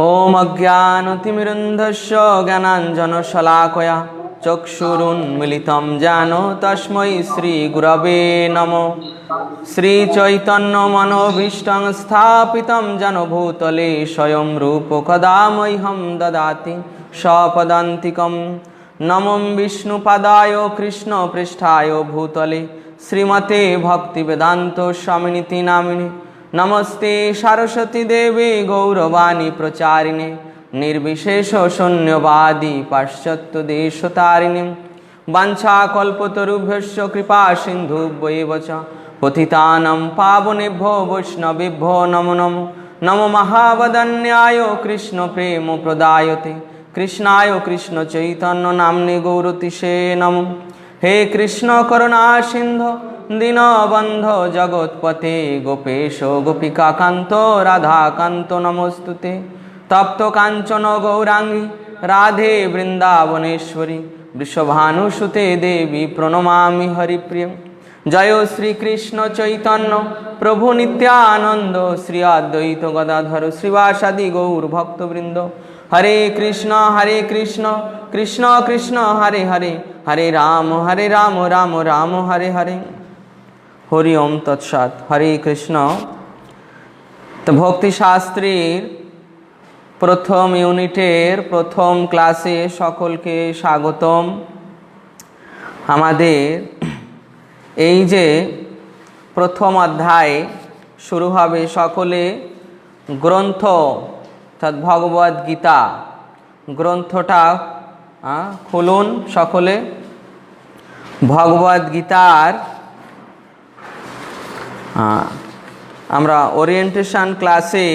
ओम अज्ञानतिमिरन्धस्य ज्ञानाञ्जनशलाकया चक्षुरुन्मीलितं येन तस्मै श्रीगुरवे नमः। श्रीचैतन्यमनोभीष्टं स्थापितं येन भूतले स्वयं रूप कदा मह्यं ददाति सपदान्तिकं। नमो विष्णुपदाय कृष्णपृष्ठाय भूतले श्रीमते भक्तिवेदान्त स्वामिनिति नामिने। नमस्ते सरस्वती देवी गौरवाणी प्रचारिणे निर्विशेष शून्यवादी पाश्चात्य देशतारिणे। वाञ्छाकल्पतरुभ्यश्च कृपा सिन्धुभ्यैव च पतितानां पावनेभ्यो वैष्णवेभ्यो नमो नमो। नमो महावदन्याय कृष्ण प्रेम प्रदायते कृष्णाय कृष्ण चैतन्य नाम्ने गौरतिसे नमो। हे कृष्ण करुणा सिंधु दीनबन्धो जगत्पते गोपेश गोपिकान्त राधाकान्त नमोस्तुते। तप्त कांचन गौरांगी राधे वृंदावनेश्वरी वृषभानुसुते देवी प्रणमामि हरिप्रिय। जय श्री कृष्ण चैतन्य प्रभु नित्यानंद श्री अद्वैत गदाधर श्रीवासादि गौर भक्तवृंद। हरे कृष्ण कृष्ण कृष्ण हरे हरे हरे राम राम राम हरे हरे। हरि ओम तत्सत। हरे कृष्ण। तो भक्ति शास्त्रेर प्रथम यूनिटेर प्रथम क्लासे सकल के स्वागतम। हमादेर এই যে প্রথম অধ্যায় শুরু হবে সকলে গ্রন্থ অর্থাৎ ভগবদ গীতা গ্রন্থটা খুলুন সকলে। ভগবদ গীতার আমরা ওরিয়েন্টেশন ক্লাসে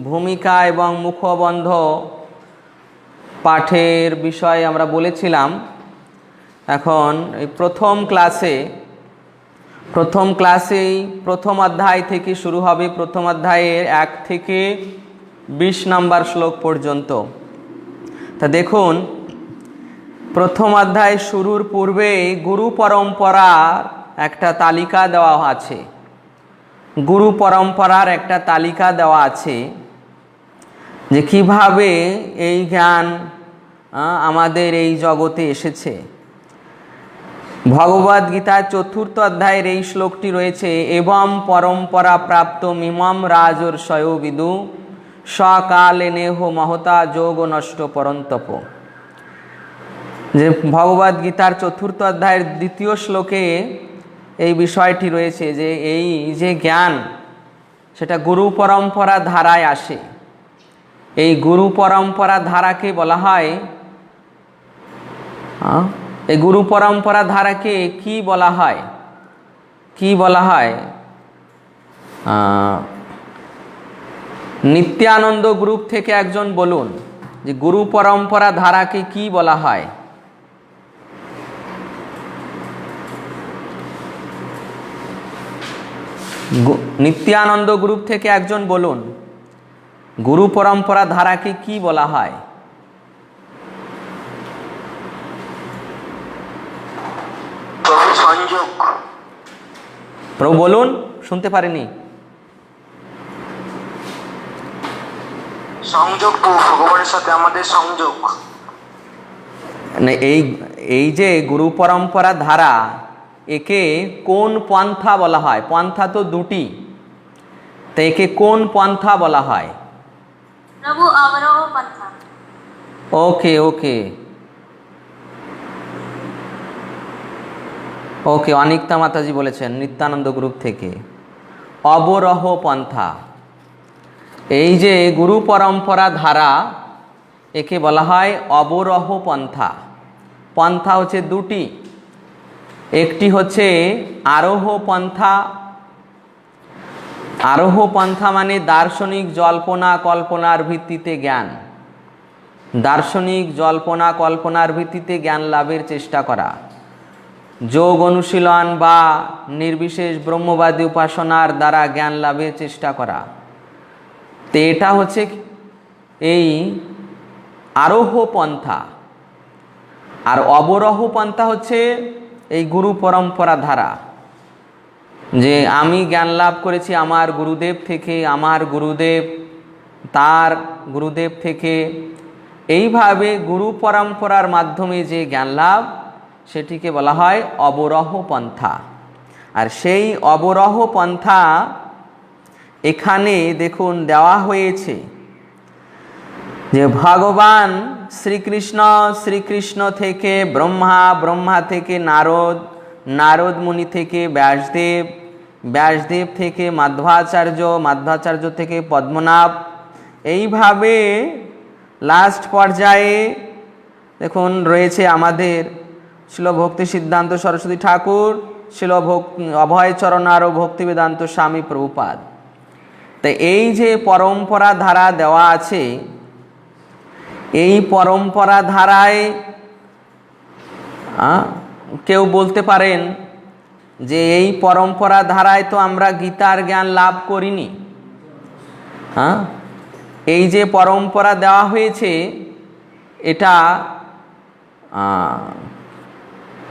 ভূমিকা এবং মুখবন্ধ পাঠের বিষয়ে আমরা বলেছিলাম। এখন এই প্রথম ক্লাসেই প্রথম অধ্যায় থেকে শুরু হবে। প্রথম অধ্যায়ের 1 থেকে 20 নম্বর শ্লোক পর্যন্ত। তা দেখুন, প্রথম অধ্যায় শুরুর পূর্বেই গুরু পরম্পরার একটা তালিকা দেওয়া আছে। গুরু পরম্পরার একটা তালিকা দেওয়া আছে যে কিভাবে এই জ্ঞান আমাদের এই জগতে এসেছে। ভগবদ গীতার 4th অধ্যায়ের এই শ্লোকটি রয়েছে, এবং পরম্পরা প্রাপ্ত মিমম রাজর্ষয় বিদু সকালে নেহ মহতা যোগ নষ্ট পরন্তপ। যে ভগবদ গীতার 4th অধ্যায়ের 2য় শ্লোকে এই বিষয়টি রয়েছে যে এই যে জ্ঞান সেটা গুরু পরম্পরা ধারায় আসে। এই গুরু পরম্পরা ধারাকে বলা হয়, এই গুরু পরম্পরা ধারাকে কি বলা হয়? কি বলা হয়? নিত্যানন্দ গ্রুপ থেকে একজন বলুন যে গুরু পরম্পরা ধারাকে কি বলা হয়? নিত্যানন্দ গ্রুপ থেকে একজন বলুন গুরু পরম্পরা ধারাকে কি বলা হয়? প্রভু বলুন, শুনতে পারেনি। সংযোগ, ভগবানের সাথে আমাদের সংযোগ। এই যে গুরু পরম্পরা ধারা, একে কোন পন্থা বলা হয়? পন্থা তো দুটি, তো একে কোন পন্থা বলা হয়? প্রভু অবরোহ পন্থা। ওকে ওকে ওকে, অনিকতা মাতাজি বলেছেন নিত্যানন্দ গ্রুপ থেকে অবরোহ পন্থা। এই যে গুরু পরম্পরা ধারা, একে বলা হয় অবরোহ পন্থা। পন্থা হচ্ছে দুটি, একটি হচ্ছে আরোহ পন্থা। আরোহ পন্থা মানে দার্শনিক জল্পনা কল্পনার ভিত্তিতে জ্ঞান। দার্শনিক জল্পনা কল্পনার ভিত্তিতে জ্ঞান লাভের চেষ্টা করা, যোগ অনুশীলন বা নির্বিশেষ ব্রহ্মবাদী উপাসনার দ্বারা জ্ঞান লাভের চেষ্টা করা। তো এটা হচ্ছে এই আরোহ পন্থা। আর অবরোহ পন্থা হচ্ছে এই গুরু পরম্পরা ধারা, যে আমি জ্ঞান লাভ করেছি আমার গুরুদেব থেকে, আমার গুরুদেব তার গুরুদেব থেকে, এইভাবে গুরু পরম্পরার মাধ্যমে যে জ্ঞান লাভ সেটিকে বলা হয় অবরোহ পন্থা। আর সেই অবরোহ পন্থা এখানে দেখুন দেওয়া হয়েছে যে ভগবান শ্রীকৃষ্ণ থেকে ব্রহ্মা, ব্রহ্মা থেকে নারদ, নারদ মুনি থেকে ব্যাসদেব, ব্যাসদেব থেকে মাধ্বাচার্য, মাধ্বাচার্য থেকে পদ্মনাভ, এইভাবে লাস্ট পর্যায়ে দেখুন রয়েছে আমাদের শিল ভক্তি সিদ্ধান্ত সরস্বতী ঠাকুর, শিল অভয়চরণ আর ভক্তি বেদান্ত স্বামী প্রভুপাদ। তাই এই যে পরম্পরা ধারা দেওয়া আছে, এই পরম্পরা ধারায় কেউ বলতে পারেন যে এই পরম্পরা ধারায় তো আমরা গীতার জ্ঞান লাভ করিনি। এই যে পরম্পরা দেওয়া হয়েছে এটা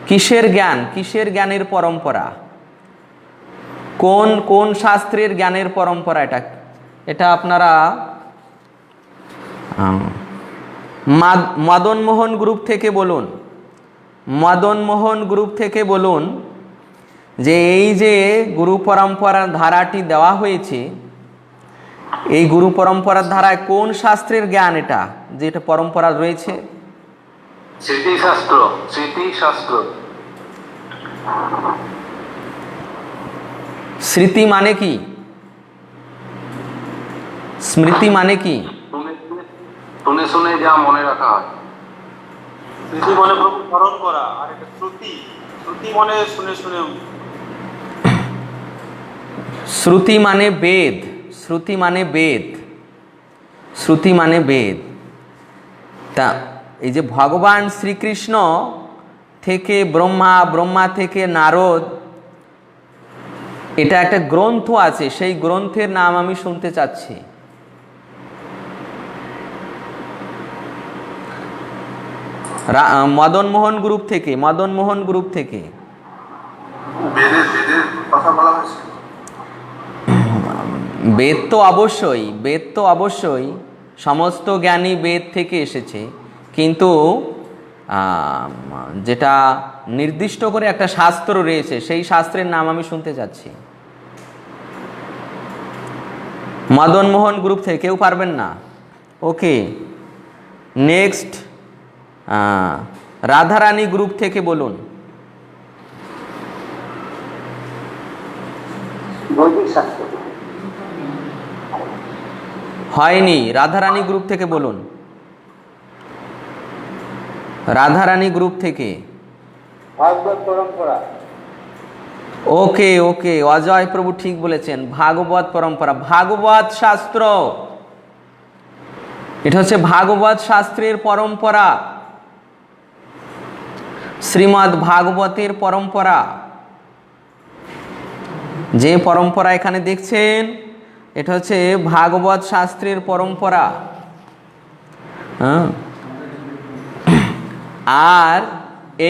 কিসের জ্ঞান, কিসের জ্ঞানের পরম্পরা, কোন কোন শাস্ত্রের জ্ঞানের পরম্পরা এটা? এটা আপনারা মদন মোহন গ্রুপ থেকে বলুন, মদন মোহন গ্রুপ থেকে বলুন যে এই যে গুরু পরম্পরার ধারাটি দেওয়া হয়েছে, এই গুরু পরম্পরার ধারায় কোন শাস্ত্রের জ্ঞান এটা, যেটা পরম্পরা রয়েছে? স্মৃতিশাস্ত্র, স্মৃতিশাস্ত্র। স্মৃতি মানে কি? স্মৃতি মানে কি? শুনে শুনে যা মনে রাখা হয়। স্মৃতি মানে প্রভু স্মরণ করা, আর এটা শ্রুতি, শ্রুতি মানে শুনে শুনে। শ্রুতি মানে বেদ, শ্রুতি মানে বেদ, শ্রুতি মানে বেদ। তা এই যে ভগবান শ্রীকৃষ্ণ থেকে ব্রহ্মা, ব্রহ্মা থেকে নারদ, এটা একটা গ্রন্থ আছে, সেই গ্রন্থের নাম আমি শুনতে চাচ্ছি। মদন মোহন গ্রুপ থেকে, মদন মোহন গ্রুপ থেকে বেদের কথা বলা হয়েছে। বেদ তো অবশ্যই, বেদ তো অবশ্যই, সমস্ত জ্ঞানী বেদ থেকে এসেছে, কিন্তু যেটা নির্দিষ্ট করে একটা শাস্ত্র রয়েছে, সেই শাস্ত্রের নাম আমি শুনতে চাচ্ছি। মদন মোহন গ্রুপ থেকে কেউ পারবেন না? ওকে, নেক্সট রাধারানী গ্রুপ থেকে বলুন। হয়নি, রাধারানী গ্রুপ থেকে বলুন। রাধারানী গ্রুপ থেকে ভাগবত পরম্পরা। ওকে ওকে, অজয় প্রভু ঠিক বলেছেন, ভাগবত পরম্পরা, ভাগবত শাস্ত্র, এটা হচ্ছে ভাগবত শাস্ত্রের পরম্পরা, শ্রীমদ্ ভাগবতের পরম্পরা। যে পরম্পরা এখানে দেখছেন এটা হচ্ছে ভাগবত শাস্ত্রের পরম্পরা। আর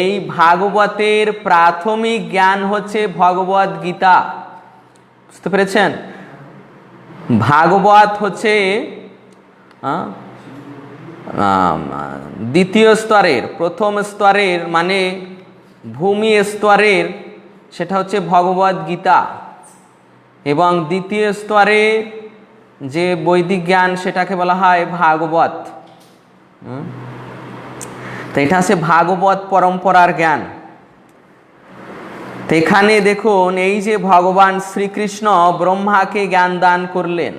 এই ভাগবতের প্রাথমিক জ্ঞান হচ্ছে ভগবদ গীতা। বুঝতে পেরেছেন? ভাগবত হচ্ছে দ্বিতীয় স্তরের, প্রথম স্তরের মানে ভূমি স্তরের সেটা হচ্ছে ভগবদ গীতা, এবং দ্বিতীয় স্তরে যে বৈদিক জ্ঞান সেটাকে বলা হয় ভাগবত। তো এটা হচ্ছে ভাগবত পরম্পরার জ্ঞান। তো এখানে দেখুন এই যে ভগবান শ্রীকৃষ্ণ ব্রহ্মাকে জ্ঞান দান করলেন,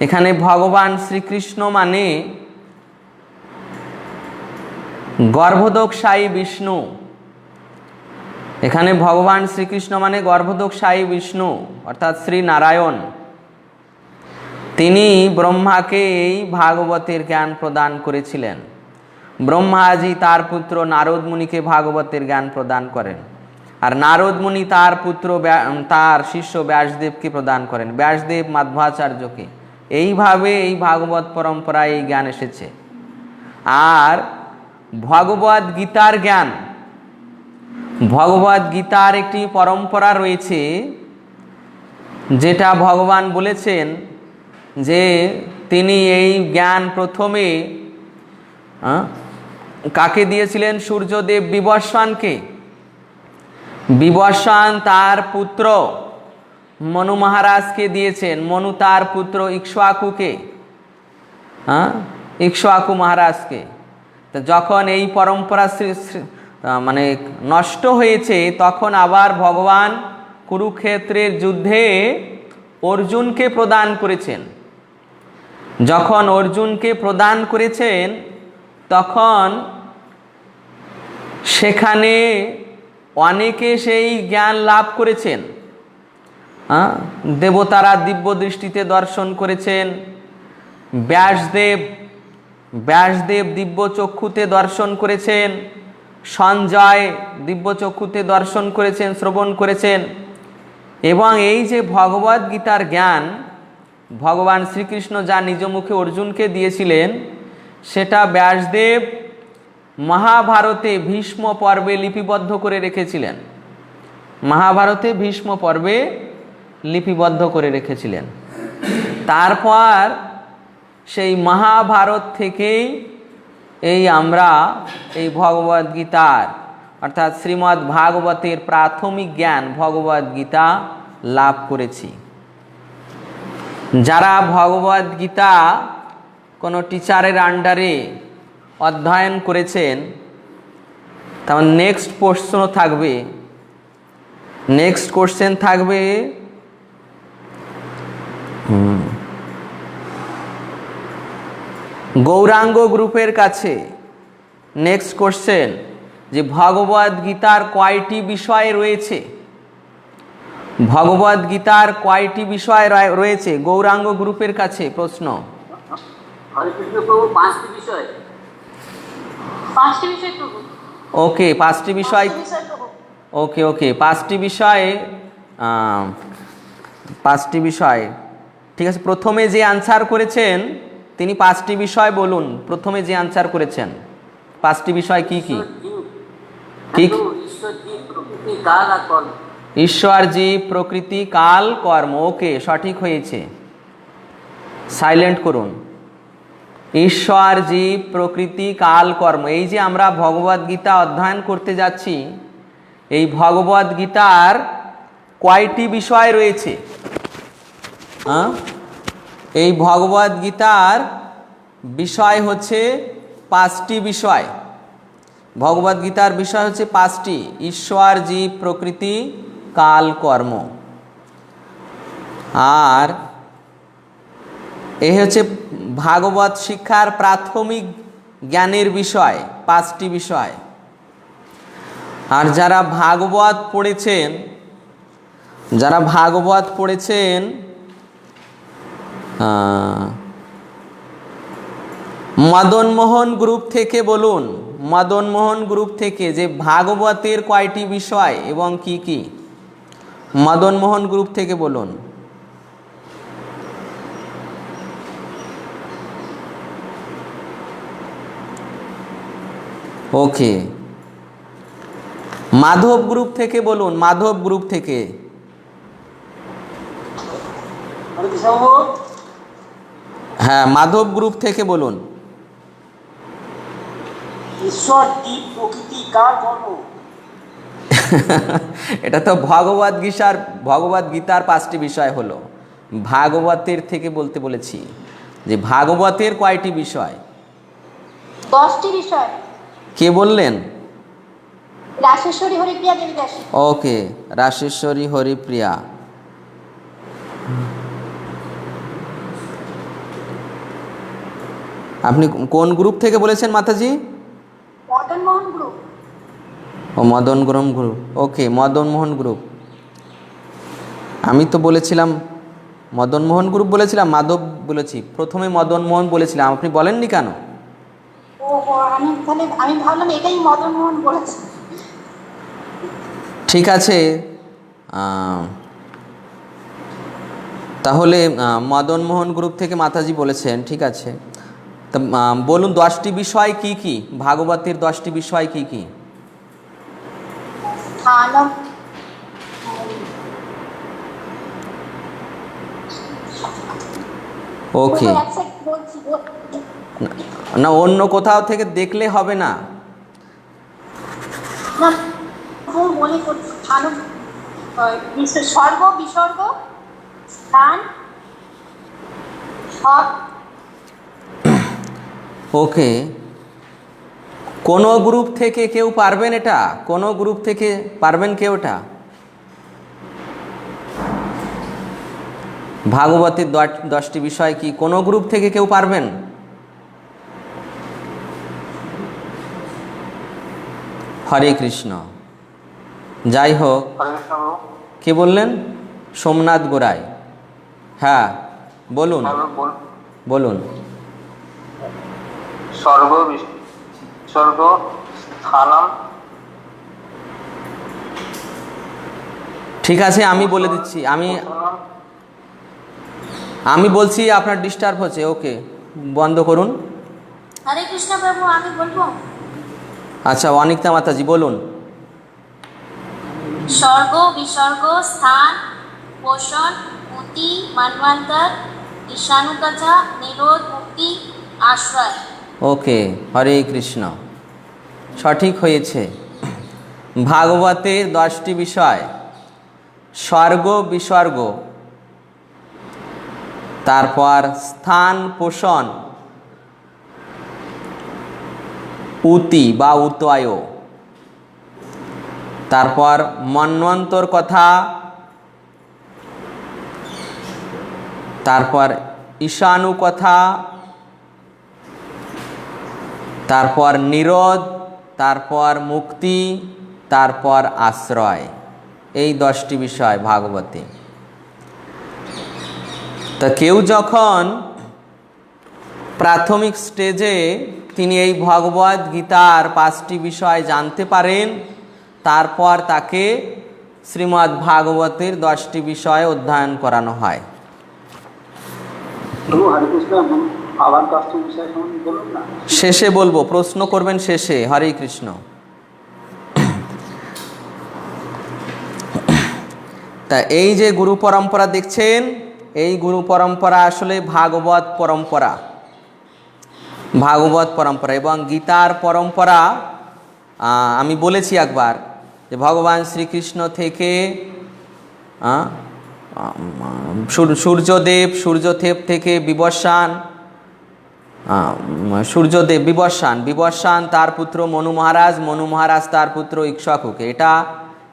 এখানে ভগবান শ্রীকৃষ্ণ মানে গর্ভদোকসায়ী বিষ্ণু। এখানে ভগবান শ্রীকৃষ্ণ মানে গর্ভদোকসায়ী বিষ্ণু অর্থাৎ শ্রী নারায়ণ। তিনি ব্রহ্মাকে এই ভাগবতের জ্ঞান প্রদান করেছিলেন। ব্রহ্মাজি তার পুত্র নারদ মুনিকে ভাগবতের জ্ঞান প্রদান করেন, আর নারদ মুনি তার পুত্র তার শিষ্য ব্যাসদেবকে প্রদান করেন, ব্যাসদেব মাধ্বাচার্যকে। এইভাবে এই ভাগবত পরম্পরায় এই জ্ঞান এসেছে। আর ভগবদ গীতার জ্ঞান, ভগবদ গীতার একটি পরম্পরা রয়েছে, যেটা ভগবান বলেছেন যে তিনি এই জ্ঞান প্রথমে কাকে দিয়েছিলেন? সূর্যদেব বিবস্বানকে। বিবস্বান তার পুত্র মনু মহারাজকে দিয়েছেন, মনু তার পুত্র ইক্ষ্বাকুকে, ইক্ষ্বাকু মহারাজকে। তো যখন এই পরম্পরা মানে নষ্ট হয়েছে, তখন আবার ভগবান কুরুক্ষেত্রের যুদ্ধে অর্জুনকে প্রদান করেছেন। যখন অর্জুনকে প্রদান করেছেন, তখন সেখানে অনেকে সেই জ্ঞান লাভ করেছেন। দেবতারা দিব্য দৃষ্টিতে দর্শন করেছেন, ব্যাসদেব দিব্য চক্ষুতে দর্শন করেছেন, সঞ্জয় দিব্য চক্ষুতে দর্শন করেছেন, শ্রবণ করেছেন। এবং এই যে ভগবদ গীতার জ্ঞান ভগবান শ্রীকৃষ্ণ যা নিজ মুখে অর্জুনকে দিয়েছিলেন, সেটা ব্যাসদেব মহাভারতে ভীষ্ম পর্বে লিপিবদ্ধ করে রেখেছিলেন। মহাভারতে ভীষ্ম পর্বে লিপিবদ্ধ করে রেখেছিলেন। তারপর সেই মহাভারত থেকেই আমরা এই ভগবদ গীতার অর্থাৎ শ্রীমদ্ ভাগবতের প্রাথমিক জ্ঞান ভগবদ গীতা লাভ করেছি। যারা ভগবদ গীতা কোনো টিচারের আন্ডারে অধ্যয়ন করেছেন, তেমন নেক্সট প্রশ্ন থাকবে, নেক্সট কোশ্চেন থাকবে গৌরাঙ্গ গ্রুপের কাছে। নেক্সট কোশ্চেন যে ভগবদ গীতার কয়টি বিষয় রয়েছে? ভগবদ গীতার কয়টি বিষয় রয়েছে? গৌরাঙ্গ গ্রুপের কাছে প্রশ্ন। হরে কৃষ্ণ প্রভু, 5টি বিষয়। 5টি বিষয় প্রভু। ওকে, 5টি বিষয়। ওকে ওকে, 5টি বিষয়ে 5টি বিষয়, ঠিক আছে। প্রথমে যে আনসার করেছেন তিনি 5টি বিষয় বলুন। প্রথমে যে আনসার করেছেন 5টি বিষয় কি কি? ঈশ্বর, জীব, প্রকৃতি, কাল, কর্ম। ওকে, সঠিক হয়েছে। সাইলেন্ট করুন। ঈশ্বর, জীব, প্রকৃতি, কাল, কর্ম। এই যে আমরা ভগবদ গীতা অধ্যয়ন করতে যাচ্ছি, এই ভগবদ গীতার কয়টি বিষয় রয়েছে? এই ভগবদ গীতার বিষয় হচ্ছে 5টি বিষয়। ভগবদ গীতার বিষয় হচ্ছে 5টি: ঈশ্বর, জীব, প্রকৃতি, কাল, কর্ম। আর এই হচ্ছে ভাগবত শিক্ষার প্রাথমিক জ্ঞানের বিষয়, 5টি বিষয়। আর যারা ভাগবত পড়েছেন মদনমোহন গ্রুপ থেকে বলুন, মদনমোহন গ্রুপ থেকে, যে ভাগবতের কয়টি বিষয় এবং কি কি? মদনমোহন গ্রুপ থেকে বলুন। ওকে, মাধব গ্রুপ থেকে বলুন, মাধব গ্রুপ থেকে। হ্যাঁ, মাধব গ্রুপ থেকে বলুন। ঈশ্বর, জীব, প্রকৃতি, কাল, কর্ম। এটা তো ভগবদ গীতার 5টি বিষয় হলো। ভাগবতের থেকে বলতে বলেছি যে ভাগবতের কয়টি বিষয়? 10টি বিষয়। কে বললেন? রাশেশ্বরী হরিপ্রিয়া দেবী দাস। ওকে, রাশেশ্বরী হরিপ্রিয়া। আপনি কোন গ্রুপ থেকে বলেছেন মাতাজি? মদনমোহন গ্রুপ। ও, মদনগ্রম গ্রুপ। ওকে, মদনমোহন গ্রুপ। আমি তো বলেছিলাম মদনমোহন গ্রুপ বলেছিলাম, মাধব বলেছি। প্রথমে মদনমোহন বলেছিলাম, আপনি বলেননি কেন? আমি ভাবলাম এটাই মদনমোহন বলেছে। ঠিক আছে, তাহলে মদনমোহন গ্রুপ থেকে মাতাজি বলেছেন, ঠিক আছে। তা বলুন 10টি বিষয় কি কি? ভাগবতের 10টি বিষয় কি কি? ওকে, এক সেকেন্ড বলছি। না অন্য কোথাও থেকে দেখলে হবে না। না, ভুল মনে করছি। ভালো স্বর্গ, বিসর্গ, স্থান, সব। ওকে, কোনো গ্রুপ থেকে কেউ পারবেন এটা? কোনো গ্রুপ থেকে পারবেন কেউ এটা? ভাগবতের 10টি বিষয় কি কোনো গ্রুপ থেকে কেউ পারবেন? হরে কৃষ্ণ। যাই হোক, হরে কৃষ্ণ প্রভু। কে বললেন? সোমনাথ গোড়াই। হ্যাঁ বলুন বলুন। স্বর্গ, বিসর্গ, স্থানম। ঠিক আছে, আমি বলে দিচ্ছি, আমি বলছি, আপনার ডিস্টার্ব হচ্ছে। ওকে, বন্ধ করুন। হরে কৃষ্ণ প্রভু, আমি বলবো। আচ্ছা, অনিতা মাতাজি বলুন। স্বর্গ, বিসর্গ, স্থান, পোষণ, মুক্তি, মানবান্তর, ঈশানুকথা, নিরোধ, মুক্তি, আশ্রয়। ওকে, হরে কৃষ্ণ, সঠিক হয়েছে। ভাগবতের 10টি বিষয়: স্বর্গ, বিসর্গ, তারপর স্থান, পোষণ, উতি বা উতয়, তারপর মন্বন্তর কথা, তারপর ঈশানু কথা, তারপর নিরোধ, তারপর মুক্তি, তারপর আশ্রয়। এই 10টি বিষয় ভাগবতে। তা কেউ যখন প্রাথমিক স্টেজে তিনি এই ভগবদ গীতার 5টি বিষয় জানতে পারেন, তারপর তাকে শ্রীমদ্ ভাগবতের 10টি বিষয় অধ্যয়ন করানো হয়। প্রভু হরে কৃষ্ণ, আবার 10টি বিষয় সম্বন্ধে বলুন না। শেষে বলবো, প্রশ্ন করবেন শেষে। হরে কৃষ্ণ। তা এই যে গুরু পরম্পরা দেখছেন, এই গুরু পরম্পরা আসলে ভাগবত পরম্পরা, ভাগবত পরম্পরা এবং গীতার পরম্পরা। আমি বলেছি একবার যে ভগবান শ্রীকৃষ্ণ থেকে সূর্যদেব থেকে বিবস্বান, বিবস্বান তার পুত্র মনু মহারাজ তার পুত্র ইক্ষ্বাকুকে। এটা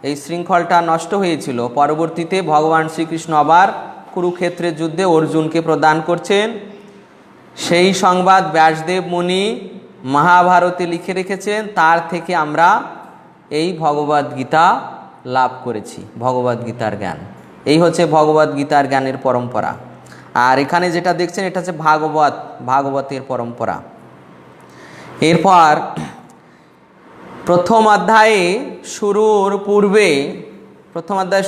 এই শৃঙ্খলটা নষ্ট হয়েছিল। পরবর্তীতে ভগবান শ্রীকৃষ্ণ আবার কুরুক্ষেত্রের যুদ্ধে অর্জুনকে প্রদান করছেন। সেই সংবাদ ব্যাসদেব মুনি মহাভারতে লিখে রেখেছেন। তার থেকে আমরা এই ভগবদ গীতা লাভ করেছি, ভগবদ গীতার জ্ঞান। এই হচ্ছে ভগবদ গীতার জ্ঞানের পরম্পরা। আর এখানে যেটা দেখছেন এটা হচ্ছে ভাগবতের পরম্পরা। এরপর প্রথম অধ্যায়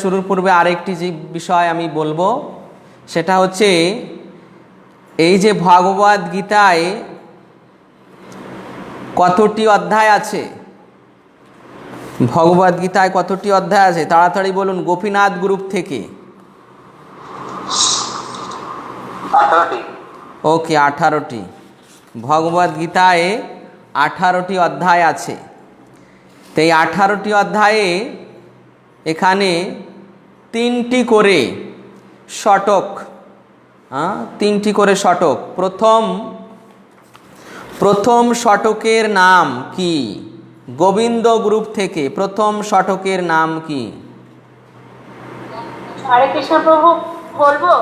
শুরুর পূর্বে আরেকটি যে বিষয় আমি বলবো সেটা হচ্ছে এই যে ভগবদ গীতায় কতটি অধ্যায় আছে? ভগবদ গীতায় কতটি অধ্যায় আছে তাড়াতাড়ি বলুন, গোপীনাথ গ্রুপ থেকে। 18টি। ওকে, 18টি। ভগবদ গীতায় 18টি অধ্যায় আছে। তো এই 18টি অধ্যায়ে এখানে 3টি করে শতক, 3টি করে শতক। প্রথম শতকের নাম কি? গোবিন্দ গ্রুপ থেকে প্রথম শতকের নাম কি? হরে কৃষ্ণ প্রভু, বলবো।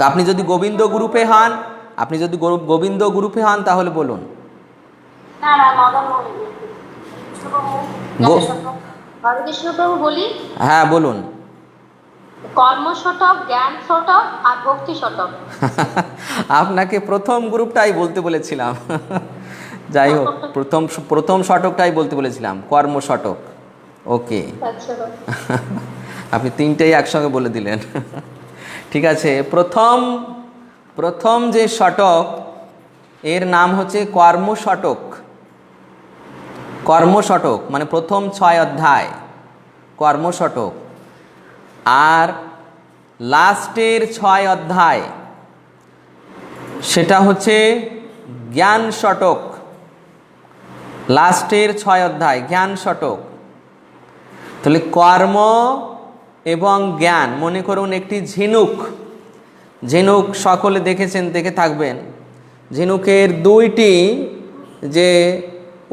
আপনি যদি গোবিন্দ গ্রুপে হন তাহলে বলুন। না, মদন মোহন। হরে কৃষ্ণ প্রভু, বলি। হ্যাঁ বলুন। কর্ম শতক, জ্ঞান শতক আর ভক্তি শতক। আপনাকে প্রথম গ্রুপটাই বলতে বলেছিলাম। যাই হোক, প্রথম শতকটাই বলতে বলেছিলাম, কর্ম শতক। ওকে, আপনি 3টেই একসঙ্গে বলে দিলেন। ঠিক আছে, প্রথম যে শতক এর নাম হচ্ছে কর্ম শতক। কর্ম শতক মানে প্রথম 6 অধ্যায় কর্ম শতক। আর লাস্টের 6 অধ্যায় সেটা হচ্ছে জ্ঞান শতক, লাস্টের 6 অধ্যায় জ্ঞান শতক। তাহলে কর্ম এবং জ্ঞান, মনে করুন একটি ঝিনুক, ঝিনুক সকলে দেখেছেন, দেখে থাকবেন। ঝিনুকের দুইটি যে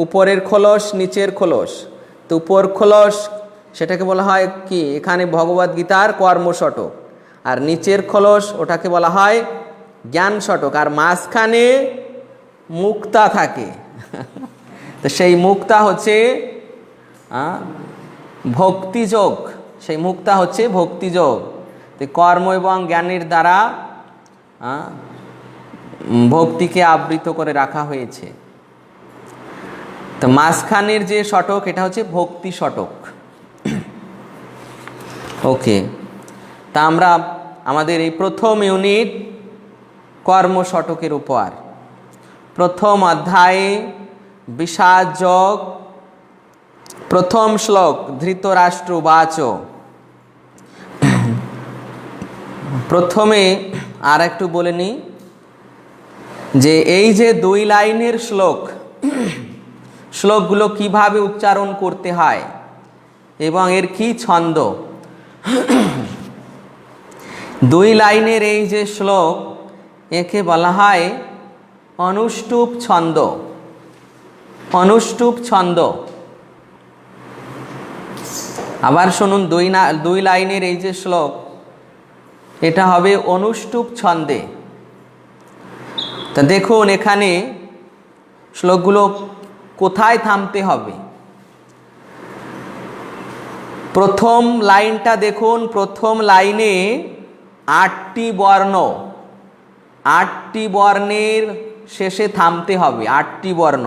উপরের খোলস নিচের খোলস, তো উপর খোলস সেটাকে বলা হয় কি এখানে ভগবদ্গীতার কর্মশতক, আর নিচের খোলস ওটাকে বলা হয় জ্ঞান শতক, আর মাঝখানে মুক্তা থাকে। তো সেই মুক্তা হচ্ছে ভক্তিযোগ, সেই মুক্তা হচ্ছে ভক্তিযোগ। তো কর্ম এবং জ্ঞানের দ্বারা ভক্তিকে আবৃত করে রাখা হয়েছে। তো মাঝখানের যে শতক এটা হচ্ছে ভক্তি শতক। ওকে, তা আমরা আমাদের এই প্রথম ইউনিট কর্ম শতকের উপর, প্রথম অধ্যায়ে বিষাদ যোগ, প্রথম শ্লোক ধৃতরাষ্ট্র উবাচ। প্রথমে আর একটু বলে নিই যে এই যে 2 লাইনের শ্লোক, শ্লোকগুলো কিভাবে উচ্চারণ করতে হয় এবং এর কি ছন্দ। 2 লাইনের এই যে শ্লোক, একে বলা হয় অনুষ্টুপ ছন্দ। অনুষ্টুপ ছন্দ। আবার শুনুন, 2 লাইনের এই যে শ্লোক, এটা হবে অনুষ্টুপ ছন্দে। তা দেখুন এখানে শ্লোকগুলো কোথায় থামতে হবে। প্রথম লাইনটা দেখুন, প্রথম লাইনে 8টি বর্ণ, 8টি বর্ণের শেষে থামতে হবে। 8টি বর্ণ,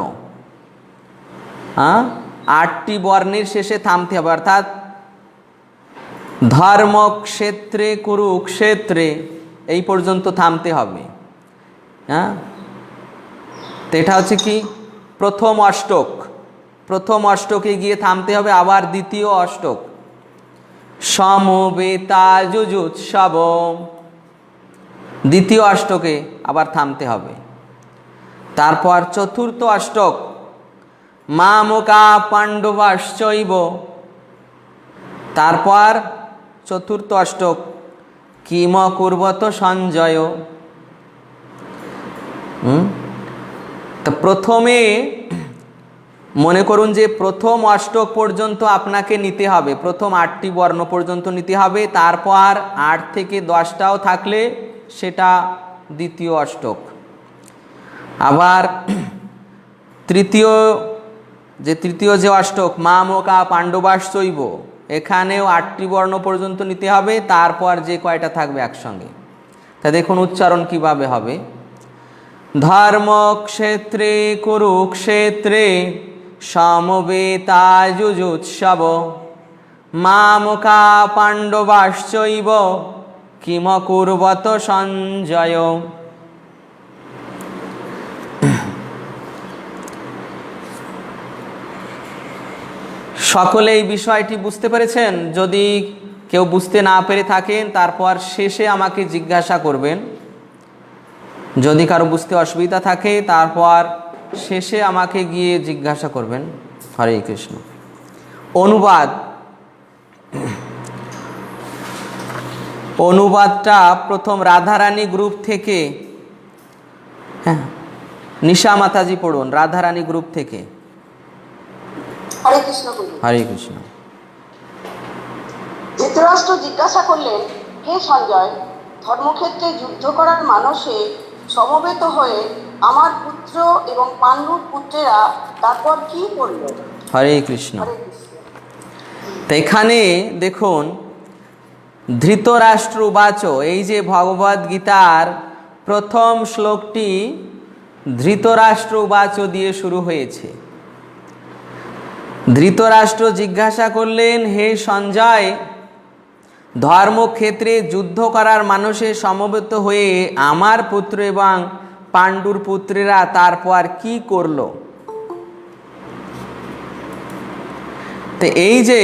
8টি বর্ণের শেষে থামতে হবে, অর্থাৎ ধর্মক্ষেত্রে কুরুক্ষেত্রে এই পর্যন্ত থামতে হবে। তো এটা হচ্ছে কি প্রথম অষ্টক, প্রথম অষ্টকে গিয়ে থামতে হবে। আবার দ্বিতীয় অষ্টক সমবেতা যুযুৎসব, দ্বিতীয় অষ্টকে আবার থামতে হবে। তারপর চতুর্থ অষ্টক মামকা পাণ্ডবাশ্চৈব, তারপর চতুর্থ অষ্টক কিম কুর্বত সঞ্জয়। তো প্রথমে মনে করুন যে প্রথম অষ্টক পর্যন্ত আপনাকে নিতে হবে, প্রথম 8টি বর্ণ পর্যন্ত নিতে হবে। তারপর 8 থেকে 10টাও থাকলে সেটা দ্বিতীয় অষ্টক। আবার তৃতীয় যে অষ্টক মামকা পাণ্ডবাশ্চৈব, এখানেও 8টি বর্ণ পর্যন্ত নিতে হবে। তারপর যে কয়টা থাকবে একসঙ্গে। তা দেখুন উচ্চারণ কিভাবে হবে। ধর্মক্ষেত্রে কুরুক্ষেত্রে সমবেতা যুযুৎসব মামকা পাণ্ডবাশ্চৈব কিম কুর্বত সঞ্জয়। সকলে এই বিষয়টি বুঝতে পেরেছেন? যদি কেউ বুঝতে না পেরে থাকেন তারপর শেষে আমাকে জিজ্ঞাসা করবেন। যদি কারো বুঝতে অসুবিধা থাকে তারপর শেষে আমাকে গিয়ে জিজ্ঞাসা করবেন। হরে কৃষ্ণ। অনুবাদটা প্রথম রাধারানী গ্রুপ থেকে, হ্যাঁ নিশা মাতাজি পড়ুন, রাধারানী গ্রুপ থেকে। হরে কৃষ্ণ বলুন। হরে কৃষ্ণ। ধৃতরাষ্ট্র জিজ্ঞাসা করলেন, হে সঞ্জয়, ধর্মক্ষেত্রে যুদ্ধ করার মানসে সমবেত হয়ে আমার পুত্র এবং পাণ্ডুর পুত্রেরা তারপর কি করল? হরে কৃষ্ণ। তো এখানে দেখুন ধৃতরাষ্ট্র উবাচ, এই যে ভগবদ গীতার প্রথম শ্লোকটি ধৃতরাষ্ট্র উবাচ দিয়ে শুরু হয়েছে। ধৃতরাষ্ট্র জিজ্ঞাসা করলেন, হে সঞ্জয়, ধর্মক্ষেত্রে যুদ্ধ করার মানুষে সমবেত হয়ে আমার পুত্র এবং পাণ্ডুর পুত্রেরা তারপর কি করল? তো এই যে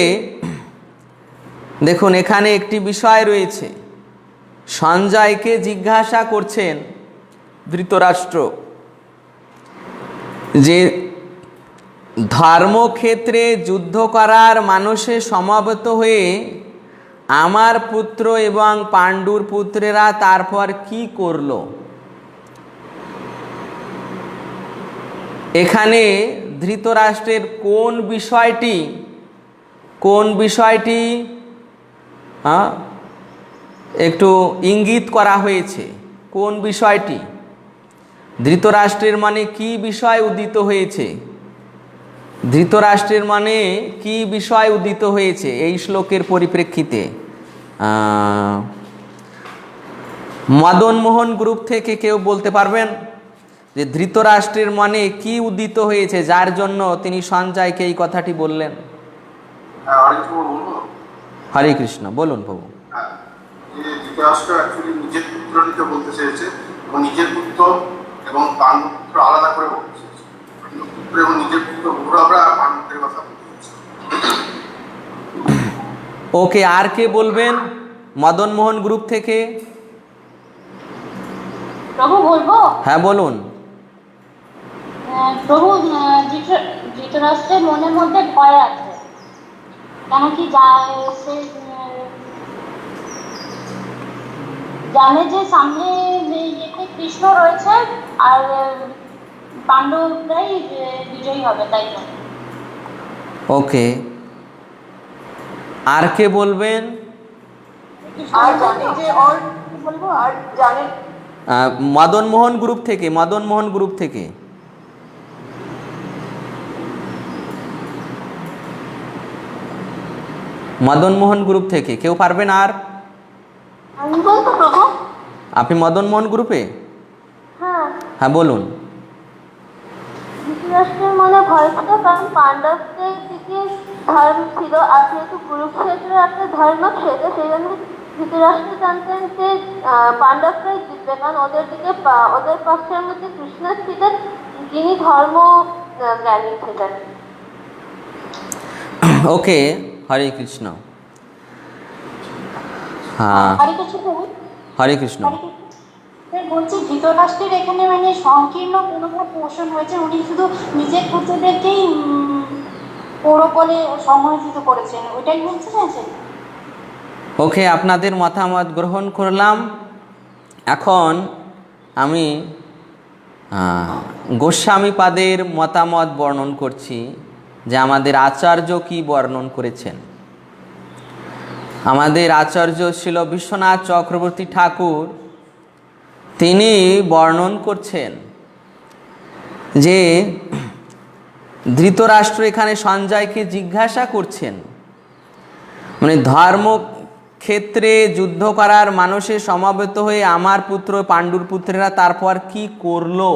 দেখুন এখানে একটি বিষয় রয়েছে। সঞ্জয়কে জিজ্ঞাসা করছেন ধৃতরাষ্ট্র যে ধর্মক্ষেত্রে যুদ্ধ করার মানুষে সমাবেত হয়ে আমার পুত্র এবং পাণ্ডুর পুত্রেরা তারপর কি করলো। এখানে ধৃতরাষ্ট্রের কোন বিষয়টি একটু ইঙ্গিত করা হয়েছে। কোন বিষয়টি? ধৃতরাষ্ট্রের মানে কি বিষয় উদিত হয়েছে? ধৃতরাষ্ট্রের মানে কি বিষয় উদিত হয়েছে এই শ্লোকের পরিপ্রেক্ষিতে? মদনমোহন গ্রুপ থেকে কেউ বলতে পারবেন যে ধৃতরাষ্ট্রের মনে কি উদিত হয়েছে যার জন্য তিনি সঞ্জয়কে এই কথাটি বললেন? হরে কৃষ্ণ, বলুন প্রভু। ধৃতরাষ্ট্র অ্যাকচুয়ালি নিজের পুত্র নিতে বলতে চেয়েছে এবং নিজের পুত্র এবং পাণ্ডু পুত্র আলাদা করে বলতে চেয়েছে। পাণ্ডু পুত্র এবং নিজের পুত্র গৌরবরা পাণ্ডুদের কথা বলতে চেয়েছে। ওকে, আর কে বলবেন মদনমোহন গ্রুপ থেকে? প্রভু বলবো? হ্যাঁ বলুন। প্রভু, ধৃতরাষ্ট্রের মনের মধ্যে ভয় আছে, কেন কি সে জানে যে সামনে কৃষ্ণ রয়েছে আর পাণ্ডবরাই বিজয়ী হবে, তাই না? ওকে, আর কে বলবেন? আর জানে যে বলবো, আর জানে মদনমোহন গ্রুপ থেকে, মদনমোহন গ্রুপ থেকে। মদনমোহন গ্রুপ থেকে কেউ পারবেন? আর আমি বলবো প্রভু? আপনি মদনমোহন গ্রুপে? হ্যাঁ। হ্যাঁ বলুন। ধৃতরাষ্ট্রের মনে ভয় ছিল, কারণ পাণ্ডবদের দিকে ধর্ম ছিল, আর যেহেতু কুরুক্ষেত্র একটা ধর্মক্ষেত্র, সেই জন্য ধৃতরাষ্ট্র জানতেন যে পাণ্ডবরাই জিতবে, কারণ ওদের পক্ষের মধ্যে কৃষ্ণ ছিলেন, যিনি ধর্ম জ্ঞানী ছিলেন। ওকে, হরে কৃষ্ণ। হ্যাঁ, হরে কৃষ্ণ প্রভু। হরে কৃষ্ণ। বলছি ধৃতরাষ্ট্রের এখানে মানে সংকীর্ণ মনোভাব পোষণ হয়েছে, উনি শুধু নিজের পুত্রদেরকেই পৌর বলে সংগঠিত করেছেন, ওইটাই বলতে চাইছেন? ওকে, আপনাদের মতামত গ্রহণ করলাম। এখন আমি গোস্বামীপাদের মতামত বর্ণন করছি যে আমাদের আচার্য কি বর্ণন করেছেন। আমাদের আচার্য ছিল বিশ্বনাথ চক্রবর্তী ঠাকুর। তিনি বর্ণন করছেন যে ধৃতরাষ্ট্র এখানে সঞ্জয়কে জিজ্ঞাসা করছেন, মানে ধর্মক্ষেত্রে যুদ্ধ করার মানুষে সমাবেত হয়ে আমার পুত্র পাণ্ডুর পুত্রেরা তারপর কি করলো।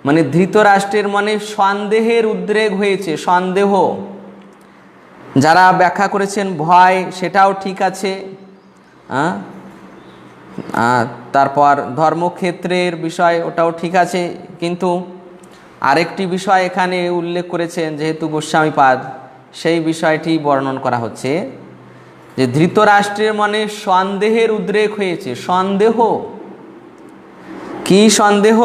মানে ধৃতরাষ্ট্রের মনে সন্দেহের উদ্রেক হয়েছে, সন্দেহ। যারা ব্যাখ্যা করেছেন ভয়, সেটাও ঠিক আছে। তারপর ধর্মক্ষেত্রের বিষয়, ওটাও ঠিক আছে, কিন্তু আরেকটি বিষয় এখানে উল্লেখ করেছেন যেহেতু গোস্বামীপাদ, সেই বিষয়টি বর্ণন করা হচ্ছে যে ধৃতরাষ্ট্রের মনে সন্দেহের উদ্রেক হয়েছে। সন্দেহ, কি সন্দেহ?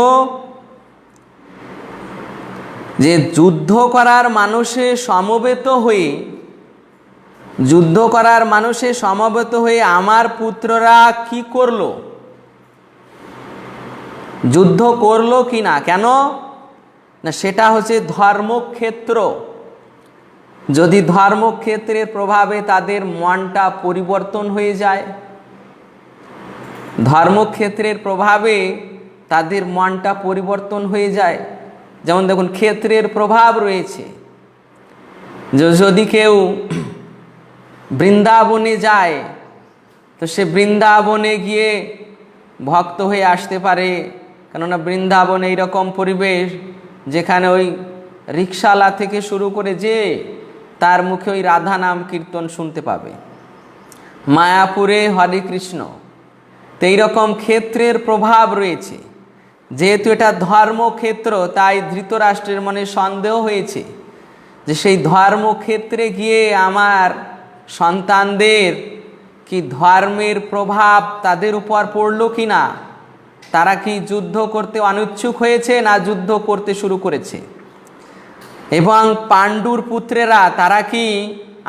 যে যুদ্ধ করার মানুষে সমবেত হয়ে আমার পুত্ররা কি করলো, যুদ্ধ করলো কি না, কেন না সেটা হচ্ছে ধর্মক্ষেত্র। যদি ধর্মক্ষেত্রের প্রভাবে তাদের মনটা পরিবর্তন হয়ে যায়, ধর্মক্ষেত্রের প্রভাবে তাদের মনটা পরিবর্তন হয়ে যায়, যেমন দেখুন ক্ষেত্রের প্রভাব রয়েছে। যদি কেউ বৃন্দাবনে যায় তো সে বৃন্দাবনে গিয়ে ভক্ত হয়ে আসতে পারে, কেননা বৃন্দাবনে এইরকম পরিবেশ যেখানে ওই রিক্সাওয়ালা থেকে শুরু করে যে তার মুখে ওই রাধা নাম কীর্তন শুনতে পাবে। মায়াপুরে হরে কৃষ্ণ, তো এইরকম ক্ষেত্রের প্রভাব রয়েছে। যেহেতু এটা ধর্মক্ষেত্র, তাই ধৃতরাষ্ট্রের মনে সন্দেহ হয়েছে যে সেই ধর্মক্ষেত্রে গিয়ে আমার সন্তানদের কি ধর্মের প্রভাব তাদের উপর পড়লো কি না, তারা কি যুদ্ধ করতে অনিচ্ছুক হয়েছে না যুদ্ধ করতে শুরু করেছে? এবং পাণ্ডুর পুত্রেরা তারা কি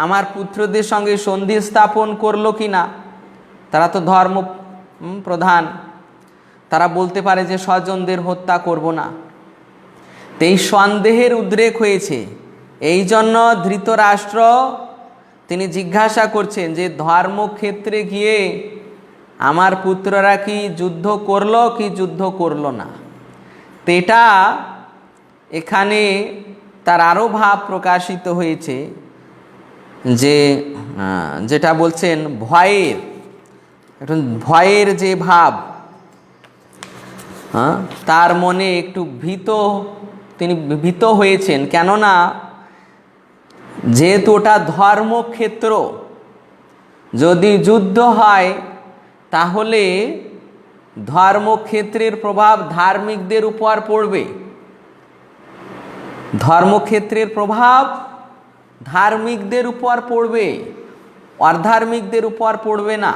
আমার পুত্রদের সঙ্গে সন্ধি স্থাপন করলো কি না? তারা তো ধর্ম প্রধান, তারা বলতে পারে যে স্বজনদের হত্যা করব না। তো এই সন্দেহের উদ্রেক হয়েছে। এই জন্য ধৃতরাষ্ট্র তিনি জিজ্ঞাসা করছেন যে ধর্মক্ষেত্রে গিয়ে আমার পুত্ররা কি যুদ্ধ করলো কি যুদ্ধ করলো না। তো এটা এখানে তার আরও ভাব প্রকাশিত হয়েছে যে যেটা বলছেন ভয়ের, এখন ভয়ের যে ভাব, তার মনে একটু তিনি ভীত হয়েছেন। কেননা যেহেতু ওটা ধর্মক্ষেত্র, যদি যুদ্ধ হয় তাহলে ধর্মক্ষেত্রের প্রভাব ধার্মিকদের উপর পড়বে, ধর্মক্ষেত্রের প্রভাব ধার্মিকদের উপর পড়বে, অধার্মিকদের উপর পড়বে না।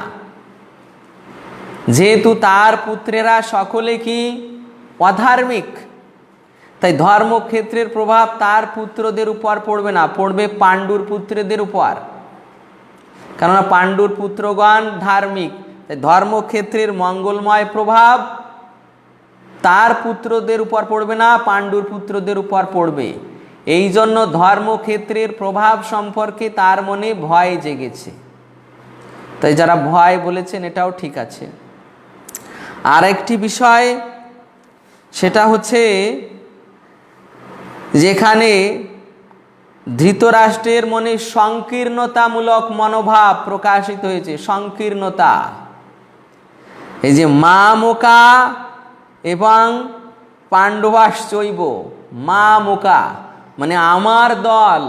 যেহেতু তার পুত্রেরা সকলে কি অধার্মিক, তাই ধর্মক্ষেত্রের প্রভাব তার পুত্রদের উপর পড়বে না, পড়বে পাণ্ডুর পুত্রদের উপর। কেননা পাণ্ডুর পুত্রগণ ধার্মিক, তাই ধর্মক্ষেত্রের মঙ্গলময় প্রভাব তার পুত্রদের উপর পড়বে না, পাণ্ডুর পুত্রদের উপর পড়বে। এই জন্য ধর্মক্ষেত্রের প্রভাব সম্পর্কে তার মনে ভয় জেগেছে। তাই যারা ভয় বলেছেন এটাও ঠিক আছে। আর একটি বিষয় সেটা হচ্ছে যেখানে ধৃতরাষ্ট্রের মনে সংকীর্ণতামূলক মনোভাব প্রকাশিত হয়েছে। সংকীর্ণতা, এই যে মা মোকা এবং পাণ্ডবাশ্চৈব, মা মোকা মানে আমার দল।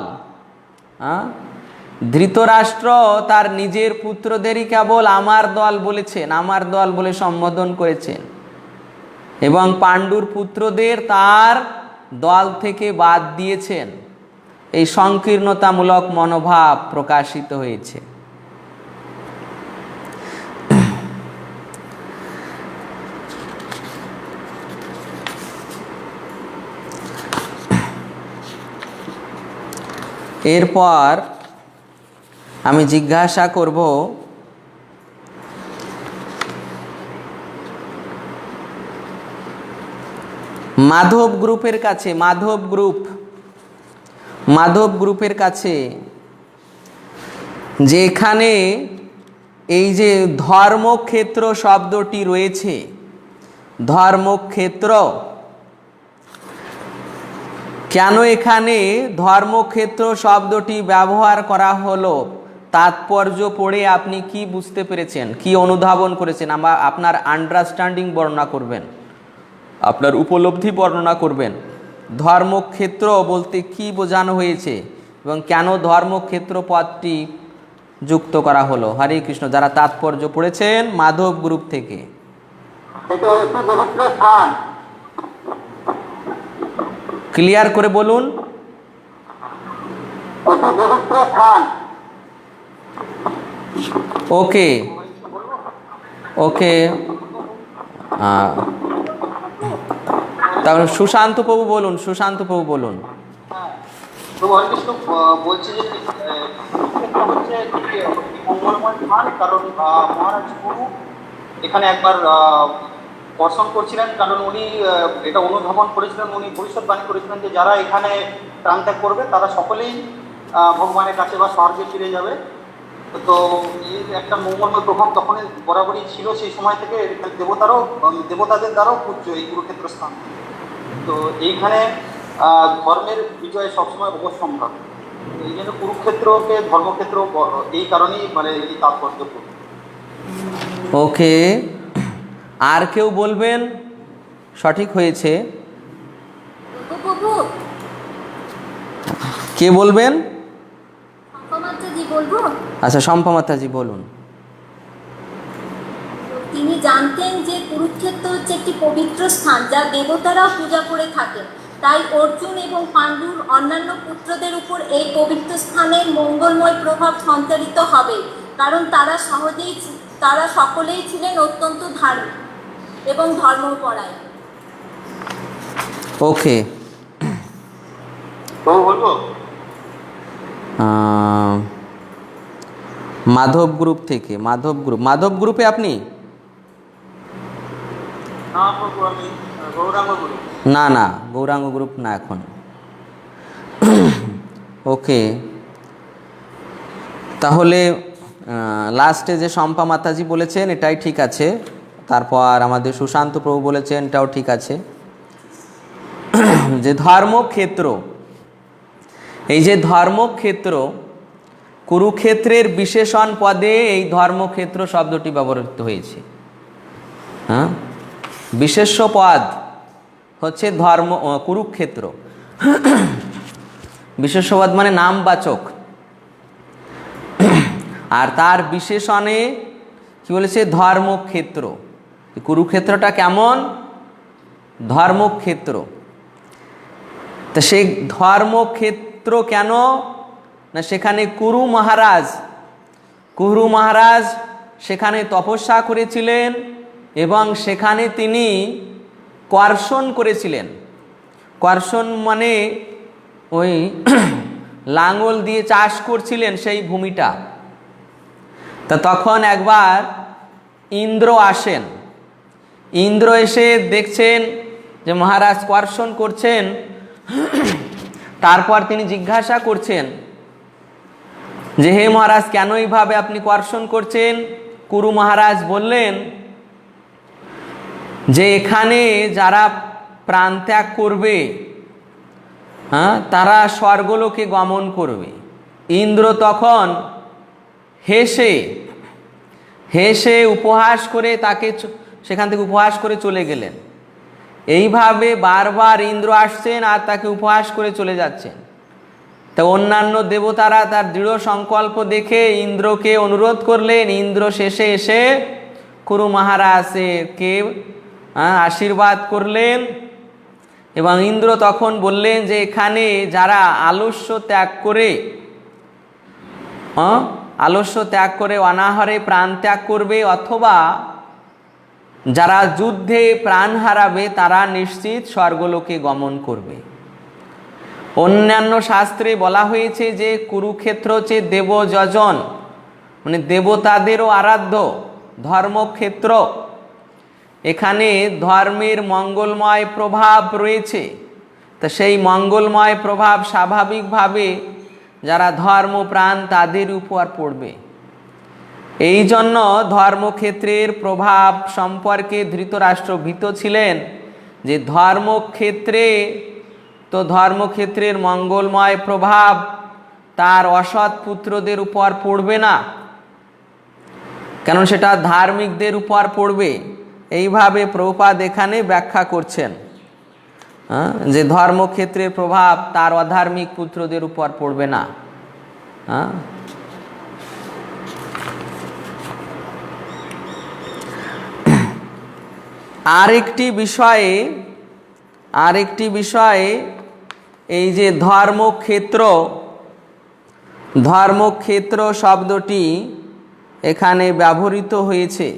ধৃতরাষ্ট্র তার নিজের পুত্রদেরই কেবল আমার দল বলেছেন, আমার দল বলে সম্বোধন করেছেন, এবং পাণ্ডুর পুত্রদের তার দল থেকে বাদ দিয়েছেন। এই সংকীর্ণতামূলক মনোভাব প্রকাশিত হয়েছে। এরপর আমি জিজ্ঞাসা করব মাধব গ্রুপের কাছে, মাধব গ্রুপের কাছে যেখানে এই যে ধর্মক্ষেত্র শব্দটি রয়েছে, ধর্মক্ষেত্র কেন এখানে ধর্মক্ষেত্র শব্দটি ব্যবহার করা হলো, তাৎপর্য পড়ে আপনি কি বুঝতে পেরেছেন, কি অনুধাবন করেছেন? আপনার আন্ডারস্ট্যান্ডিং বর্ণনা করবেন, আপনার উপলব্ধি বর্ণনা করবেন। ধর্মক্ষেত্র বলতে কি বোঝানো হয়েছে এবং কেন ধর্মক্ষেত্র পদটি যুক্ত করা হলো? হরে কৃষ্ণ। যারা তাৎপর্য পড়েছেন মাধব গ্রুপ থেকে, ক্লিয়ার করে বলুন। ওকে ওকে, তাহলে সুশান্ত প্রভু বলুন, সুশান্ত প্রভু বলুন। তো হরিকৃষ্ণ বলছে যে হচ্ছে মঙ্গলময় স্থান, কারণ মহারাজ গুরু এখানে একবার দর্শন করছিলেন, কারণ উনি এটা অনুধাবন করেছিলেন, উনি ভবিষ্যৎবাণী করেছিলেন যে যারা এখানে প্রাণত্যাগ করবে তারা সকলেই ভগবানের কাছে বা স্বর্গে ফিরে যাবে। তো এর একটা মঙ্গলময় প্রভাব তখনই বরাবরই ছিল, সেই সময় থেকে দেবতাদের দ্বারাও পূজ্য এই কুরুক্ষেত্র স্থান। তো এইখানে ধর্মের বিজয় সবসময় অবশ্যম্ভাব, এই জন্য কুরুক্ষেত্রকে ধর্মক্ষেত্র এই কারণেই মানে এই তাৎপর্যপূর্ণ। ওকে, আর কেউ বলবেন? সঠিক হয়েছে। কে বলবেন? আচ্ছা, সম্পামাতাজি বলুন। তিনি জানতেন যে কুরুক্ষেত্র হচ্ছে একটি পবিত্র স্থান যা দেবতারা পূজা করে থাকেন, তাই অর্জুন এবং পাণ্ডুর অন্যান্য পুত্রদের উপর এই পবিত্র স্থানের মঙ্গলময় প্রভাব সঞ্চারিত হবে, কারণ তারা সকলেই ছিলেন অত্যন্ত ধার্মিক। এবং ধর্মপরায়ণ। ওকে, প্রভু বলবো? মাধব গ্রুপ থেকে, মাধব গ্রুপে আপনি? না প্রভু, আমি গৌরাঙ্গ গুরু। না, গৌরাঙ্গ গ্রুপ না এখন। ওকে, তাহলে লাস্টে যে শম্পা মাতাজি বলেছেন এটাই ঠিক আছে, তারপর আমাদের সুশান্ত প্রভু বলেছেন এটাও ঠিক আছে। যে ধর্মক্ষেত্র, এই যে ধর্মক্ষেত্র, কুরুক্ষেত্রের বিশেষণ পদে এই ধর্মক্ষেত্র শব্দটি ব্যবহৃত হয়েছে। হ্যাঁ, বিশেষ্য পদ হচ্ছে কুরুক্ষেত্র। বিশেষ্য পদ মানে নামবাচক, আর তার বিশেষণে কি বলেছে? ধর্মক্ষেত্র। কুরুক্ষেত্রটা কেমন? ধর্মক্ষেত্র। তা সেই ধর্মক্ষেত্র কেন না, সেখানে কুরু মহারাজ সেখানে তপস্যা করেছিলেন এবং সেখানে তিনি কর্ষণ করেছিলেন। কর্ষণ মানে ওই লাঙল দিয়ে চাষ করছিলেন সেই ভূমিটা। তা তখন একবার ইন্দ্র আসেন, ইন্দ্র এসে দেখছেন যে মহারাজ কর্ষণ করছেন। তারপর তিনি জিজ্ঞাসা করছেন যে হে মহারাজ, কেন এইভাবে আপনি কর্ষণ করছেন? কুরু মহারাজ বললেন যে এখানে যারা প্রাণ ত্যাগ করবে, হ্যাঁ, তারা স্বর্গলোকে গমন করবে। ইন্দ্র তখন হেসে উপহাস করে তাকে সেখান থেকে উপহাস করে চলে গেলেন। এইভাবে বারবার ইন্দ্র আসছেন আর তাকে উপহাস করে চলে যাচ্ছেন। তা অন্যান্য দেবতারা তার দৃঢ় সংকল্প দেখে ইন্দ্রকে অনুরোধ করলেন। ইন্দ্র শেষে এসে কুরু মহারাজকে আশীর্বাদ করলেন এবং ইন্দ্র তখন বললেন যে এখানে যারা আলস্য ত্যাগ করে অনাহারে প্রাণ ত্যাগ করবে অথবা যারা যুদ্ধে প্রাণ হারাবে তারা নিশ্চিত স্বর্গলোকে গমন করবে। অন্যান্য শাস্ত্রে বলা হয়েছে যে কুরুক্ষেত্র হচ্ছে দেবযজন, মানে দেবতাদেরও আরাধ্য ধর্মক্ষেত্র। এখানে ধর্মের মঙ্গলময় প্রভাব রয়েছে। তা সেই মঙ্গলময় প্রভাব স্বাভাবিকভাবে যারা ধর্মপ্রাণ তাদের উপর পড়বে। এই জন্য ধর্মক্ষেত্রের প্রভাব সম্পর্কে ধৃতরাষ্ট্র ভীত ছিলেন যে ধর্মক্ষেত্রের মঙ্গলময় প্রভাব তার অসৎ পুত্রদের উপর পড়বে না, কারণ সেটা ধার্মিকদের উপর পড়বে। এইভাবে প্রভুপাদ এখানে ব্যাখ্যা করছেন যে ধর্মক্ষেত্রের প্রভাব তার অধার্মিক পুত্রদের উপর পড়বে না। আরেকটি বিষয়ে এই যে ধর্মক্ষেত্র শব্দটি এখানে ব্যবহৃত হয়েছে।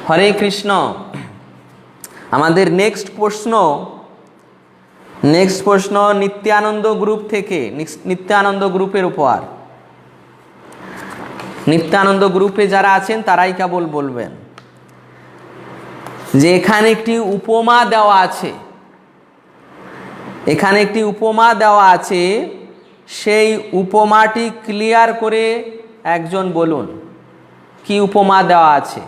হরে কৃষ্ণ। আমাদের নেক্সট প্রশ্ন নিত্যানন্দ গ্রুপ থেকে, নিত্যানন্দ গ্রুপের উপর। নিত্যানন্দ গ্রুপে যারা আছেন তারাই কেবল বলবেন যে এখানে একটি উপমা দেওয়া আছে, সেই উপমাটি ক্লিয়ার করে একজন বলুন কি উপমা দেওয়া আছে।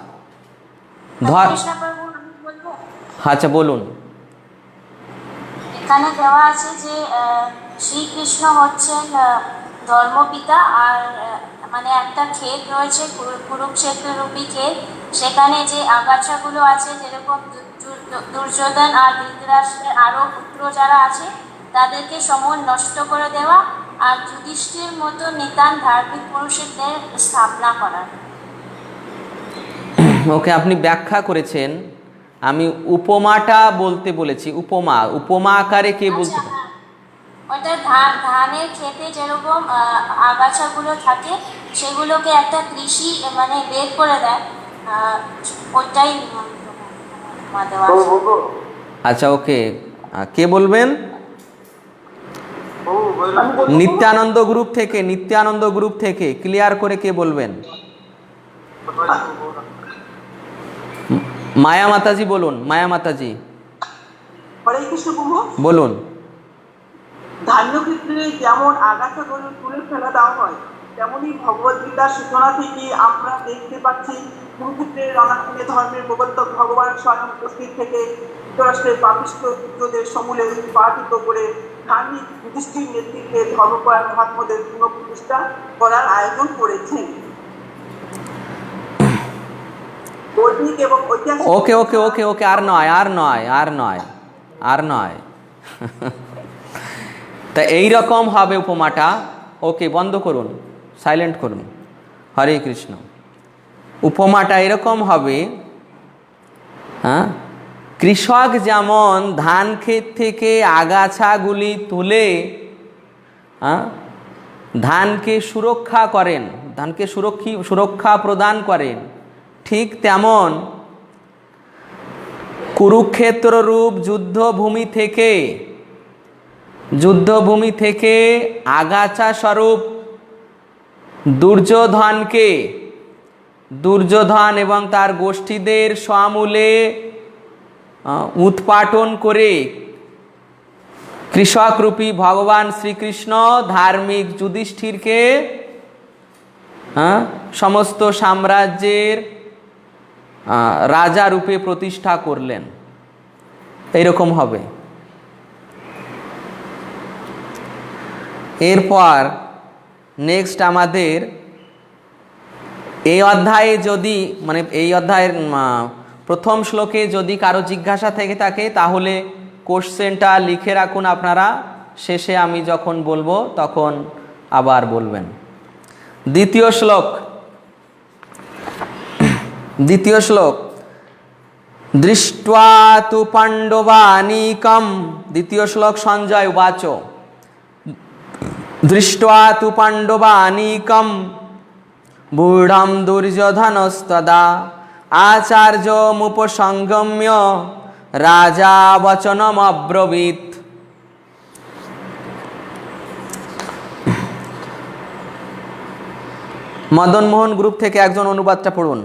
আচ্ছা বলুন। এখানে দেওয়া আছে যে শ্রীকৃষ্ণ হচ্ছেন ধর্মপিতা, আর মানে একটা ক্ষেত রয়েছে কুরুক্ষেত্র রূপী ক্ষেত, সেখানে যে আগাছাগুলো আছে যেরকম দুর্যোধন আর ধৃতরাষ্ট্রের আরও পুত্র যারা আছে তাদেরকে সমূল নষ্ট করে দেওয়া, আর যুধিষ্ঠির মতো নিতান ধার্মিক পুরুষদের স্থাপনা করা। ওকে, আপনি ব্যাখ্যা করেছেন। আমি উপমাটা বলতে বলেছি। উপমা, উপমা আকারে কে বলতে পারে? ওটা ধানের ক্ষেতে যেরকম আগাছাগুলো থাকে সেগুলোকে একটা কৃষি মানে বের করে দেয়, ওটাই দেওয়া আছে। আচ্ছা, ওকে, কে বলবেন? নিত্যানন্দ গ্রুপ থেকে, নিত্যানন্দ গ্রুপ থেকে ক্লিয়ার করে কে বলবেন? মায়া মাতাজি বলুন, মায়া মাতাজি হরে কৃষ্ণ প্রভু। বলুন। ধান্য ক্ষেত্রে যেমন আগাছাগুলো তুলে ফেলা দেওয়া হয়, তেমনি ভগবদ গীতার সূচনা থেকে আমরা দেখতে পাচ্ছি কুরুক্ষেত্রের রণাঙ্গনে ধর্মের প্রবর্তক ভগবান স্বয়ং উপস্থিত থেকে যুক্তরাষ্ট্রের পাপিষ্ঠ পুত্রদের সমূলে উৎপাটিত করে ধার্মিক যুধিষ্ঠির নেতৃত্বে ধর্মপরায়ণ মহাত্মাদের পুনঃপ্রতিষ্ঠা করার আয়োজন করেছেন। বৈদিক এবং ঐতিহাসিক ওকে ওকে ওকে ওকে, আর নয়, আর নয়, আর নয়, আর নয়। তা এইরকম হবে উপমাটা। ওকে, বন্ধ করুন, সাইলেন্ট করুন। হরে কৃষ্ণ। উপমাটা এরকম হবে, হ্যাঁ, কৃষক যেমন ধান ক্ষেত থেকে আগাছাগুলি তুলে ধানকে সুরক্ষা করেন, ধানকে সুরক্ষা প্রদান করেন, ঠিক তেমন কুরুক্ষেত্র রূপ যুদ্ধভূমি থেকে আগাছা স্বরূপ দুর্যোধন এবং তার গোষ্ঠীদের সমূলে উৎপাটন করে কৃষকরূপী ভগবান শ্রীকৃষ্ণ ধার্মিক যুধিষ্ঠিরকে সমস্ত সাম্রাজ্যের রাজা রূপে প্রতিষ্ঠা করলেন। এইরকম হবে। এরপর নেক্সট আমাদের এই অধ্যায়ে যদি মানে এই অধ্যায়ের প্রথম শ্লোকে যদি কারো জিজ্ঞাসা থেকে থাকে তাহলে কোশ্চেনটা লিখে রাখুন আপনারা, শেষে আমি যখন বলবো তখন আবার বলবেন। দ্বিতীয় শ্লোক দৃष्ट्वा तु पाण्डवानीकं। দ্বিতীয় শ্লোক সঞ্জয় উবাচ দৃष्ट्वा तु पाण्डवानीकं বূঢ়ং দুর্যোধনস্তদা আচার্যমুপসংগম্য রাজা বচনমব্রবীৎ। মদন মোহন গ্রুপ থেকে একজন অনুবাদটা পড়ুন।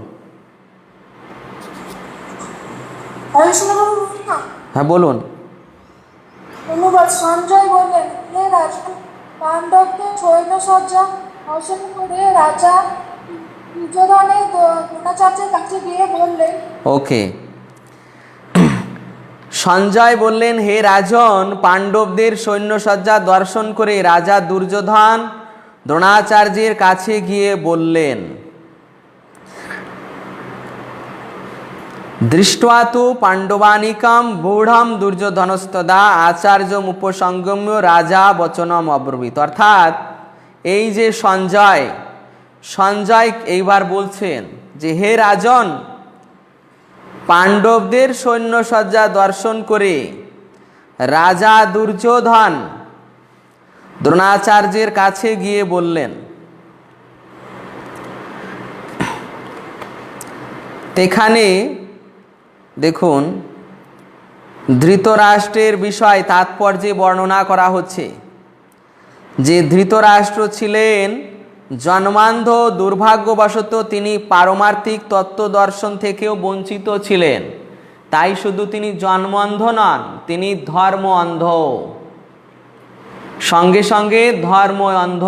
হ্যাঁ বলুন। অনুবাদ। সঞ্জয় বললেন, হে রাজন, পাণ্ডবদের সৈন্যসজ্জা অসীম করে রাজা দুর্যোধনের দ্রোণাচার্যের কাছে গিয়ে বললেন। ওকে, সঞ্জয় বললেন, হে রাজন, পাণ্ডবদের সৈন্যসজ্জা দর্শন করে রাজা দুর্যোধন দ্রোণাচার্যের কাছে গিয়ে বললেন। দৃष्ट्वा तु पाण्डवानीकं বূঢ়ং দুর্যোধনস্তদা আচার্যমুপসংগম্য রাজা বচনম অব্রবীৎ। অর্থাৎ এই যে সঞ্জয় এইবার বলছেন যে হে রাজন, পাণ্ডবদের সৈন্যসজ্জা দর্শন করে রাজা দুর্যোধন দ্রোণাচার্যের কাছে গিয়ে বললেন। এখানে দেখুন ধৃতরাষ্ট্রের বিষয় তাৎপর্যে বর্ণনা করা হচ্ছে যে ধৃতরাষ্ট্র ছিলেন জন্মান্ধ, দুর্ভাগ্যবশত তিনি পারমার্থিক তত্ত্ব দর্শন থেকেও বঞ্চিত ছিলেন। তাই শুধু তিনি জন্মান্ধ নন, তিনি ধর্ম অন্ধ, সঙ্গে সঙ্গে ধর্ম অন্ধ।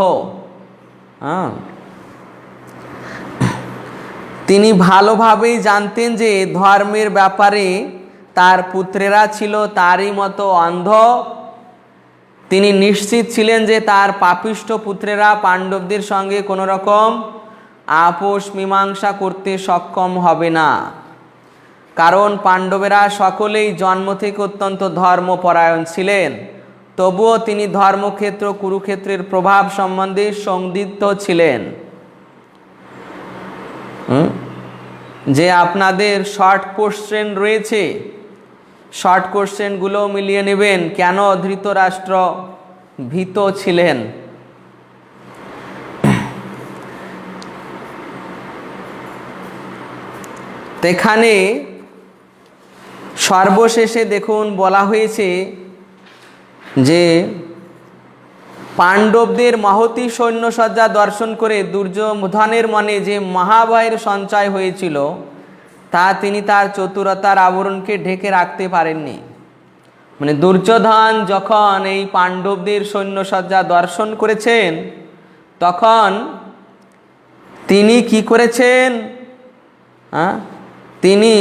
তিনি ভালোভাবেই জানতেন যে ধর্মের ব্যাপারে তার পুত্রেরা ছিল তারই মতো অন্ধ। তিনি নিশ্চিত ছিলেন যে তার পাপিষ্ঠ পুত্রেরা পাণ্ডবদের সঙ্গে কোনো রকম আপোষ মীমাংসা করতে সক্ষম হবে না, কারণ পাণ্ডবেরা সকলেই জন্ম থেকে অত্যন্ত ধর্মপরায়ণ ছিলেন। তবুও তিনি ধর্মক্ষেত্র কুরুক্ষেত্রের প্রভাব সম্বন্ধে সন্দিগ্ধ ছিলেন। যে আপনাদের শর্ট কোশ্চেন রয়েছে, শর্ট কোশ্চেনগুলো মিলিয়ে নেবেন। কেন ধৃতরাষ্ট্র ভীত ছিলেন? এখানে সর্বশেষে দেখুন বলা হয়েছে যে পাণ্ডবদের মহতী সৈন্যসজ্জা দর্শন করে দুর্যোধনের মনে যে মহাভয়ের সঞ্চয় হয়েছিল তা তিনি তার চতুরতার আবরণকে ঢেকে রাখতে পারেননি। মানে দুর্যোধন যখন এই পাণ্ডবদের সৈন্যসজ্জা দর্শন করেছেন তখন তিনি কি করেছেন? তিনি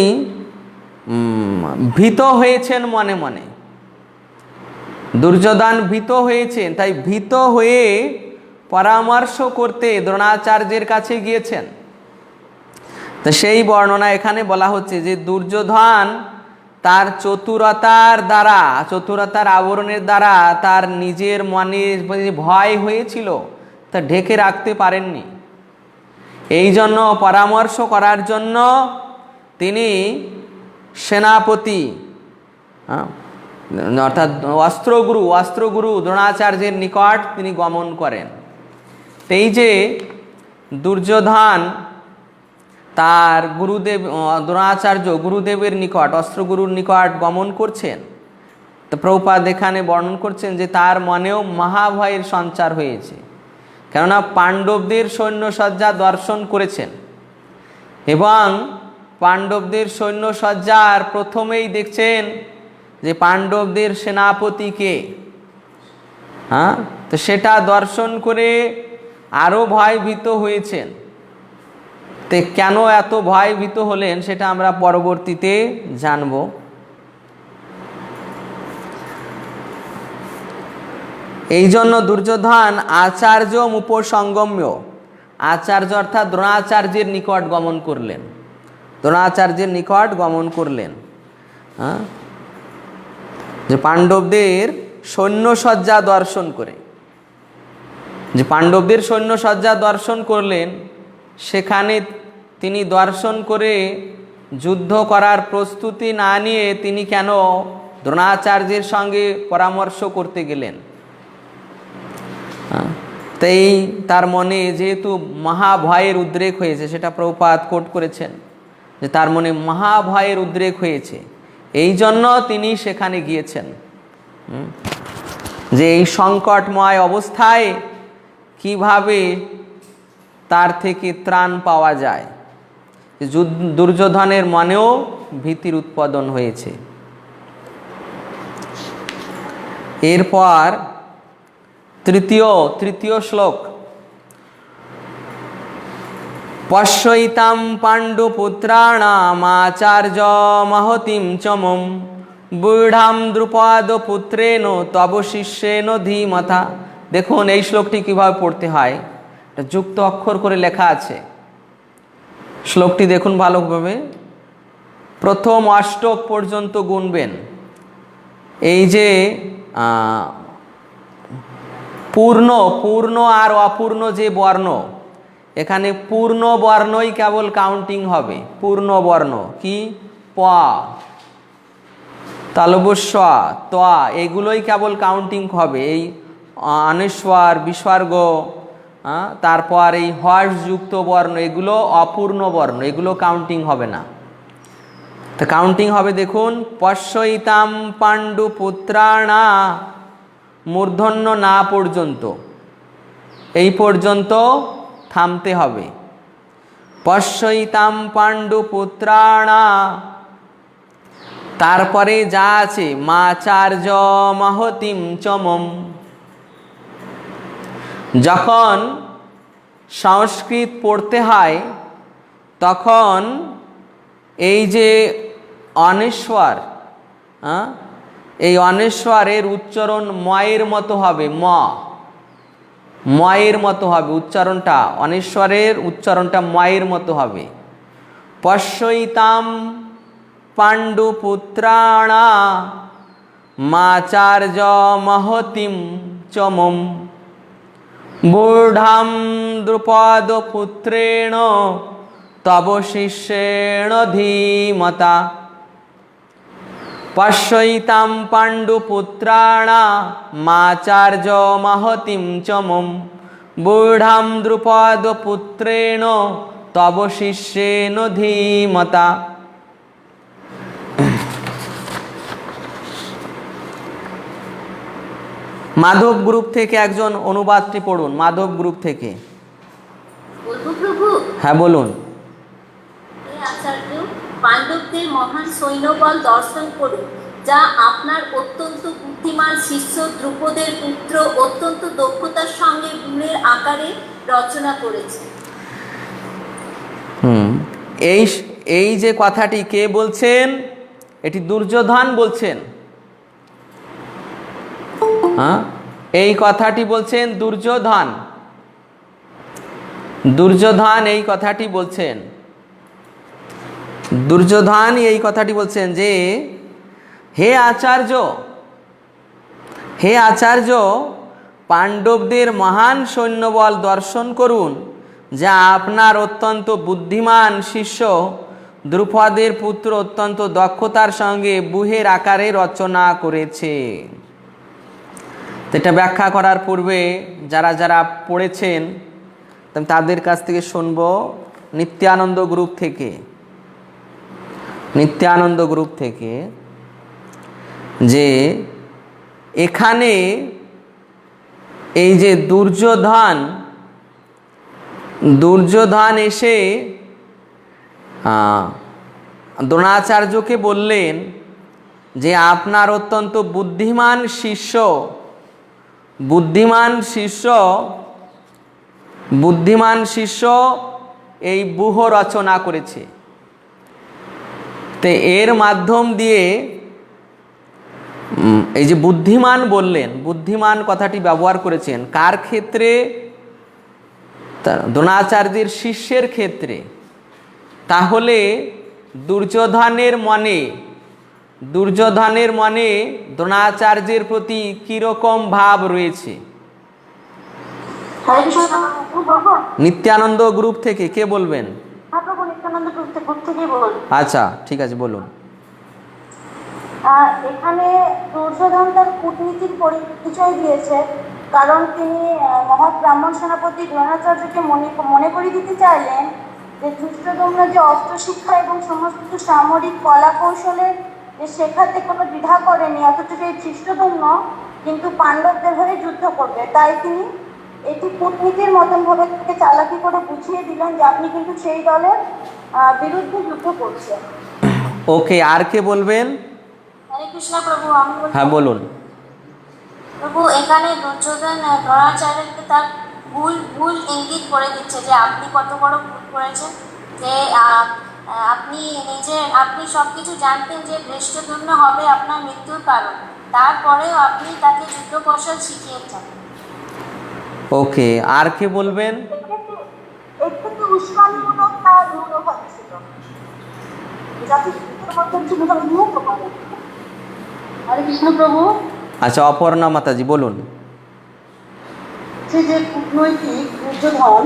ভীত হয়েছেন মনে মনে। দুর্যোধন ভীত হয়েছেন, তাই ভীত হয়ে পরামর্শ করতে দ্রোণাচার্যের কাছে গিয়েছেন। তো সেই বর্ণনা এখানে বলা হচ্ছে যে দুর্যোধন তার চতুরতার দ্বারা, চতুরতার আবরণের দ্বারা তার নিজের মনে যে ভয় হয়েছিল তা ঢেকে রাখতে পারেননি। এই জন্য পরামর্শ করার জন্য তিনি সেনাপতি অর্থাৎ অস্ত্রগুরু দ্রোণাচার্যের নিকট তিনি গমন করেন। এই যে দুর্যোধন তার গুরুদেব দ্রোণাচার্য গুরুদেবের নিকট, অস্ত্রগুরুর নিকট গমন করছেন, তো প্রভুপাদ এখানে বর্ণন করছেন যে তার মনেও মহাভয়ের সঞ্চার হয়েছে। কেননা পাণ্ডবদের সৈন্যসজ্জা দর্শন করেছেন এবং পাণ্ডবদের সৈন্যসজ্জার প্রথমেই দেখছেন যে পাণ্ডবদের সেনাপতিকে, তো সেটা দর্শন করে আরও ভয়ভীত হয়েছেন। তো কেন এত ভয়ভীত হলেন সেটা আমরা পরবর্তীতে জানব। এই জন্য দুর্যোধন আচার্য উপসঙ্গম্য, আচার্য অর্থাৎ দ্রোণাচার্যের নিকট গমন করলেন, দ্রোণাচার্যের নিকট গমন করলেন। যে পাণ্ডবদের সৈন্যসজ্জা দর্শন করে, যে পাণ্ডবদের সৈন্যসজ্জা দর্শন করলেন, সেখানে তিনি দর্শন করে যুদ্ধ করার প্রস্তুতি না নিয়ে তিনি কেন দ্রোণাচার্যের সঙ্গে পরামর্শ করতে গেলেন? তাই তার মনে যেহেতু মহাভয়ের উদ্রেক হয়েছে, সেটা প্রভুপাদ কোট করেছেন যে তার মনে মহাভয়ের উদ্রেক হয়েছে, এই জন্য তিনি সেখানে গিয়েছেন। যে এই সংকটময় অবস্থায় কিভাবে তার থেকে ত্রাণ পাওয়া যায়। দুর্যোধনের মনেও ভীতির উৎপাদন হয়েছে। এরপর তৃতীয় শ্লোক। পশ্যইতাম পাণ্ডুপুত্রাণামাচার্য মহতিম চমম বুঢ়াম দ্রুপদ পুত্রেণ তব শিষ্যেন ধীমতা। দেখুন এই শ্লোকটি কিভাবে পড়তে হয়, এটা যুক্ত অক্ষর করে লেখা আছে। শ্লোকটি দেখুন ভালোভাবে, প্রথম অষ্টক পর্যন্ত গুনবেন। এই যে পূর্ণ আর অপূর্ণ যে বর্ণ, এখানে পূর্ণ বর্ণই কেবল কাউন্টিং হবে। পূর্ণ বর্ণ কি? প, তালবস্য, ত, এগুলোই কেবল কাউন্টিং হবে। এই অনেশ্বর, বিসর্গ, তারপর এই হর্ষযুক্ত বর্ণ, এগুলো অপূর্ণ বর্ণ, এগুলো কাউন্টিং হবে না। তো কাউন্টিং হবে দেখুন, পশ্যইতাম পাণ্ডু পুত্রাণা, মূর্ধন্য না পর্যন্ত, এই পর্যন্ত থামতে হবে। পশ্যইতাম পাণ্ডু পুত্রাণা, তারপরে যা আছে মাচার্য মহতিম চমম। যখন সংস্কৃত পড়তে হয় তখন এই যে অনেশ্বর, এই অনেশ্বরের উচ্চারণ ময়ের মতো হবে, ময়ের মতো হবে উচ্চারণটা, অনেশ্বরের উচ্চারণটা ময়ের মতো হবে। পশ্যইতাম পাণ্ডুপুত্রাণা মাচার্য মহতিম চমম বুঢ়াম দ্রুপদ পুত্রেণ তব শিষ্যেণ ধীমতা পশ্যইতাম পাণ্ডুপুত্রাণামাচার্য মহতিম চ মম বূঢ়াম দ্রুপদপুত্রেণ তব শিষ্যেণ ধীমতা। মাধব গ্রুপ থেকে একজন অনুবাদটি পড়ুন, মাধব গ্রুপ থেকে। বলবো প্রভু? হ্যাঁ বলুন। হে আচার্য, পাণ্ডবদের মহান সৈন্যবল দর্শন করুন, যা আপনার অত্যন্ত বুদ্ধিমান শিষ্য দ্রুপদের পুত্র অত্যন্ত দক্ষতার সঙ্গে গুণের আকারে রচনা করেছে। এই যে কথাটি কে বলছেন? এটি দুর্যোধন বলছেন। হ্যাঁ, এই কথাটি বলছেন দুর্যোধন। দুর্যোধন এই কথাটি বলছেন। দুর্যোধন এই কথাটি বলছেন যে হে আচার্য, হে আচার্য, পাণ্ডবদের মহান সৈন্যবল দর্শন করুন, যা আপনার অত্যন্ত বুদ্ধিমান শিষ্য দ্রুপদের পুত্র অত্যন্ত দক্ষতার সঙ্গে বুহের আকারে রচনা করেছে। এটা ব্যাখ্যা করার পূর্বে যারা যারা পড়েছেন তাদের কাছ থেকে শুনব নিত্যানন্দ গ্রুপ থেকে। নিত্যানন্দ গ্রুপ থেকে যে এখানে এই যে দুর্যোধন এসে দ্রোণাচার্যকে বললেন যে আপনার অত্যন্ত বুদ্ধিমান শিষ্য এই ব্যূহ রচনা করেছে। তো এর মাধ্যম দিয়ে এই যে বুদ্ধিমান বললেন, বুদ্ধিমান কথাটি ব্যবহার করেছেন কার ক্ষেত্রে? দ্রোণাচার্যের শিষ্যের ক্ষেত্রে। তাহলে দুর্যোধনের মনে দ্রোণাচার্যের প্রতি কিরকম ভাব রয়েছে? নিত্যানন্দ গ্রুপ থেকে কে বলবেন? আচ্ছা ঠিক আছে, বলুন। এখানে দুর্যোধন তার কূটনীতির পরিচয় দিয়েছে, কারণ তিনি মহৎ ব্রাহ্মণ সেনাপতি দ্রোণাচার্যকে মনে করিয়ে দিতে চাইলেন যে ধৃষ্টদ্যুম্ন যে অস্ত্র শিক্ষা এবং সমস্ত সামরিক কলা কৌশলের যে শেখাতে কোনো দ্বিধা করেনি, অথচ এই ধৃষ্টদ্যুম্ন কিন্তু পাণ্ডবদের হয়ে যুদ্ধ করবে। তাই তিনি এটি কূটনীতির মতন ভাবে চালাকি করে বুঝিয়ে দিলেন যে আপনি কিন্তু সেই দলের বিরুদ্ধে যুদ্ধ করছেন। ওকে, আর কে বলবেন? হরে কৃষ্ণ প্রভু, আমি বলছি। হ্যাঁ বলুন। প্রভু, এখানে দুর্যোধন দ্রোণাচার্যকে তার ভুল ইঙ্গিত করে দিচ্ছে যে আপনি কত বড় ভুল করেছেন, যে আপনি সবকিছু জানতেন যে ধৃষ্টদ্যুম্ন হবে আপনার মৃত্যুর কারণ, তারপরেও আপনি তাকে যুদ্ধ কৌশল শিখিয়েছেন। ওকে, আর কে বলবেন? একটু উস্কানিমূলক তার মনোভাব ছিল, যাতে যুদ্ধের মধ্যে ঠিকভাবে মুক্ত করে। হরে কৃষ্ণ প্রভু। আচ্ছা, অপর্ণা মাতাজি বলুন। যে কূটনৈতিক দুর্যোধন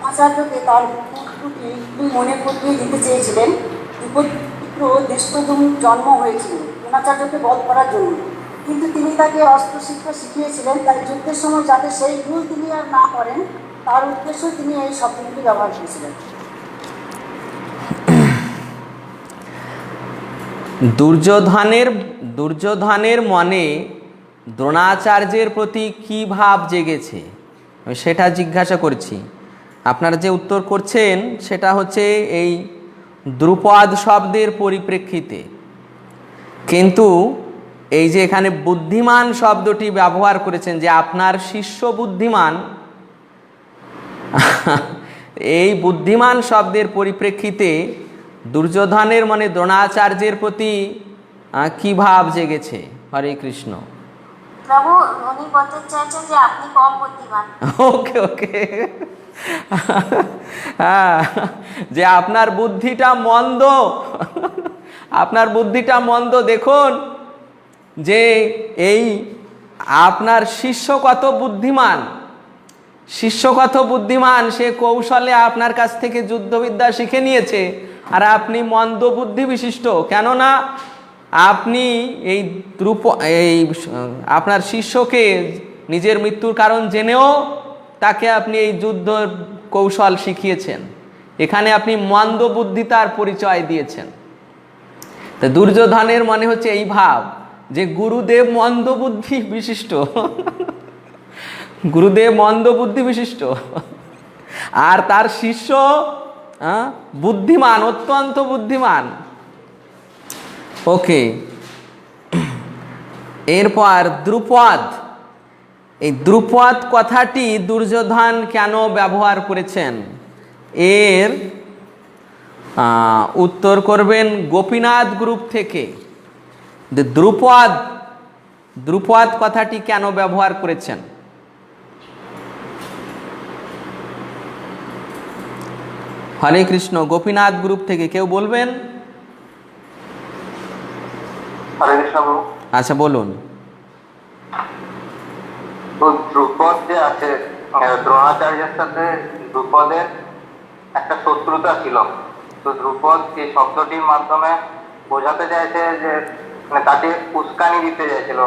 আচার্যকে তার দুটি মনে করিয়ে দিতে চেয়েছিলেন। পুত্র ধৃষ্টদ্যুম্ন জন্ম হয়েছিল দ্রোণাচার্যকে বধ করার জন্য, কিন্তু তিনি তাকে অস্ত্র শিক্ষা শিখিয়েছিলেন। তাই যুদ্ধের সময় যাতে সেই ভুল তিনি আর না করেন, তার উদ্দেশ্য তিনি এই শব্দটি ব্যবহার করেছিলেন। দুর্যোধনের মনে দ্রোণাচার্যের প্রতি কী ভাব জেগেছে আমি সেটা জিজ্ঞাসা করছি। আপনারা যে উত্তর করছেন সেটা হচ্ছে এই দ্রুপদ শব্দের পরিপ্রেক্ষিতে, কিন্তু এই যে এখানে বুদ্ধিমান শব্দটি ব্যবহার করেছেন যে আপনার শিষ্য বুদ্ধিমান, এই বুদ্ধিমান শব্দের পরিপ্রেক্ষিতে দুর্যোধনের মনে দ্রোণাচার্যের প্রতি কি ভাব জেগেছে? হরে কৃষ্ণ। প্রভু, উনি বলতে চাইছেন যে আপনি কম বুদ্ধিমান। ওকে ওকে, হ্যাঁ, যে আপনার বুদ্ধিটা মন্দ, আপনার বুদ্ধিটা মন্দ। দেখুন যে এই আপনার শিষ্য কত বুদ্ধিমান, শিষ্য কত বুদ্ধিমান, সে কৌশলে আপনার কাছ থেকে যুদ্ধবিদ্যা শিখে নিয়েছে, আর আপনি মন্দ বুদ্ধি বিশিষ্ট। কেননা আপনি এই আপনার শিষ্যকে নিজের মৃত্যুর কারণ জেনেও তাকে আপনি এই যুদ্ধ কৌশল শিখিয়েছেন। এখানে আপনি মন্দ বুদ্ধিতার পরিচয় দিয়েছেন। তা দুর্যোধনের মনে হচ্ছে এই ভাব যে গুরুদেব মন্দ বুদ্ধি বিশিষ্ট, গুরুদেব মন্দ বুদ্ধি বিশিষ্ট, আর তার শিষ্য বুদ্ধিমান, অত্যন্ত বুদ্ধিমান। ওকে, এরপর দ্রুপদ। এই দ্রুপদ কথাটি দুর্যোধন কেন ব্যবহার করেছেন এর উত্তর করবেন গোপীনাথ গ্রুপ থেকে। দ্রুপদ কথাটি কেন ব্যবহার করেছেন? হরে কৃষ্ণ, গোপীনাথ গ্রুপ থেকে কেউ বলবেন? হরে কৃষ্ণ প্রভু। আচ্ছা বলুন। তো দ্রুপদ যে আছে, দ্রোণাচার্যের সাথে দ্রুপদের একটা শত্রুতা ছিল। তো দ্রুপদ এই শব্দটির মাধ্যমে বোঝাতে চাইছে যে তাকে উস্কানি দিতে চাইছিল,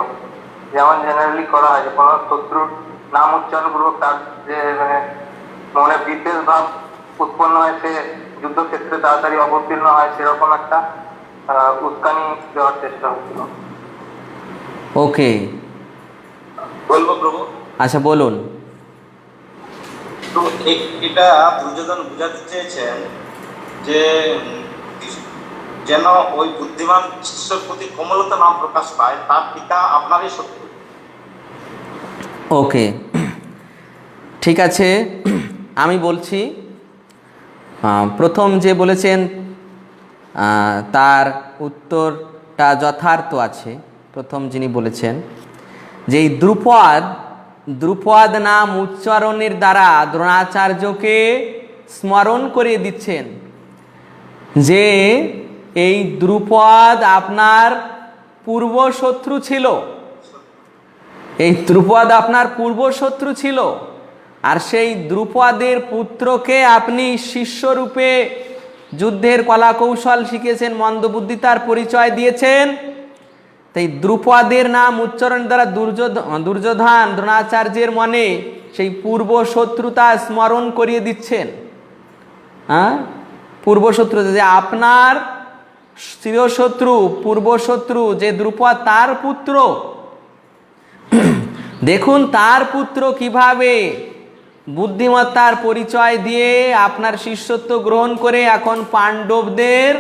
যেমন জেনারেলি করা হয় যে কোনো শত্রুর নাম উচ্চারণ পূর্বক তার যে মনে বিদ্বেষ ভাব উৎপন্ন হয়, সে যুদ্ধক্ষেত্রে তাড়াতাড়ি অবতীর্ণ হয়, সেরকম একটা উস্কানি দেওয়ার চেষ্টা হচ্ছিল। ওকে, বলবো প্রভু? আচ্ছা বলুন। তো এটা দুর্যোধন বোঝাতে চেয়েছেন যে যেন ওই বুদ্ধিমান শিষ্যের প্রতি কোমলতা নাম প্রকাশ পায়, তার পিতা আপনারই শত্রু। ওকে, ঠিক আছে, আমি বলছি। প্রথম যে বলেছেন তার উত্তরটা যথার্থ আছে। প্রথম যিনি বলেছেন যে এই দ্রুপদ নাম উচ্চারণের দ্বারা দ্রোণাচার্যকে স্মরণ করিয়ে দিচ্ছেন যে এই দ্রুপদ আপনার পূর্বশত্রু ছিল, এই দ্রুপদ আপনার পূর্বশত্রু ছিল, আর সেই দ্রুপদের পুত্রকে আপনি শিষ্যরূপে যুদ্ধের কলা কৌশল শিখিয়েছেন, মন্দবুদ্ধিতার পরিচয় দিয়েছেন। তাই দ্রুপদের নাম উচ্চারণ দ্বারা দুর্যোধন দ্রোণাচার্যের মনে সেই পূর্ব শত্রুতা স্মরণ করিয়ে দিচ্ছেন। পূর্বশত্রু যে আপনার চিরশত্রু, পূর্বশত্রু যে দ্রুপদ, তার পুত্র, দেখুন তার পুত্র কিভাবে বুদ্ধিমত্তার পরিচয় দিয়ে আপনার শিষ্যত্ব গ্রহণ করে এখন পাণ্ডবদের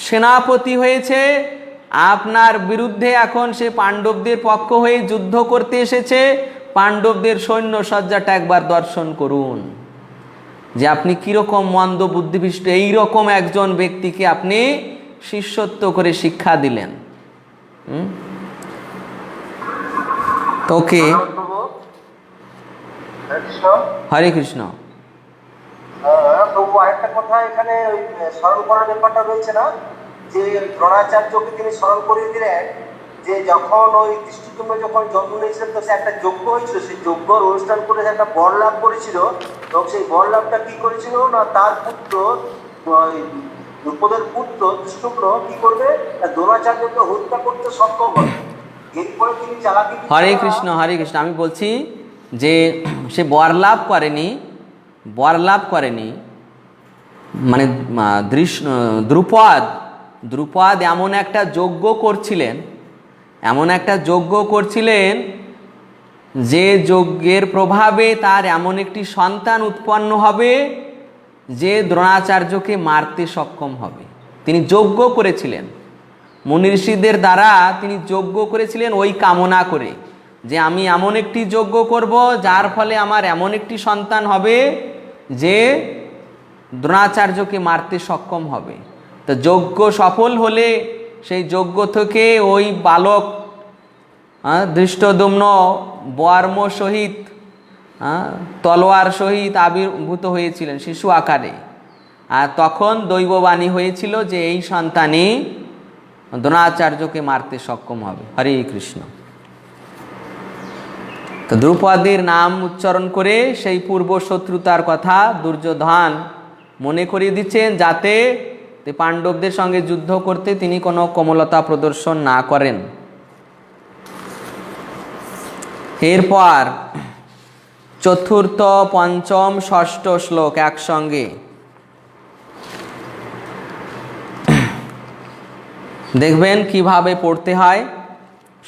সেনাপতি হয়েছে। আপনার বিরুদ্ধে এখন সে পাণ্ডবদের পক্ষ হয়ে যুদ্ধ করতে এসেছে। পাণ্ডবদের সৈন্য সজ্জাটা একবার দর্শন করুন যে আপনি কিরকম মন্দ বুদ্ধিবিষ্ট, এইরকম একজন ব্যক্তিকে আপনি শিষ্যত্ব করে শিক্ষা দিলেন। ওকে, হরে কৃষ্ণ। প্রভু আরেকটা কথা এখানে স্মরণ করার ব্যাপারটা রয়েছে না, যে দ্রোণাচার্যকে তিনি স্মরণ করিয়ে দিলেন যে যখন ওই দৃষ্টিদ্যুম্ন যখন জন্ম নিয়েছিলেন, তো সে একটা যজ্ঞ হয়েছিল, সেই যজ্ঞর অনুষ্ঠান করে একটা বর লাভ করেছিল। এবং সেই বর লাভটা কি করেছিল না, তার পুত্র দ্রুপদের পুত্র দৃষ্টদ্যুম্ন কি করবে, দ্রোণাচার্যকে হত্যা করতে সক্ষম হবে। এরপরে তিনি চালাকি। হরে কৃষ্ণ, হরে কৃষ্ণ। আমি বলছি যে সে বর লাভ করেনি, মানে দ্রুপদ এমন একটা যজ্ঞ করছিলেন যে যজ্ঞের প্রভাবে তার এমন একটি সন্তান উৎপন্ন হবে যে দ্রোণাচার্যকে মারতে সক্ষম হবে। তিনি যজ্ঞ করেছিলেন, মুনি ঋষিদের দ্বারা তিনি যজ্ঞ করেছিলেন ওই কামনা করে যে আমি এমন একটি যজ্ঞ করব যার ফলে আমার এমন একটি সন্তান হবে যে দ্রোণাচার্যকে মারতে সক্ষম হবে। তো যজ্ঞ সফল হলে সেই যজ্ঞ থেকে ওই বালক ধৃষ্টদ্যুম্ন বর্ম সহিত তলোয়ার সহিত আবির্ভূত হয়েছিলেন শিশু আকারে, আর তখন দৈববাণী হয়েছিল যে এই সন্তানই দ্রোণাচার্যকে মারতে সক্ষম হবে। হরে কৃষ্ণ। তো দ্রৌপদীর নাম উচ্চারণ করে সেই পূর্ব শত্রুতার কথা দুর্যোধন মনে করিয়ে দিচ্ছেন, যাতে পাণ্ডবদের সঙ্গে যুদ্ধ করতে তিনি কোনো কোমলতা প্রদর্শন না করেন। এরপর চতুর্থ, পঞ্চম, ষষ্ঠ শ্লোক একসঙ্গে দেখবেন কিভাবে পড়তে হয়,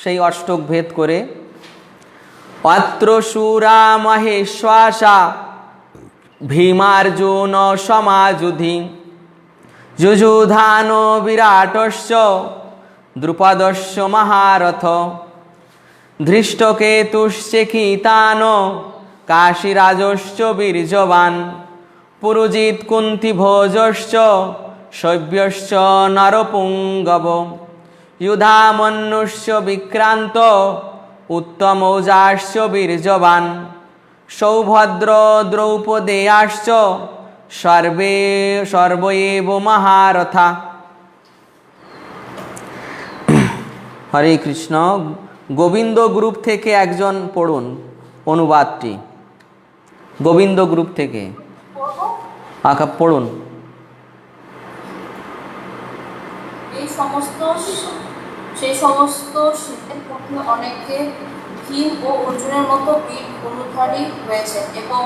সেই অষ্টক ভেদ করে। অত্র সুরা মহেশ্বাসা ভীমার্জুন সমাযুধি যুযুধান বিরাটস্য দ্রুপদস্য মহারথ ধৃষ্টকেতুশ্চেকিতান কাশীরাজশ্চ বীর্যবান পুরুজিৎ কুন্তিভোজশ্চ শৈব্যশ্চ নরপুঙ্গব যুধামন্যুশ্চ বিক্রান্ত উত্তমৌজাশ্চ বীর্যবান সৌভদ্র দ্রৌপদেয়াশ্চ সর্বৈব মহারথা। হরে কৃষ্ণ। গোবিন্দ গ্রুপ থেকে একজন পড়ুন অনুবাদটি, গোবিন্দ গ্রুপ থেকে পড়ুন। সেই সমস্ত শিল্পের মধ্যে অনেকে ভীম ও অর্জুনের মতো বীর অনুধারী রয়েছেন এবং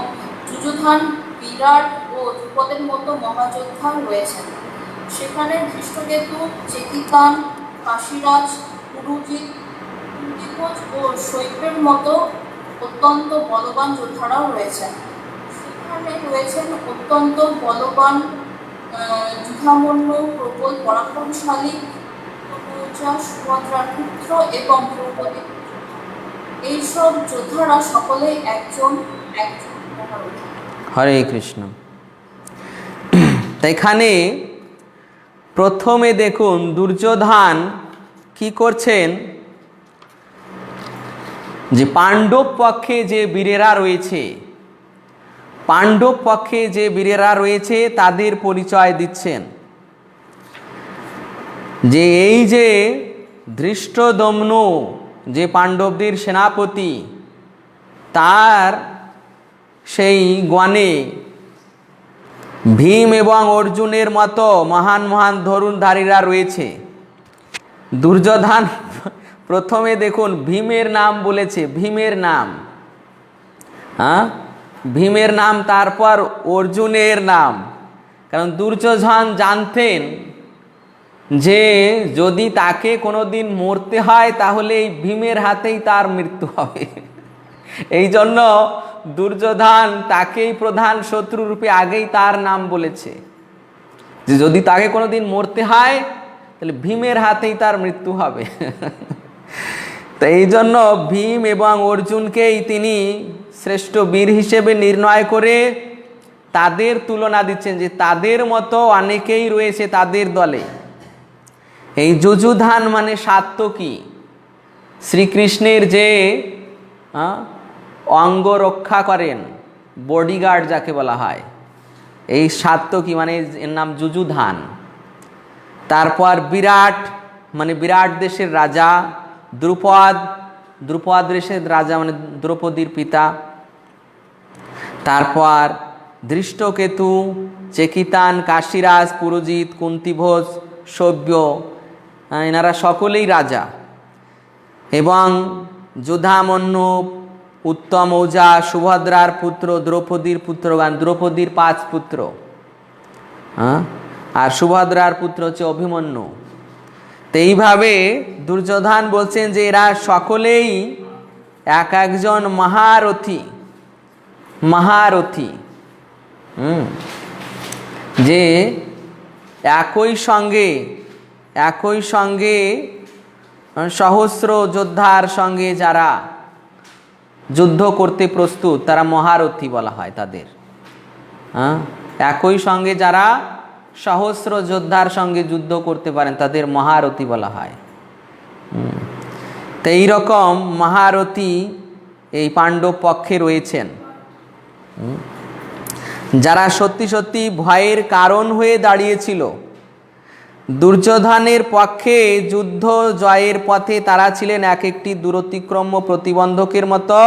যুযুধান, বিরাট ও দ্রুপদের মতো মহাযোদ্ধা রয়েছেন। সেখানে ধৃষ্টকেতু, চেকিতান, কাশীরাজ, পুরুজিৎ, কুন্তিভোজ ও শৈব্যের মতো অত্যন্ত বলবান যোদ্ধারাও রয়েছেন। সেখানে রয়েছেন অত্যন্ত বলবান যুধামন্যু, প্রবল পরাক্রমশালী সুভদ্রার পুত্র এবং দ্রৌপদী। এইসব যোদ্ধারা সকলেই একজন একজন মহারথী। হরে কৃষ্ণ। এখানে প্রথমে দেখুন দুর্যোধন কি করছেন, যে পাণ্ডব পক্ষে যে বীরেরা রয়েছে, পাণ্ডব পক্ষে যে বীরেরা রয়েছে তাদের পরিচয় দিচ্ছেন। যে এই যে ধৃষ্টদ্যম্ন যে পাণ্ডবদের সেনাপতি, তার সেই গণে ভীম এবং অর্জুনের মতো মহান মহান ধনুর্ধারীরা রয়েছে। দুর্যোধন প্রথমে দেখুন ভীমের নাম বলেছে, ভীমের নাম, হ্যাঁ ভীমের নাম, তারপর অর্জুনের নাম। কারণ দুর্যোধন জানতেন যে যদি তাকে কোনোদিন মরতে হয় তাহলে এই ভীমের হাতেই তার মৃত্যু হবে। এই জন্য দুর্যোধন তাকেই প্রধান শত্রুরূপে আগেই তার নাম বলেছে, যে যদি তাকে কোনোদিন মরতে হয় তাহলে ভীমের হাতেই তার মৃত্যু হবে। তো এই জন্য ভীম এবং অর্জুনকেই তিনি শ্রেষ্ঠ বীর হিসেবে নির্ণয় করে তাদের তুলনা দিচ্ছেন, যে তাদের মতো অনেকেই রয়েছে তাদের দলে। এই যুযুধান মানে সাত্ত্বকী, শ্রীকৃষ্ণের যে অঙ্গ রক্ষা করেন, বডিগার্ড যাকে বলা হয়, এই সাত্ত্বকী মানে এর নাম যুযুধান। তারপর বিরাট মানে বিরাট দেশের রাজা, দ্রুপদ, দ্রুপদ দেশের রাজা মানে দ্রৌপদীর পিতা। তারপর ধৃষ্টকেতু, চেকিতান, কাশীরাজ, পুরুজিৎ, কুন্তিভোজ, শৈব্য, এনারা সকলেই রাজা। এবং যুধামন্যু, উত্তম ঔজা, সুভদ্রার পুত্র, দ্রৌপদীর পুত্রগণ, দ্রৌপদীর 5 পুত্র, আর সুভদ্রার পুত্র হচ্ছে অভিমন্যু। তো এইভাবে দুর্যোধন বলছেন যে এরা সকলেই এক একজন মহারথী, মহারথী, যে একই সঙ্গে সহস্র যোদ্ধার সঙ্গে যারা যুদ্ধ করতে প্রস্তুত তারা মহারথী বলা হয় তাদের। একই সঙ্গে যারা সহস্র যোদ্ধার সঙ্গে যুদ্ধ করতে পারেন তাদের মহারথী বলা হয়। তো এইরকম মহারথী এই পাণ্ডব পক্ষে রয়েছেন, যারা সত্যি সত্যি ভয়ের কারণ হয়ে দাঁড়িয়েছিল। দুর্যোধনের পক্ষে যুদ্ধ জয়ের পথে তারা ছিলেন এক একটি দূরতিক্রম্য প্রতিবন্ধকের মতো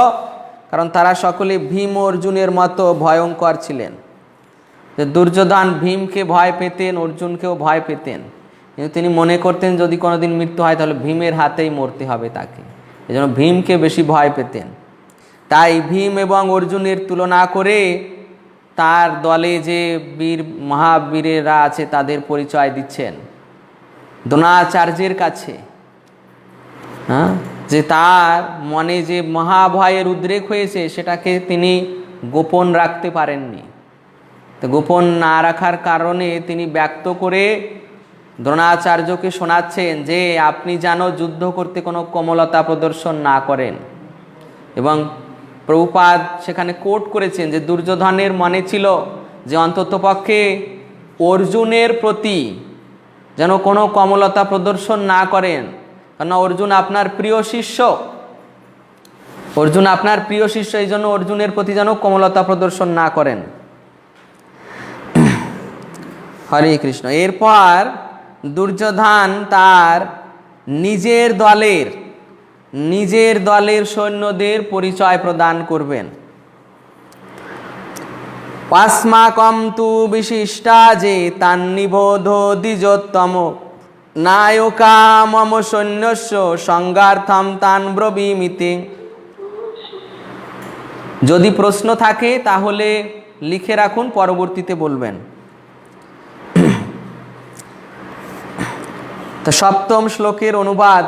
কারণ তারা সকলে ভীম ও অর্জুনের মতো ভয়ঙ্কর ছিলেন। যে দুর্যোধন ভীমকে ভয় পেতেন, অর্জুনকেও ভয় পেতেন, কিন্তু তিনি মনে করতেন যদি কোনোদিন মৃত্যু হয় তাহলে ভীমের হাতেই মরতে হবে তাকে, এই জন্য ভীমকে বেশি ভয় পেতেন। তাই ভীম এবং অর্জুনের তুলনা করে তার দলে যে বীর মহাবীরেরা আছে তাদের পরিচয় দিচ্ছেন দ্রোণাচার্যের কাছে। হ্যাঁ, যে তার মনে যে মহাভয়ের উদ্রেক হয়েছে সেটাকে তিনি গোপন রাখতে পারেননি। তো গোপন না রাখার কারণে তিনি ব্যক্ত করে দ্রোণাচার্যকে শোনাচ্ছেন যে আপনি যেন যুদ্ধ করতে কোনো কোমলতা প্রদর্শন না করেন। এবং প্রভুপাদ সেখানে কোট করেছেন যে দুর্যোধনের মনে ছিল যে অন্ততপক্ষে অর্জুনের প্রতি যেন কোনো কোমলতা প্রদর্শন না করেন, কারণ অর্জুন আপনার প্রিয় শিষ্য, অর্জুন আপনার প্রিয় শিষ্য, এই জন্য অর্জুনের প্রতি যেন কোমলতা প্রদর্শন না করেন। হরে কৃষ্ণ। এরপর দুর্যোধন তার নিজের দলের সৈন্যদের পরিচয় প্রদান করবেন। পাস্মাকম তু বিশিষ্টা যে তান্নিবোধ দ্বিজোত্তম নায়কা মম সৈন্যস্য সংগার্থম তান ব্রবীমিতে। যদি প্রশ্ন থাকে তাহলে লিখে রাখুন, পরবর্তীতে বলবেন। তো সপ্তম শ্লোকের অনুবাদ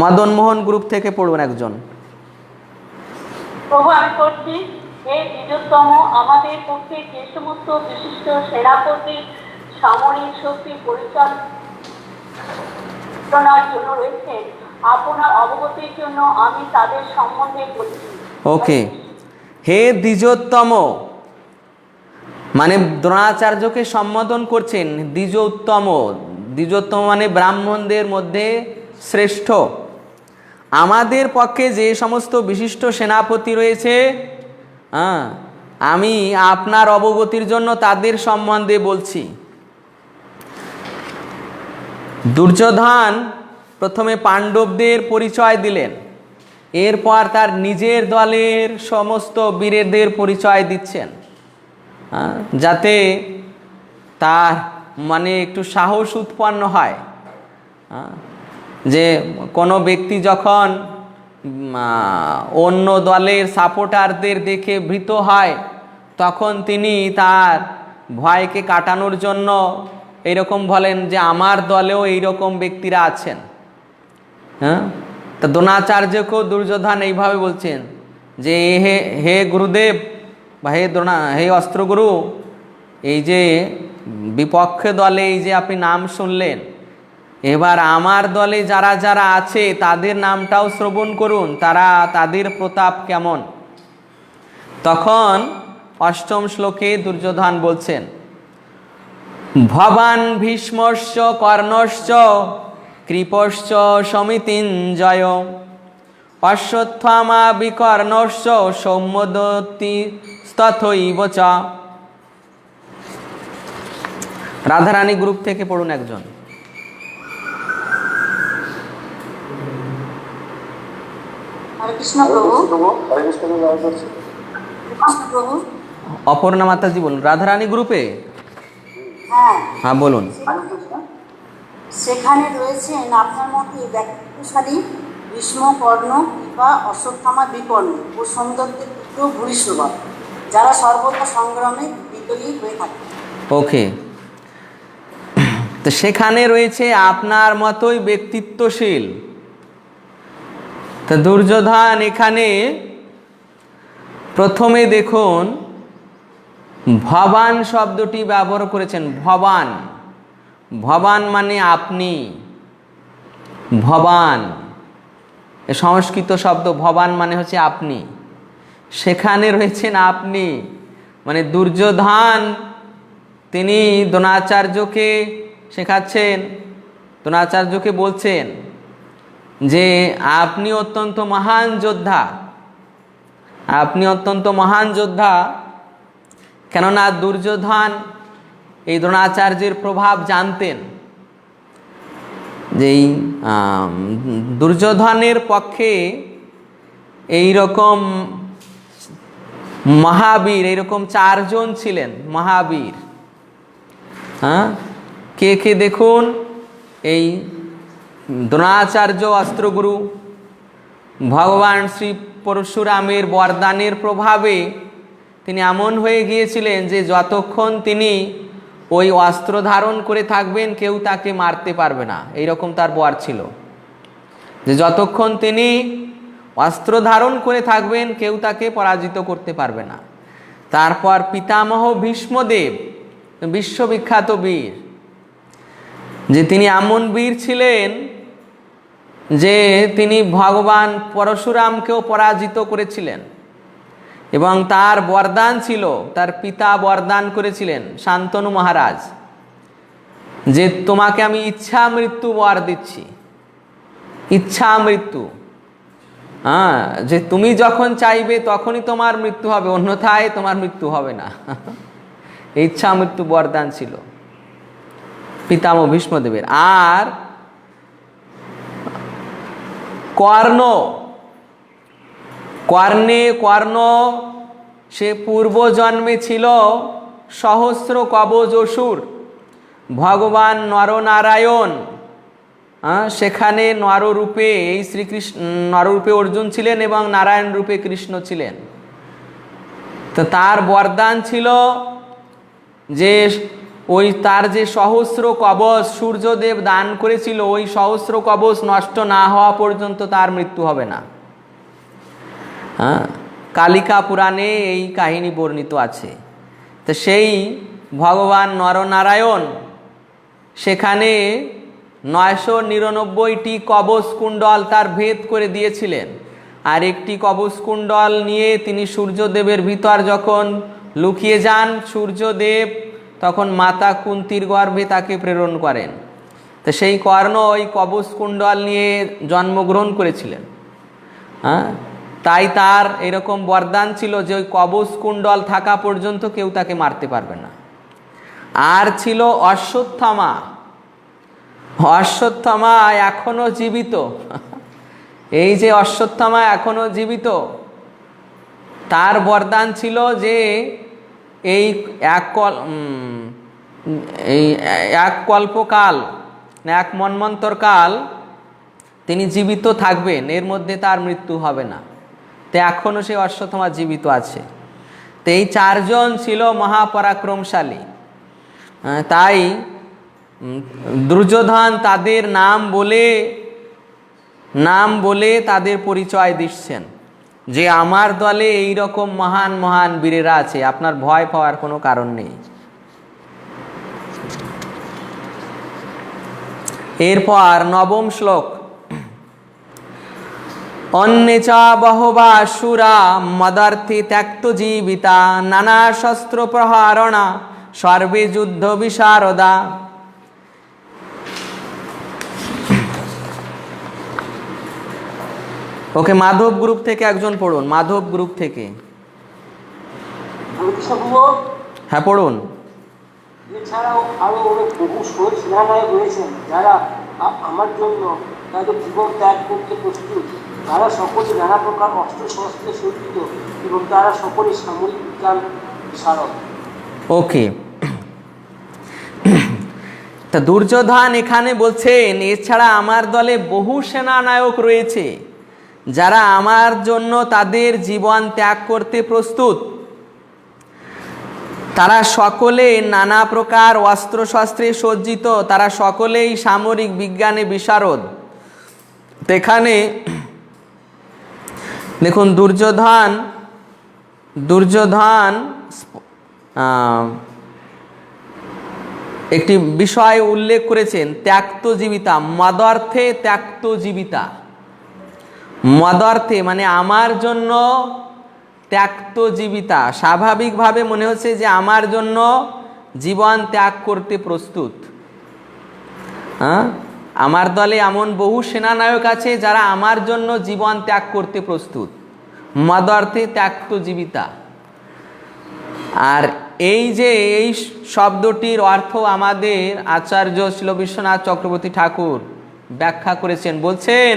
মদন মোহন গ্রুপ থেকে পড়বেন একজন। প্রভু আমি করছি, হে দ্বিজোত্তম, আমাদের পক্ষে যে সমস্ত বিশিষ্ট সেনাপতি সামরিক শক্তি পরিচালনার জন্য রয়েছেন, আপনার অবগতির জন্য আমি তাদের সম্বন্ধে বলছি। ওকে, হে দ্বিজোত্তম, মানে দ্রোণাচার্যকে সম্বোধন করছেন দ্বিজোত্তম। দ্বিজোত্তম মানে ব্রাহ্মণদের মধ্যে শ্রেষ্ঠ। আমাদের পক্ষে যে সমস্ত বিশিষ্ট সেনাপতি রয়েছে, আমি আপনার অবগতির জন্য তাদের সম্বন্ধে বলছি। দুর্যোধন প্রথমে পাণ্ডবদের পরিচয় দিলেন, এরপর তার নিজের দলের সমস্ত বীরদের পরিচয় দিচ্ছেন, যাতে তার মানে একটু সাহস উৎপন্ন হয়। যে কোনো ব্যক্তি যখন অন্য দলের সাপোর্টারদের দেখে ভীত হয়, তখন তিনি তার ভয়কে কাটানোর জন্য এইরকম বলেন যে আমার দলেও এইরকম ব্যক্তিরা আছেন। হ্যাঁ, তা দ্রোণাচার্যকেও দুর্যোধন এইভাবে বলছেন যে হে গুরুদেব বা হে অস্ত্রগুরু, এই যে বিপক্ষ দলে এই যে আপনি নাম শুনলেন, এবার আমার দলে যারা যারা আছে তাদের নামটাও শ্রবণ করুন, তাদের প্রতাপ কেমন। তখন অষ্টম শ্লোকে দুর্যোধন বলছেন, ভবান ভীষ্মশ্চ কর্ণশ্চ কৃপশ্চ সমিতিঞ্জয় অশ্বত্থামা বিকর্ণশ্চ সৌম্যদত্তি তথৈব চ। রাধারানী গ্রুপ থেকে পড়ুন একজন। হরে কৃষ্ণ প্রভু। হরে কৃষ্ণ প্রভু। অপর্ণা মাতাজি বলুন, রাধারানী গ্রুপে। হ্যাঁ বলুন। সেখানে রয়েছেন আপনার মতে ব্যক্তিশালী ভীষ্ম, কর্ণ, কৃপা, অশ্বত্থামা, বিকর্ণ ও সোমদত্তের পুত্র ভূরিশ্রবা, যারা সর্বদা সংগ্রামে বিজয়ী হয়ে থাকে। ওকে, তো সেখানে রয়েছে আপনার মতোই ব্যক্তিত্বশীল। তো দুর্যোধন এখানে প্রথমে দেখুন ভবান শব্দটি ব্যবহার করেছেন। ভবান, ভবান মানে আপনি, ভবান সংস্কৃত শব্দ, ভবান মানে হচ্ছে আপনি। সেখানে রয়েছেন আপনি, মানে দুর্যোধন তিনি দ্রোণাচার্যকে শেখাচ্ছেন, দ্রোণাচার্যকে বলছেন যে আপনি অত্যন্ত মহান যোদ্ধা, আপনি অত্যন্ত মহান যোদ্ধা। কেননা দুর্যোধন এই দ্রোণাচার্যের প্রভাব জানতেন, যেই দুর্যোধনের পক্ষে এই রকম মহাবীর, এইরকম 4 জন ছিলেন মহাবীর। হ্যাঁ, কে কে দেখুন, এই দ্রোণাচার্য অস্ত্রগুরু, ভগবান শ্রী পরশুরামের বরদানের প্রভাবে তিনি এমন হয়ে গিয়েছিলেন যে যতক্ষণ তিনি ওই অস্ত্র ধারণ করে থাকবেন কেউ তাকে মারতে পারবে না, এইরকম তার বর ছিল। যে যতক্ষণ তিনি অস্ত্র ধারণ করে থাকবেন কেউ তাকে পরাজিত করতে পারবে না। তারপর পিতামহ ভীষ্মদেব, বিশ্ববিখ্যাত বীর, যে তিনি এমন বীর ছিলেন যে তিনি ভগবান পরশুরামকেও পরাজিত করেছিলেন এবং তার বরদান ছিল, তার পিতা বরদান করেছিলেন শান্তনু মহারাজ, যে তোমাকে আমি ইচ্ছা মৃত্যু বর দিচ্ছি, ইচ্ছা মৃত্যু। হ্যাঁ, যে তুমি যখন চাইবে তখনই তোমার মৃত্যু হবে, অন্যথায় তোমার মৃত্যু হবে না। ইচ্ছা মৃত্যু বরদান ছিল পিতামহ ভীষ্মদেবের। আর কর্ণ সে পূর্বজন্মে ছিল সহস্র কবচ অসুর। ভগবান নরনারায়ণ সেখানে নররূপে, এই শ্রীকৃষ্ণ নররূপে অর্জুন ছিলেন এবং নারায়ণ রূপে কৃষ্ণ ছিলেন। তো তার বরদান ছিল যে ওই তার যে সহস্র কবচ সূর্যদেব দান করেছিল, ওই সহস্র কবচ নষ্ট না হওয়া পর্যন্ত তার মৃত্যু হবে না। হ্যাঁ, কালিকা পুরাণে এই কাহিনী বর্ণিত আছে। তো সেই ভগবান নরনারায়ণ সেখানে 999টি কবচ কুণ্ডল তার ভেদ করে দিয়েছিলেন। আর একটি কবচ কুণ্ডল নিয়ে তিনি সূর্যদেবের ভিতর যখন লুকিয়ে যান, সূর্যদেব তখন মাতা কুন্তির গর্ভে তাকে প্রেরণ করেন। তো সেই কর্ণ ওই কবচ কুণ্ডল নিয়ে জন্মগ্রহণ করেছিলেন। হ্যাঁ, তাই তার এরকম বরদান ছিল যে ওই কবচ কুণ্ডল থাকা পর্যন্ত কেউ তাকে মারতে পারবে না। আর ছিল অশ্বত্থামা। অশ্বত্থামা এখনো জীবিত। এই যে অশ্বত্থামা এখনো জীবিত, তার বরদান ছিল যে এই এক কল্পকাল, এক মন্বন্তরকাল তিনি জীবিত থাকবেন, এর মধ্যে তার মৃত্যু হবে না। তো এখনও সেই অশ্বত্থামা জীবিত আছে। তো এই 4 জন ছিল মহাপরাক্রমশালী। তাই দুর্যোধন তাদের নাম বলে তাদের পরিচয় দিচ্ছেন যে আমার দলে এই রকম মহান মহান বীরেরা আছে, আপনার ভয় পাওয়ার কোনো কারণ নেই। এরপর 9ম শ্লোক, অন্যে চ বহবা সুরা মদার্থে ত্যক্ত জীবিতা নানা শস্ত্র প্রহারণা সর্বে যুদ্ধ বিশারদা। ওকে, মাধব গ্রুপ থেকে একজন পড়ুন, মাধব গ্রুপ থেকে। হ্যাঁ, পড়ুন। এছাড়াও আরো বহু শোধ সেনানায়ক রয়েছেন যারা আমার জন্য তাদের জীবন ত্যাগ করতে প্রস্তুত। তারা সকলে নানা প্রকার অস্ত্র শস্ত্রে সজ্জিত এবং তারা সকলে সামরিক বিজ্ঞান বিশারদ। ওকে, তা দুর্যোধন এখানে বলছেন এছাড়া আমার দলে বহু সেনানায়ক রয়েছে যারা আমার জন্য তাদের জীবন ত্যাগ করতে প্রস্তুত। তারা সকলে নানা প্রকার অস্ত্রশস্ত্রে সজ্জিত, তারা সকলেই সামরিক বিজ্ঞানে বিশারদ। এখানে দেখুন দুর্যোধন একটি বিষয় উল্লেখ করেছেন, ত্যক্তজীবিতা, মদার্থে ত্যক্তজীবিতা। মদার্থে মানে আমার জন্য ত্যক্তজীবিতা, স্বাভাবিকভাবে মনে হচ্ছে যে আমার জন্য জীবন ত্যাগ করতে প্রস্তুত। হ্যাঁ, আমার দলে এমন বহু সেনানায়ক আছে যারা আমার জন্য জীবন ত্যাগ করতে প্রস্তুত। মদার্থে ত্যক্তজীবিতা। আর এই যে এই শব্দটির অর্থ আমাদের আচার্য শ্রী বিশ্বনাথ চক্রবর্তী ঠাকুর ব্যাখ্যা করেছেন। বলছেন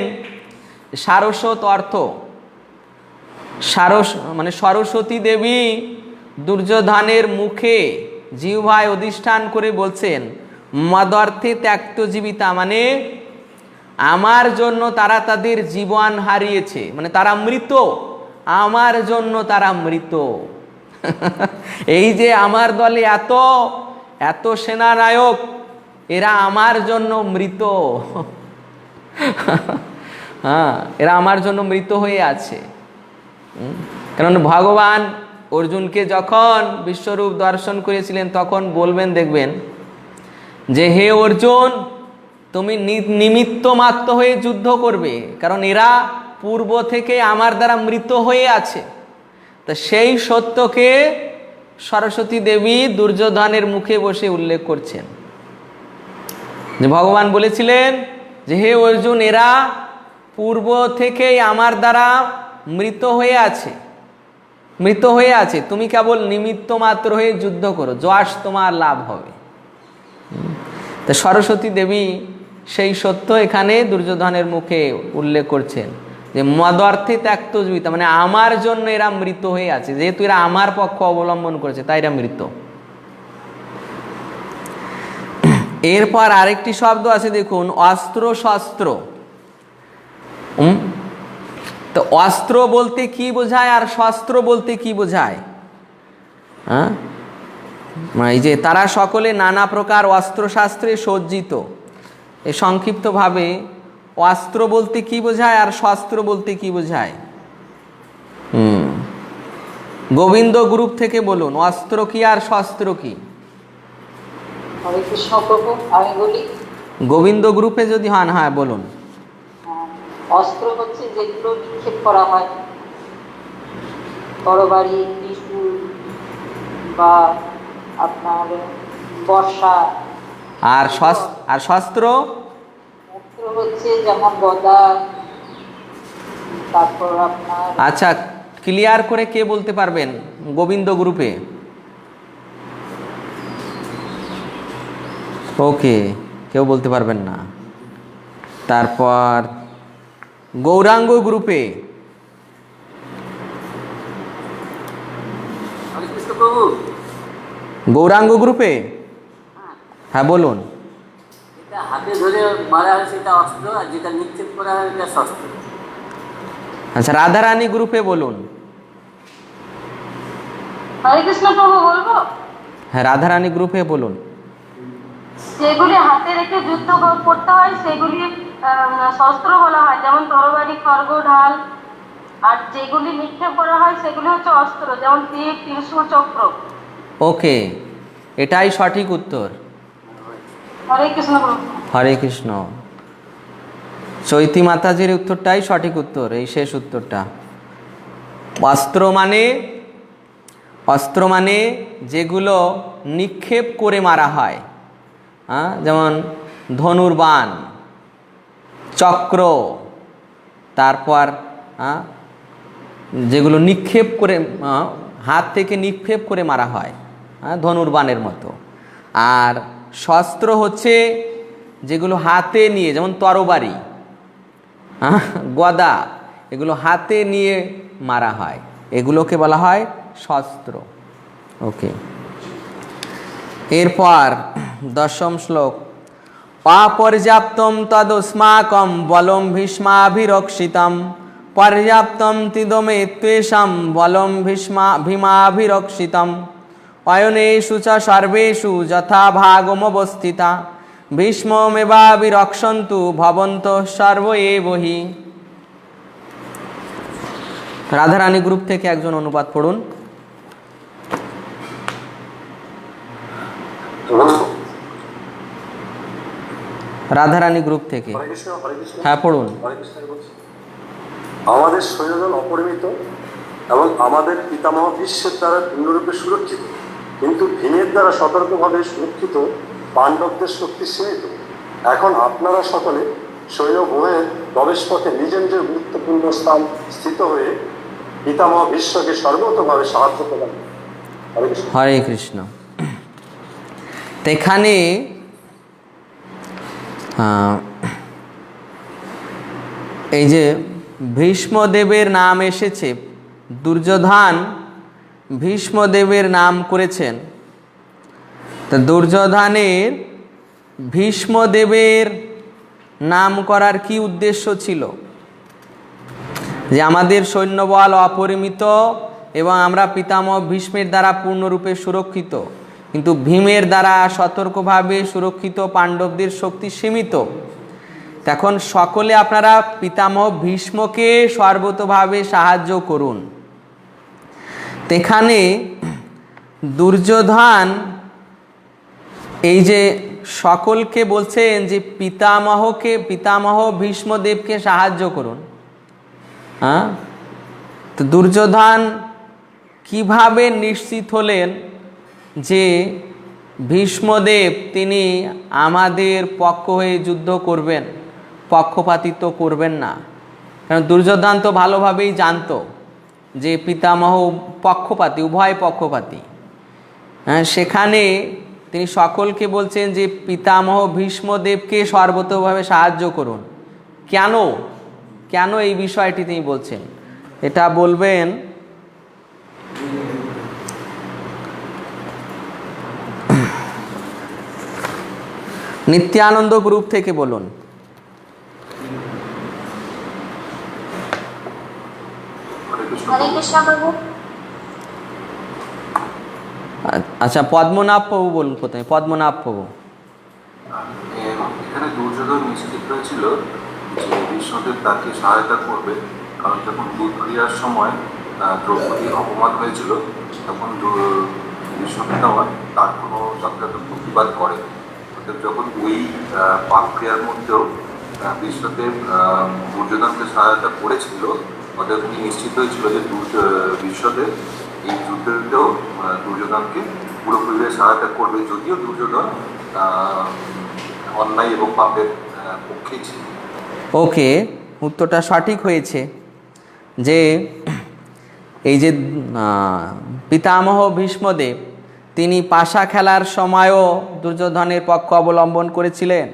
সারস্বত অর্থ, মানে সরস্বতী দেবী দুর্যোধনের মুখে জিহ্বায় অধিষ্ঠান করে বলছেন মদর্থে ত্যক্ত জীবিতা, মানে আমার জন্য তারা তাদের জীবন হারিয়েছে, মানে তারা মৃত, আমার জন্য তারা মৃত। এই যে আমার দলে এত এত সেনানায়ক, এরা আমার জন্য মৃত। হ্যাঁ, এরা আমার জন্য মৃত হয়ে আছে। কারণ ভগবান অর্জুনকে যখন বিশ্বরূপ দর্শন করেছিলেন তখন বলবেন, দেখবেন যে হে অর্জুন, তুমি নিমিত্ত মাত্র হয়ে যুদ্ধ করবে, কারণ এরা পূর্ব থেকে আমার দ্বারা মৃত হয়ে আছে। তো সেই সত্যকে সরস্বতী দেবী দুর্যোধনের মুখে বসে উল্লেখ করছেন। যে ভগবান বলেছিলেন যে হে অর্জুন, এরা পূর্ব থেকেই আমার দ্বারা মৃত হয়ে আছে, মৃত হয়ে আছে, তুমি কেবল নিমিত্ত মাত্র হয়ে যুদ্ধ করো, যশ তোমার লাভ হবে। তো সরস্বতী দেবী সেই সত্য এখানে দুর্যোধনের মুখে উল্লেখ করছেন যে মদর্থে ত্যক্ত জীবিতা, মানে আমার জন্য এরা মৃত হয়ে আছে, যেহেতু এরা আমার পক্ষ অবলম্বন করেছে তাই এরা মৃত। এরপর আরেকটি শব্দ আছে, দেখুন অস্ত্র শস্ত্র। তো অস্ত্র বলতে কি বোঝায় আর শস্ত্র বলতে কি বোঝায়? হ্যাঁ, এই যে তারা সকলে নানা প্রকার অস্ত্রশাস্ত্রে সজ্জিত। এই সংক্ষিপ্তভাবে অস্ত্র বলতে কি বোঝায় আর শস্ত্র বলতে কি বোঝায়? গোবিন্দ গ্রুপ থেকে বলুন, অস্ত্র কি আর শস্ত্র কি? হরে কৃষ্ণ প্রভু, আমি বলি। গোবিন্দ গ্রুপে যদি হন, হ্যাঁ বলুন। অস্ত্র হচ্ছে যেগুলো নিক্ষেপ করা হয়, তরবারি, ত্রিশূল বা আপনার বর্ষা। আর শস্ত্র? শস্ত্র হচ্ছে যেমন গদা, তারপর আপনার। আচ্ছা, ক্লিয়ার করে কে বলতে পারবেন গোবিন্দ গ্রুপে? ওকে, কেউ বলতে পারবেন না। তারপর গৌরাঙ্গ গ্রুপে? গৌরাঙ্গ গ্রুপে হ্যাঁ বলুন। যেটা হাতে ধরে মারা হয় সেটা অস্ত্র, আর যেটা নিক্ষেপ করা হয় এটা শস্ত্র। আচ্ছা, রাধারানী গ্রুপে বলুন। হরে কৃষ্ণ প্রভু, বলবো? হ্যাঁ, রাধারানী গ্রুপে বলুন। যেগুলি হাতে রেখে যুদ্ধ করতে হয় সেগুলি শস্ত্র বলা হয়, যেমন তরবারি, খড়গ, ঢাল। আর যেগুলি নিক্ষেপ করা হয় সেগুলি হচ্ছে অস্ত্র, যেমন তীর, ত্রিশূল, চক্র। ওকে, এটাই সঠিক উত্তর। হরে কৃষ্ণ প্রভু। হরে কৃষ্ণ। চৈতি মাতাজির উত্তরটাই সঠিক উত্তর, এই শেষ উত্তরটা। অস্ত্র মানে যেগুলো নিক্ষেপ করে মারা হয়, হ্যাঁ, যেমন ধনুর্বাণ, চক্র, তারপর যেগুলো নিক্ষেপ করে হাত থেকে নিক্ষেপ করে মারা হয়, হ্যাঁ, ধনুর্বাণের মতো। আর শস্ত্র হচ্ছে যেগুলো হাতে নিয়ে, যেমন তরবারি, গদা, এগুলো হাতে নিয়ে মারা হয়, এগুলোকে বলা হয় শস্ত্র। ওকে, এরপর 10ম শ্লোক। অপর্যাপ্তম তদস্মাকম বলম ভীষ্মাভিরক্ষিতম পর্যাপ্তম তিদমে ত্বেষাম বলম ভীমাভিরক্ষিতম অয়নেষু চ সর্বেষু যথা ভাগমবস্থিতা ভীষ্মমেবাভিরক্ষন্তু ভবন্তঃ সর্ব এব হি। রাধারানী গ্রুপ থেকে একজন অনুবাদ পড়ুন। রাধারানী গ্রুপ থেকে হ্যাঁ পড়ুন। আমাদের সৈন্যদল অপরিমিত এবং আমাদের পিতামহ ভীষ্মের দ্বারা পূর্ণরূপে সুরক্ষিত, কিন্তু ভীমের দ্বারা সতর্কভাবে সুরক্ষিত পাণ্ডবদের শক্তি সীমিত। এখন আপনারা সকলে সৈন্যব্যূহের প্রবেশপথে নিজ নিজের গুরুত্বপূর্ণ স্থান স্থিত হয়ে পিতামহ ভীষ্মকে সর্বতভাবে সাহায্য প্রদান। হরে কৃষ্ণ। এখানে এই যে ভীষ্মদেবের নাম এসেছে, দুর্যোধন ভীষ্মদেবের নাম করেছেন, তা দুর্যোধনের ভীষ্মদেবের নাম করার কি উদ্দেশ্য ছিল? যে আমাদের সৈন্যবল অপরিমিত এবং আমরা পিতামহ ভীষ্মের দ্বারা পূর্ণরূপে সুরক্ষিত, কিন্তু ভীমের দ্বারা সতর্কভাবে সুরক্ষিত পাণ্ডবদের শক্তি সীমিত। তখন সকলে আপনারা পিতামহ ভীষ্মকে সর্বতোভাবে সাহায্য করুন। এখানে দুর্যোধন এই যে সকলকে বলছেন যে পিতামহ ভীষ্মদেবকে সাহায্য করুন। হ্যাঁ, তো দুর্যোধন কিভাবে নিশ্চিত হলেন যে ভীষ্মদেব তিনি আমাদের পক্ষ হয়ে যুদ্ধ করবেন, পক্ষপাতিত্ব করবেন না? কারণ দুর্যোধন তো ভালোভাবেই জানতো যে পিতামহ পক্ষপাতী, উভয় পক্ষপাতী। হ্যাঁ, সেখানে তিনি সকলকে বলছেন যে পিতামহ ভীষ্মদেবকে সর্বতোভাবে সাহায্য করুন। কেন কেন এই বিষয়টি তিনি বলছেন, এটা বলবেন নিত্যানন্দ গ্রুপ থেকে বলুন। হরে কৃষ্ণ প্রভু। আচ্ছা, পদ্মনাভ প্রভু বলুন প্রথমে, পদ্মনাভ প্রভু। এখানে দুর্যোধন নিশ্চিত হয়েছিল যে ভীষ্মদেব তাকে সহায়তা করবে, কারণ যখন দুধ ক্রিয়ার সময় দ্রৌপদী অপমান হয়েছিল তখন ভীষ্মপিতামহ তার কোনো যথাযথ প্রতিবাদ করে। যখন ওই পাপ ক্রিয়ার মধ্যেও ভীষ্মদেব দুর্যোধনকে সহায়তা করেছিল, অতএব তিনি নিশ্চিত হয়েছিল যে ভীষ্মদেব এই যুদ্ধেও দুর্যোধনকে পুরোপুরি সহায়তা করবে, যদিও দুর্যোধন অন্যায় এবং পাপের পক্ষে ছিল। ওকে, উত্তরটা সঠিক হয়েছে যে এই যে পিতামহ ভীষ্মদেব তিনি পাশা খেলার সময়ও দুর্যোধনের পক্ষ অবলম্বন করেছিলেন,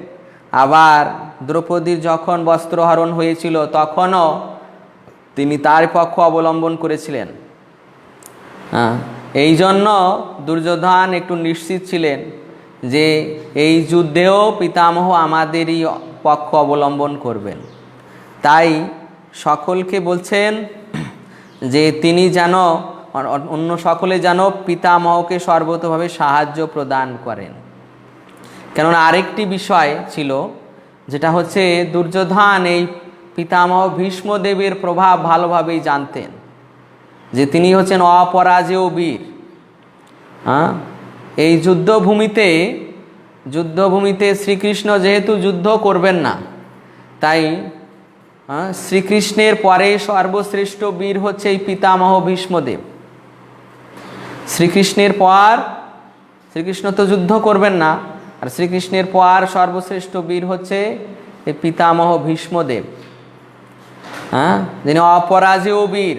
আবার দ্রৌপদীর যখন বস্ত্রহরণ হয়েছিল তখনও তিনি তার পক্ষ অবলম্বন করেছিলেন। এই জন্য দুর্যোধন একটু নিশ্চিত ছিলেন যে এই যুদ্ধেও পিতামহ আমাদেরই পক্ষ অবলম্বন করবেন। তাই সকলকে বলছেন যে তিনি যেন অন্য সকলে যেন পিতামহকে সর্বতোভাবে সাহায্য প্রদান করেন। কেননা আরেকটি বিষয় ছিল, যেটা হচ্ছে দুর্যোধন এই পিতামহ ভীষ্মদেবের প্রভাব ভালোভাবেই জানতেন, যে তিনি হচ্ছেন অপরাজেয় বীর। এই যুদ্ধভূমিতে শ্রীকৃষ্ণ যেহেতু যুদ্ধ করবেন না, তাই শ্রীকৃষ্ণের পরে সর্বশ্রেষ্ঠ বীর হচ্ছে এই পিতামহ ভীষ্মদেব। শ্রীকৃষ্ণের পর, শ্রীকৃষ্ণ তো যুদ্ধ করবেন না, আর শ্রীকৃষ্ণের পর সর্বশ্রেষ্ঠ বীর হচ্ছে এই পিতামহ ভীষ্মদেব। যিনি অপরাজেয় বীর,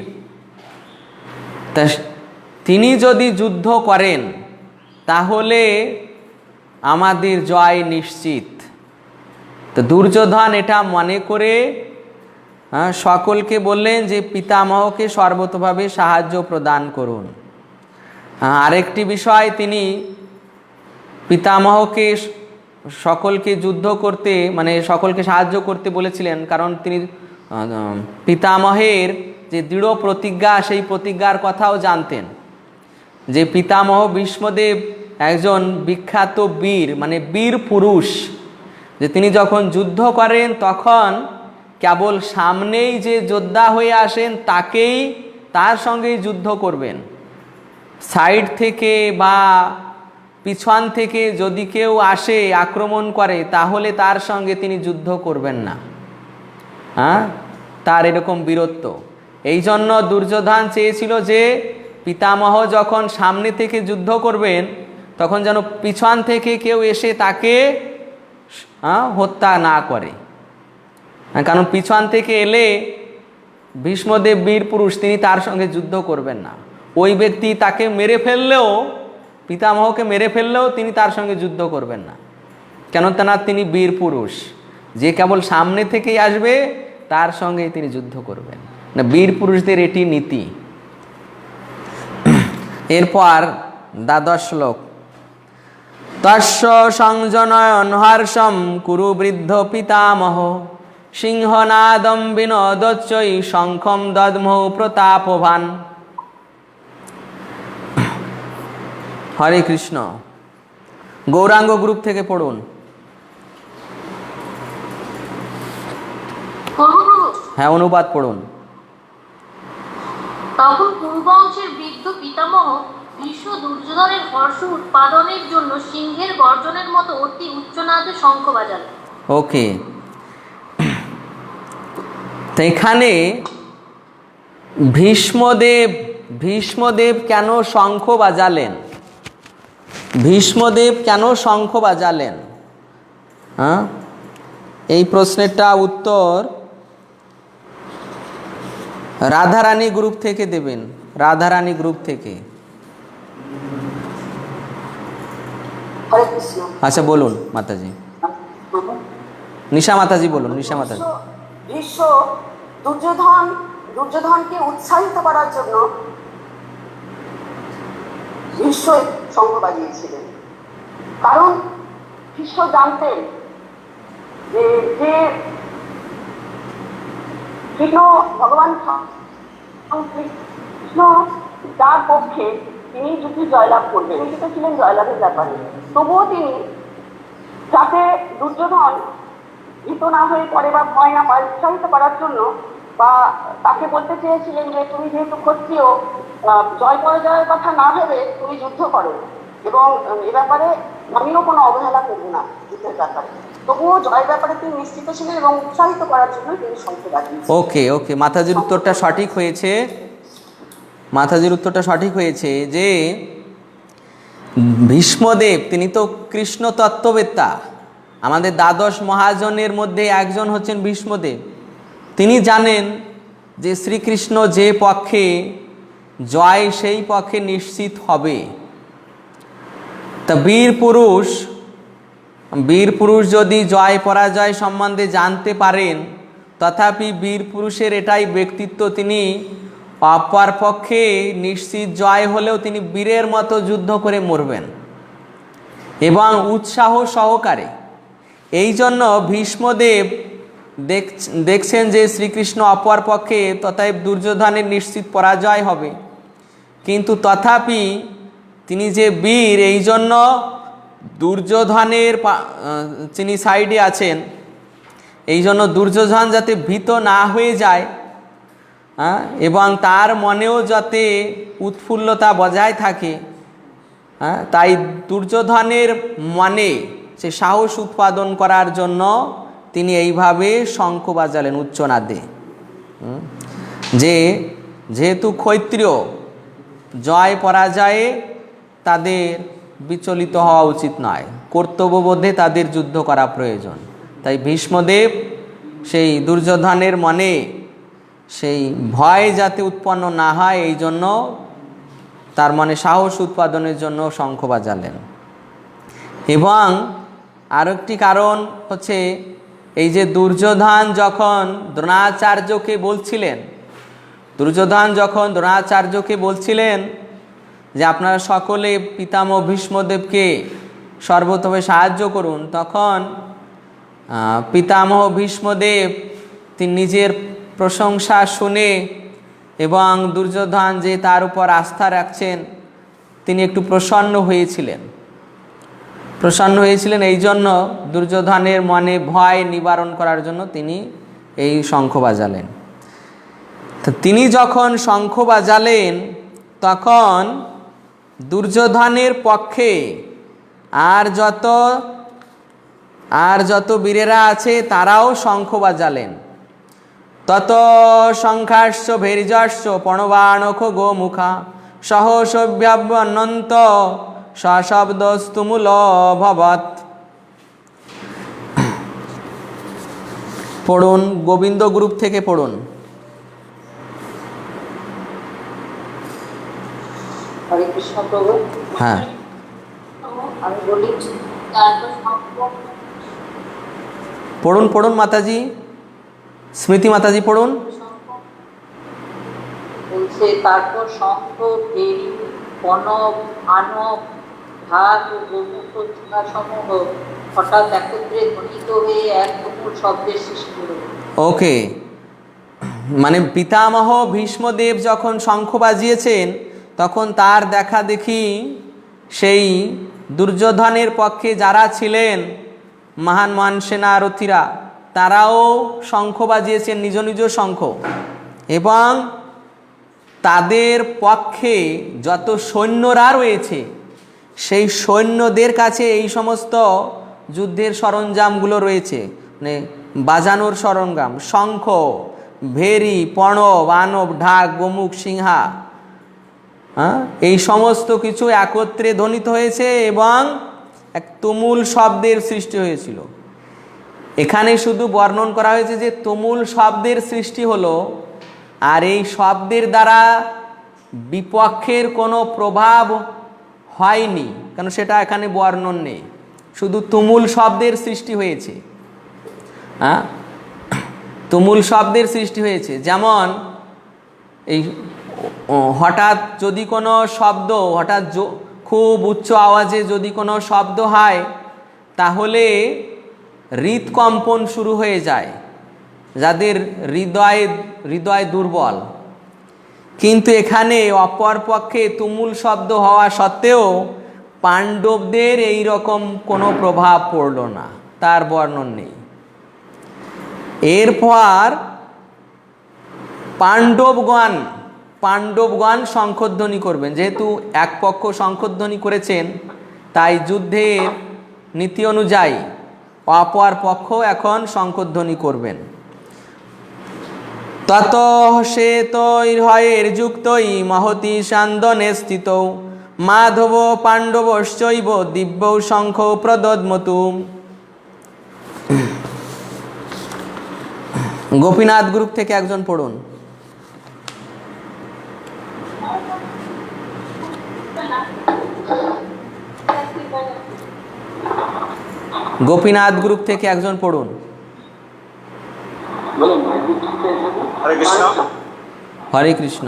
তা তিনি যদি যুদ্ধ করেন তাহলে আমাদের জয় নিশ্চিত। তো দুর্যোধন এটা মনে করে সকলকে বললেন যে পিতামহকে সর্বতোভাবে সাহায্য প্রদান করুন। আরেকটি বিষয়, তিনি পিতামহকে সকলকে যুদ্ধ করতে, মানে সকলকে সাহায্য করতে বলেছিলেন, কারণ তিনি পিতামহের যে দৃঢ় প্রতিজ্ঞা, সেই প্রতিজ্ঞার কথাও জানতেন যে পিতামহ ভীষ্মদেব একজন বিখ্যাত বীর, মানে বীর পুরুষ, যে তিনি যখন যুদ্ধ করেন তখন কেবল সামনেই যে যোদ্ধা হয়ে আসেন তার সঙ্গেই যুদ্ধ করবেন। সাইড থেকে বা পিছন থেকে যদি কেউ আসে আক্রমণ করে তাহলে তার সঙ্গে তিনি যুদ্ধ করবেন না। তার এরকম বীরত্ব। এই জন্য দুর্যোধন চেয়েছিল যে পিতামহ যখন সামনে থেকে যুদ্ধ করবেন তখন যেন পিছন থেকে কেউ এসে তাকে হত্যা না করে, কারণ পিছন থেকে এলে ভীষ্মদেব বীর পুরুষ, তিনি তার সঙ্গে যুদ্ধ করবেন না। ওই ব্যক্তি তাকে মেরে ফেললেও, পিতামহকে মেরে ফেললেও তিনি তার সঙ্গে যুদ্ধ করবেন না, কেন না তিনি বীর পুরুষ। যে কেবল সামনে থেকেই আসবে তার সঙ্গেই তিনি যুদ্ধ করবেন। না, বীর পুরুষদের এটি নীতি। এরপর দ্বাদশ শ্লোক, তস্য সংজনয়ন হর্ষম কুরু বৃদ্ধ পিতামহ সিংহনাদম বিনোদচ্চৈ শঙ্খম দদ্মৌ প্রতাপবান। হরে কৃষ্ণ। গৌরাঙ্গ গ্রুপ থেকে পড়ুন। হ্যাঁ, অনুবাদ পড়ুন। তখন পূর্ববংশের বৃদ্ধ পিতামহ ভীষ্ম দুর্যোধনের হর্ষ উৎপাদনের জন্য সিংহের গর্জনের মতো অতি উচ্চনাদে শঙ্খ বাজালেন। ওকে, তো এখানে ভীষ্মদেব কেন শঙ্খ বাজালেন? ভীষ্মদেব কেন শঙ্খ বাজালেন? হ্যাঁ, এই প্রশ্নেরটা উত্তর রাধারানী গ্রুপ থেকে দেবেন। রাধারানী গ্রুপ থেকে। আচ্ছা বলুন মাতাজি। নিশা মাতাজি বলুন। নিশা মাতাজি। ভীষ্ম দুর্যোধনকে উৎসাহিত করার জন্য ভীষ্ম শঙ্খ বাজিয়েছিলেন, কারণ ভীষ্ম জানতেন যে কৃষ্ণ ভগবান কৃষ্ণ যার পক্ষে তিনি যুদ্ধে জয়লাভ করবেন, সেটা ছিলেন জয়লাভের ব্যাপারে। তবুও তিনি যাতে দুর্যোধন ভীত না হয়ে পড়ে বা ভয় না পায়, উৎসাহিত করার জন্য, বা তাকে বলতে চেয়েছিলেন যে তুমি যেহেতু ক্ষত্রিয়, জয় পরাজয়ের কথা না ভেবে তুমি যুদ্ধ করো, এবং এ ব্যাপারে আমিও কোনো অবহেলা করবো না যুদ্ধের ব্যাপারে। তবুও জয়ের ব্যাপারে তিনি নিশ্চিত ছিলেন এবং উৎসাহিত করার জন্য তিনি শঙ্খ বাজিয়েছিলেন। ওকে ওকে, মাতাজির উত্তরটা সঠিক হয়েছে। মাতাজির উত্তরটা সঠিক হয়েছে যে ভীষ্মদেব তিনি তো কৃষ্ণ তত্ত্ববেত্তা। আমাদের দ্বাদশ মহাজনের মধ্যে একজন হচ্ছেন ভীষ্মদেব। তিনি জানেন যে শ্রীকৃষ্ণ যে পক্ষে জয় সেই পক্ষে নিশ্চিত হবে। তা বীর পুরুষ যদি জয় পরাজয় সম্বন্ধে জানতে পারেন, তথাপি বীর পুরুষের এটাই ব্যক্তিত্ব, তিনি অপর পক্ষে নিশ্চিত জয় হলেও তিনি বীরের মতো যুদ্ধ করে মরবেন এবং উৎসাহ সহকারে। এই জন্য ভীষ্মদেব দেখছেন যে শ্রীকৃষ্ণ অপর পক্ষে, তথাপি দুর্যোধনের নিশ্চিত পরাজয় হবে, কিন্তু তথাপি তিনি যে বীর, এই জন্য দুর্যোধনের তিনি সাইডে আছেন। এই জন্য দুর্যোধন যাতে ভীত না হয়ে যায় এবং তার মনেও যাতে উৎফুল্লতা বজায় থাকে, তাই দুর্যোধনের মনে সে সাহস উৎপাদন করার জন্য তিনি এইভাবে শঙ্খ বাজালেন উচ্চনাদে। যেহেতু ক্ষত্রিয়, জয় পরাজয়ে তাদের বিচলিত হওয়া উচিত নয়, কর্তব্যবোধে তাদের যুদ্ধ করা প্রয়োজন। তাই ভীষ্মদেব সেই দুর্যোধনের মনে সেই ভয় যাতে উৎপন্ন না হয়, এই জন্য তার মনে সাহস উৎপাদনের জন্য শঙ্খ বাজালেন। এবং আরেকটি কারণ হচ্ছে এই যে দুর্যোধন যখন দ্রোণাচার্যকে বলছিলেন যে আপনারা সকলে পিতামহ ভীষ্মদেবকে সর্বতভাবে সাহায্য করুন, তখন পিতামহ ভীষ্মদেব তিনি নিজের প্রশংসা শুনে এবং দুর্যোধন যে তার উপর আস্থা রাখছেন, তিনি একটু প্রসন্ন হয়েছিলেন। এই জন্য দুর্যোধনের মনে ভয় নিবারণ করার জন্য তিনি এই শঙ্খ বাজালেন। তো তিনি যখন শঙ্খ বাজালেন, তখন দুর্যোধনের পক্ষে আর যত বীরেরা আছে তারাও শঙ্খ বাজালেন। তত শঙ্খাশ্চ ভৈর্যশ্চ পণবাণখ গোমুখা সহসভ্যাবনন্ত সশব্দস্তুমূল ভবৎ। পড়ুন, গোবিন্দ গ্রুপ থেকে পড়ুন। হরে কৃষ্ণ প্রভু। হ্যাঁ, আমি বলি পড়ুন মাতাজি, স্মৃতি মাতাজি পড়ুন। বলছে তারপর শঙ্খ, ভেরি, কনক, আনক, ঢাক ও গোমুখ সমূহ হঠাৎ একত্রে ধ্বনিত হয়ে এক তুমুল শব্দের সৃষ্টি হল। ওকে, মানে পিতামহ ভীষ্মদেব যখন শঙ্খ বাজিয়েছেন তখন তার দেখা দেখি সেই দুর্যোধনের পক্ষে যারা ছিলেন মহান মহান সেনারথীরা তারাও শঙ্খ বাজিয়েছেন, নিজ নিজ শঙ্খ, এবং তাদের পক্ষে যত সৈন্যরা রয়েছে সেই সৈন্যদের কাছে এই সমস্ত যুদ্ধের সরঞ্জামগুলো রয়েছে, মানে বাজানোর সরঞ্জাম, শঙ্খ, ভেরি, প্রণব, আনব, ঢাক, গোমুখ, সিংহা, এই সমস্ত কিছু একত্রে ধ্বনিত হয়েছে এবং এক তুমুল শব্দের সৃষ্টি হয়েছিল। এখানে শুধু বর্ণন করা হয়েছে যে তুমুল শব্দের সৃষ্টি হলো, আর এই শব্দের দ্বারা বিপক্ষের কোনো প্রভাব হয়নি, কারণ সেটা এখানে বর্ণন নেই, শুধু তুমুল শব্দের সৃষ্টি হয়েছে। তুমুল শব্দের সৃষ্টি হয়েছে, যেমন এই হঠাৎ যদি কোনো শব্দ, হঠাৎ খুব উচ্চ আওয়াজে যদি কোনো শব্দ হয় তাহলে হৃদকম্পন শুরু হয়ে যায়, যাদের হৃদয় দুর্বল। কিন্তু এখানে অপরপক্ষে তুমুল শব্দ হওয়া সত্ত্বেও পাণ্ডবদের এই রকম কোনো প্রভাব পড়ল না, তার বর্ণন নেই। এরপর পাণ্ডবগণ শঙ্খধ্বনি করবেন, যেহেতু এক পক্ষ শঙ্খধ্বনি করেছেন তাই যুদ্ধের নীতি অনুযায়ী অপর পক্ষ এখন শঙ্খধ্বনি করবেন। তত সে তৈর্হয়ের যুক্তই মহতি সান্দনে স্থিত মাধব পাণ্ডবশ্চৈব দিব্য শঙ্খ প্রদদ্মতু। গোপীনাথ গ্রুপ থেকে একজন পড়ুন। গোপীনাথ গ্রুপ থেকে একজন পড়ুন। হরে কৃষ্ণ। হরে কৃষ্ণ।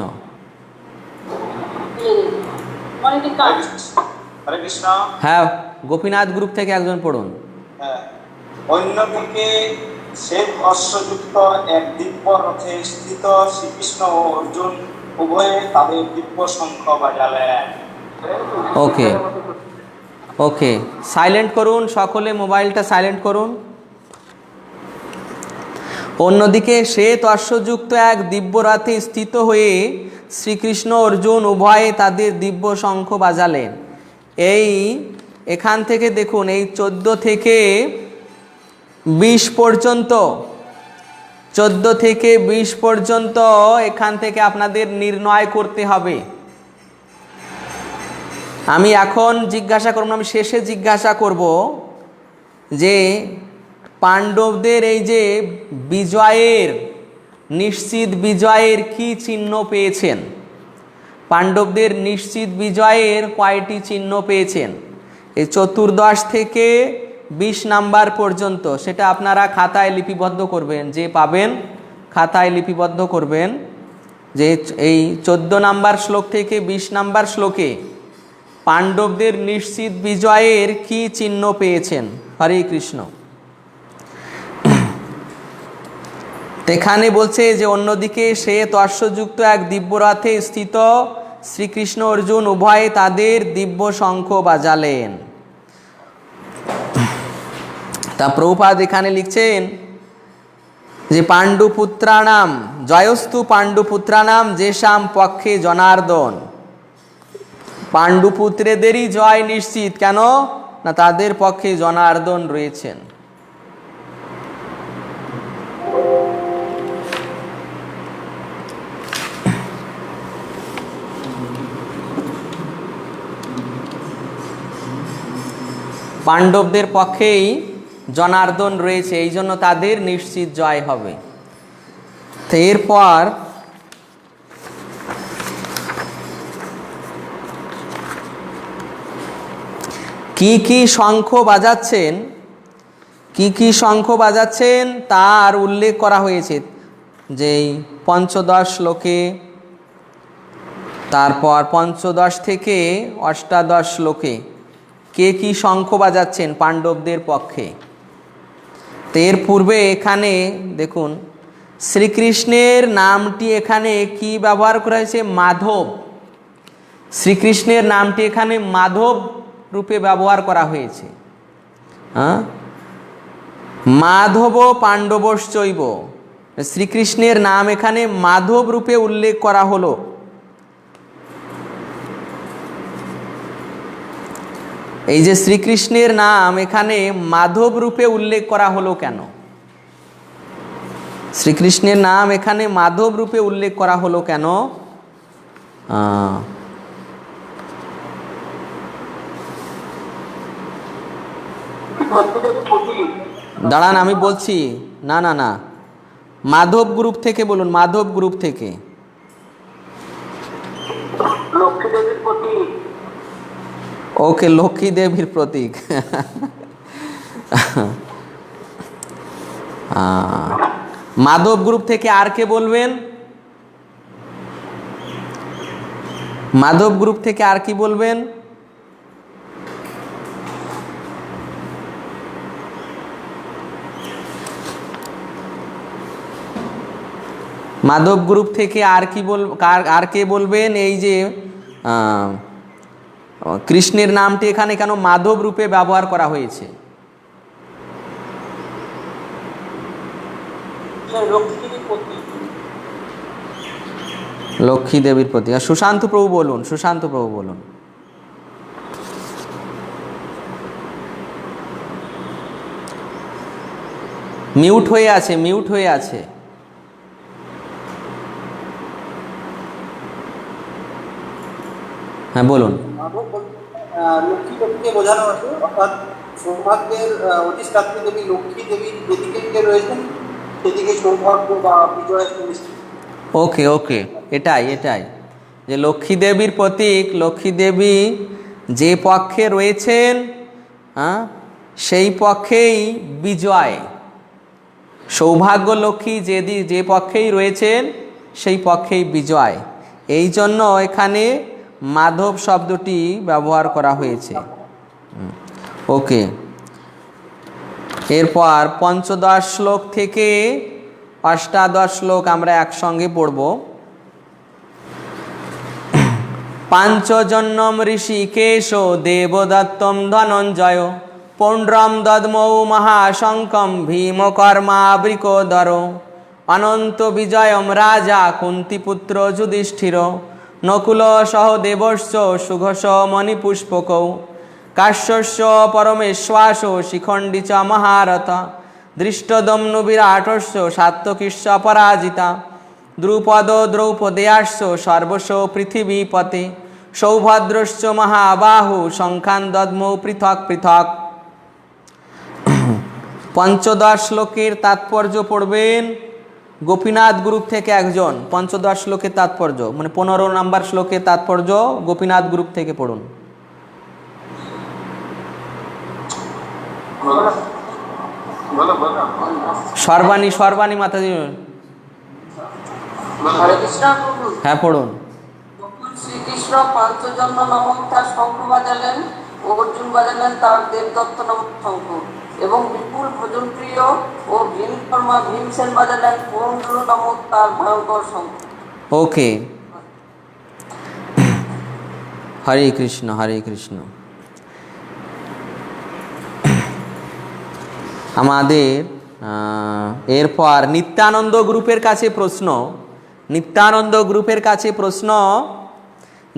হরে কৃষ্ণ। হ্যাঁ, গোপীনাথ গ্রুপ থেকে একজন পড়ুন। হ্যাঁ, অন্যদিকে শ্বেত অশ্বযুক্ত এক দিব্য রথে স্থিত শ্রীকৃষ্ণ ও অর্জুন উভয়ে তাদের দিব্য শঙ্খ বাজালেন। ওকে ওকে, সাইলেন্ট করুন, সকলে মোবাইলটা সাইলেন্ট করুন। অন্যদিকে শ্বেত অশ্বযুক্ত এক দিব্য রথে স্থিত হয়ে শ্রীকৃষ্ণ অর্জুন উভয়ে তাদের দিব্য শঙ্খ বাজালেন। এখান থেকে দেখুন, এই 14 থেকে 20 পর্যন্ত, 14 থেকে 20 পর্যন্ত এখান থেকে আপনাদের নির্ণয় করতে হবে। আমি এখন জিজ্ঞাসা করব, আমি শেষে জিজ্ঞাসা করব যে পাণ্ডবদের এই যে বিজয়ের, নিশ্চিত বিজয়ের কি চিহ্ন পেয়েছেন, পাণ্ডবদের নিশ্চিত বিজয়ের কয়টি চিহ্ন পেয়েছেন, এই 14 থেকে 20 নাম্বার পর্যন্ত, সেটা আপনারা খাতায় লিপিবদ্ধ করবেন, যে পাবেন খাতায় লিপিবদ্ধ করবেন যে এই 14 নাম্বার শ্লোক থেকে 20 নাম্বার শ্লোকে পাণ্ডবদের নিশ্চিত বিজয়ের কি চিহ্ন পেয়েছেন। হরে কৃষ্ণ। এখানে বলছে যে অন্যদিকে শ্বেত অশ্বযুক্ত এক দিব্য রথে স্থিত শ্রীকৃষ্ণ অর্জুন উভয়ে তাদের দিব্য শঙ্খ বাজালেন। তা প্রভুপাদ এখানে লিখছেন যে পাণ্ডুপুত্রানাম জয়স্তু পাণ্ডুপুত্রানাম যেসাম পক্ষে জনার্দন। পাণ্ডুপুত্রদেরই জয় নিশ্চিত, কেন না তাদের পক্ষে জনার্দন রয়েছেন। পাণ্ডবদের পক্ষেই জনার্দন রয়েছে, এই জন্য তাদের নিশ্চিত জয় হবে। তো এরপর কি কি শঙ্খ বাজাচ্ছেন, কি কি শঙ্খ বাজাচ্ছেন তার উল্লেখ করা হয়েছে। যেই পঞ্চদশ শ্লোকে, তারপর পঞ্চদশ থেকে অষ্টাদশ শ্লোকে কে কি শঙ্খ বাজাচ্ছেন পাণ্ডবদের পক্ষে। তো এর পূর্বে এখানে দেখুন শ্রীকৃষ্ণের নামটি এখানে কি ব্যবহার করা হয়েছে? মাধব। শ্রীকৃষ্ণের নামটি এখানে মাধব রূপে ব্যবহার করা হয়েছে। হ্যাঁ, মাধব পাণ্ডবশ্চৈব, শ্রীকৃষ্ণের নাম এখানে মাধব রূপে উল্লেখ করা হলো। এই যে শ্রীকৃষ্ণের নাম এখানে মাধব রূপে উল্লেখ করা হলো কেন? শ্রীকৃষ্ণের নাম এখানে মাধব রূপে উল্লেখ করা হলো কেন? দাঁড়ান আমি বলছি। না না না, মাধব গ্রুপ থেকে বলুন, মাধব গ্রুপ থেকে। ওকে, লক্ষ্মী দেবীর প্রতীক। মাধব গ্রুপ থেকে আর কে বলবেন? মাধব গ্রুপ থেকে আর কি বলবেন? মাধব গ্রুপ থেকে আর কি আর কে বলবেন? এই যে কৃষ্ণের নামটি এখানে কেন মাধব রূপে ব্যবহার করা হয়েছে? লক্ষ্মী দেবীর প্রতীক। সুশান্ত প্রভু বলুন, সুশান্ত প্রভু বলুন। মিউট হয়ে আছে, মিউট হয়ে আছে। হ্যাঁ বলুন। লক্ষ্মী দেবীকে বোঝানো হয়েছে, অর্থাৎ সৌভাগ্যের অধিষ্ঠাত্রী দেবী লক্ষ্মী দেবীর যেদিকে রয়েছেন সেদিকে সৌভাগ্য বা বিজয় নিশ্চিত। ওকে ওকে, এটাই এটাই যে লক্ষ্মী দেবীর প্রতীক, লক্ষ্মী দেবী যে পক্ষে রয়েছেন সেই পক্ষেই বিজয়। সৌভাগ্য লক্ষ্মী যে পক্ষেই রয়েছেন সেই পক্ষেই বিজয়। এই জন্য এখানে মাধব শব্দটি ব্যবহার করা হয়েছে। ওকে, এরপর পঞ্চদশ শ্লোক থেকে অষ্টাদশ শ্লোক আমরা একসঙ্গে পড়ব। পাঞ্চজন্যম ঋষিকেশ দেবদত্তম ধনঞ্জয় পৌণ্ড্রম দদ্মৌ মহাশঙ্কম ভীমকর্মাবৃকোদর অনন্ত বিজয়ম রাজা কুন্তিপুত্র যুধিষ্ঠির নকুল সহদেবস্য সুঘোষ মণিপুষ্পকৌ কাশ্যস্য পরমেশ্বাস শিখণ্ডী চ মহারথ দৃষ্টদম্নু বিরাটস্য সাত্ত্বকীশ্চ পরাজিতা দ্রুপদ দ্রৌপদেয়াশ্চ সর্বস্ব পৃথিবীপতে সৌভদ্রশ্চ মহাবাহু শঙ্খান দদ্মৌ পৃথক পৃথক। পঞ্চদশ শ্লোকের তাৎপর্য পড়বেন গোপীনাথ গ্রুপ থেকে একজন। পঞ্চদশ শ্লোকের তাৎপর্য মানে 15 নম্বর শ্লোকের তাৎপর্য গোপীনাথ গ্রুপ থেকে পড়ুন। সর্বাণী মাতাজি। হ্যাঁ পড়ুন। শ্রীকৃষ্ণ পাঞ্চজন্য নামক তার শঙ্খ বাজালেন, অর্জুন বাজালেন তার দেবদত্ত নামক শঙ্খ, এবং বিপুল ভোজনপ্রিয় ও ভীমকর্মা ভীমসেন বাজালেন পৌণ্ড্র নামক তার ভয়ঙ্কর শঙ্খ। ওকে, হরে কৃষ্ণ হরে কৃষ্ণ। আমাদের এরপর নিত্যানন্দ গ্রুপের কাছে প্রশ্ন। নিত্যানন্দ গ্রুপের কাছে প্রশ্ন,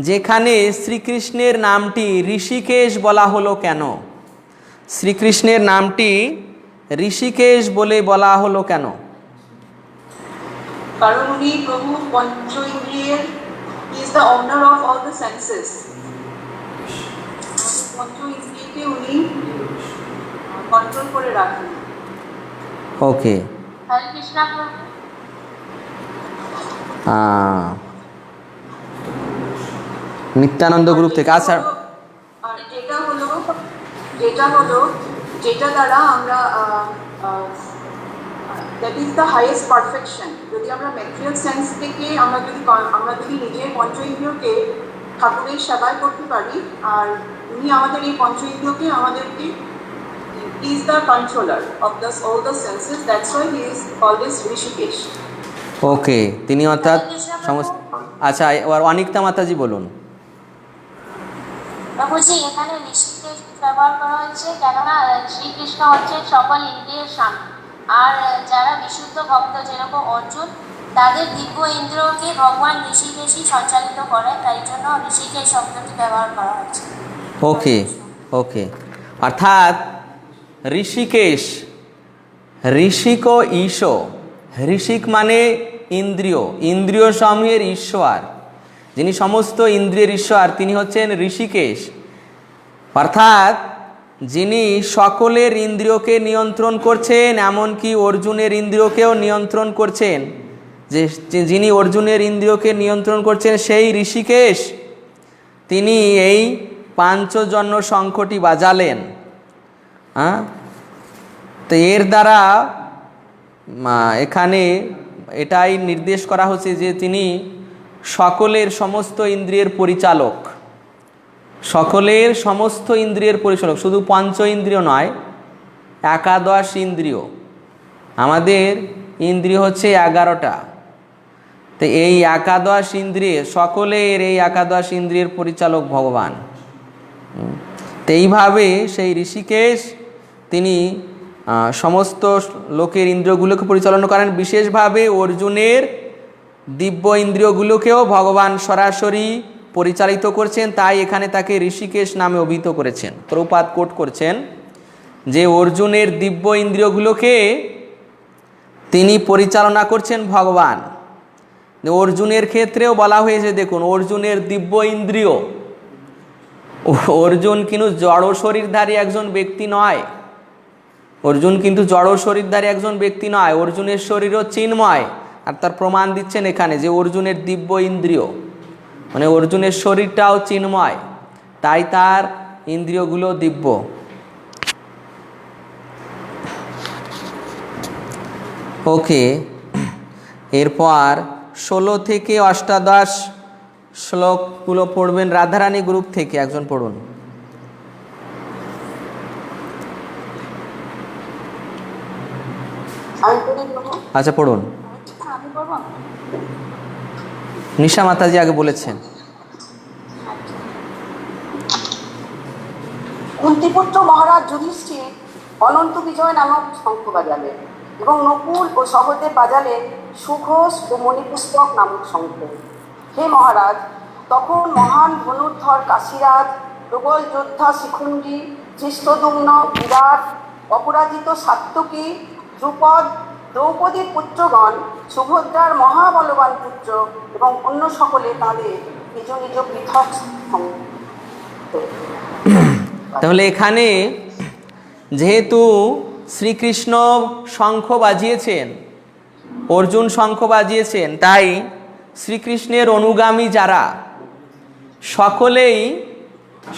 যেখানে শ্রীকৃষ্ণের নামটি ঋষিকেশ বলা হলো কেন? শ্রীকৃষ্ণের নামটি ঋষিকেশ বলে বলা হলো কেন? কারণ উনি প্রভু পঞ্চ ইন্দ্রিয়ের, he is the owner of all the senses. পঞ্চ ইন্দ্রিয়কে উনি কন্ট্রোল করে রাখেন। ওকে, হরে কৃষ্ণ প্রভু। নিত্যানন্দ গ্রুপ থেকে। আচ্ছা, আর যেটা দ্বারা আমরা that is the highest perfection. যদি আমরা ম্যাটেরিয়াল সেন্স থেকে আমরা যদি নিজের পঞ্চ ইন্দ্রিয়কে ঠাকুরের সেবায় করতে পারি, আর উনি আমাদের এই পঞ্চ ইন্দ্রিয়কে আমাদেরকে is the controller of all the senses. That's why he is called as Rishikesh. ওকে, তিনি অর্থাৎ সমস্ত। আচ্ছা, এবার অনিকতা মাতাজি বলুন। বাবুজি, এখানে ঋষিকেশ ব্যবহার করা হয়েছে কেননা শ্রীকৃষ্ণ হচ্ছে সকল ইন্দ্রিয়ের স্বামী, আর যারা বিশুদ্ধ ভক্ত যেরকম অর্জুন, তাদের দিব্য ইন্দ্রিয়কে ভগবান ঋষিকেশই সঞ্চালিত করে, তাই জন্য ঋষিকেশ শব্দটি ব্যবহার করা হয়েছে। ওকে ওকে, অর্থাৎ ঋষিকেশ, ঋষিক ঈশ, ঋষিক মানে ইন্দ্রিয়, ইন্দ্রিয় সমূহের ঈশ্বর, যিনি সমস্ত ইন্দ্রিয়ের ঈশ্বর, তিনি হচ্ছেন ঋষিকেশ। অর্থাৎ যিনি সকলের ইন্দ্রিয়কে নিয়ন্ত্রণ করছেন, এমনকি অর্জুনের ইন্দ্রিয়কেও নিয়ন্ত্রণ করছেন, যিনি অর্জুনের ইন্দ্রিয়কে নিয়ন্ত্রণ করছেন সেই ঋষিকেশ, তিনি এই পাঞ্চজন্য শঙ্খটি বাজালেন। তো এর দ্বারা এখানে এটাই নির্দেশ করা হচ্ছে যে তিনি সকলের সমস্ত ইন্দ্রিয়ের পরিচালক, সকলের সমস্ত ইন্দ্রিয়ের পরিচালক, শুধু পঞ্চ ইন্দ্রিয় নয়, একাদশ ইন্দ্রিয়। আমাদের ইন্দ্রিয় হচ্ছে 11টা, তো এই একাদশ ইন্দ্রিয়, সকলের এই একাদশ ইন্দ্রিয়ের পরিচালক ভগবান। তো এইভাবে সেই ঋষিকেশ তিনি সমস্ত লোকের ইন্দ্রিয়গুলোকে পরিচালনা করেন, বিশেষভাবে অর্জুনের দিব্য ইন্দ্রিয়গুলোকেও ভগবান সরাসরি পরিচালিত করছেন, তাই এখানে তাকে ঋষিকেশ নামে অভিহিত করেছেন। প্রভুপাদ কোট করছেন যে অর্জুনের দিব্য ইন্দ্রিয়গুলোকে তিনি পরিচালনা করছেন ভগবান। অর্জুনের ক্ষেত্রেও বলা হয়েছে, দেখুন অর্জুনের দিব্য ইন্দ্রিয়, অর্জুন কিন্তু জড় শরীরধারী একজন ব্যক্তি নয়, অর্জুন কিন্তু জড় শরীরধারী একজন ব্যক্তি নয়, অর্জুনের শরীরও চিন্ময়। আর তার প্রমাণ দিচ্ছেন এখানে যে অর্জুনের দিব্য ইন্দ্রিয় মানে অর্জুনের শরীরটাও চিন্ময়, তাই তার ইন্দ্রিয়গুলো দিব্য। ওকে, এরপর 16 থেকে 18 শ্লোকগুলো পড়বেন রাধারানী গ্রুপ থেকে, একজন পড়ুন। আচ্ছা পড়ুন। নিশা মাতাজি আগে বলেছেন। কুন্তিপুত্র মহারাজ যুধিষ্ঠির অনন্ত বিজয় নামক শঙ্খ বাজালেন এবং নকুল ও সহদেব বাজালেন সুঘোষ ও মণিপুস্তক নামক শঙ্খ। হে মহারাজ, তখন মহান ধনুর্ধর কাশীরাজ, প্রবল যোদ্ধা শিখুণ্ডী, ধৃষ্টদ্যুম্ন, বিরাট, অপরাজিত সাত্যকী, দ্রুপদ, দ্রৌপদীর পুত্রগণ, সুভদ্রার মহাবলবান পুত্র এবং অন্য সকলে তাদের নিজ নিজ পৃথক। তাহলে এখানে যেহেতু শ্রীকৃষ্ণ শঙ্খ বাজিয়েছেন, অর্জুন শঙ্খ বাজিয়েছেন, তাই শ্রীকৃষ্ণের অনুগামী যারা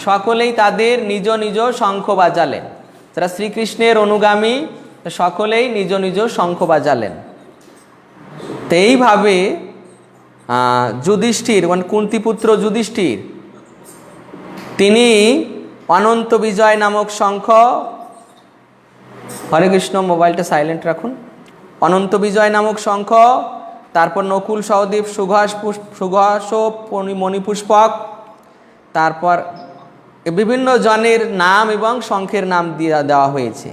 সকলেই তাদের নিজ নিজ শঙ্খ বাজালেন। যারা শ্রীকৃষ্ণের অনুগামী সকলেই নিজ নিজ শঙ্খ বাজালেন। তো এইভাবে যুধিষ্ঠির মানে কুন্তিপুত্র যুধিষ্ঠির তিনি অনন্ত বিজয় নামক শঙ্খ, হরে কৃষ্ণ, মোবাইলটা সাইলেন্ট রাখুন, অনন্ত বিজয় নামক শঙ্খ, তারপর নকুল সহদেব সুঘোষ মণিপুষ্পক, তারপর বিভিন্ন জনের নাম এবং শঙ্খের নাম দেওয়া হয়েছে।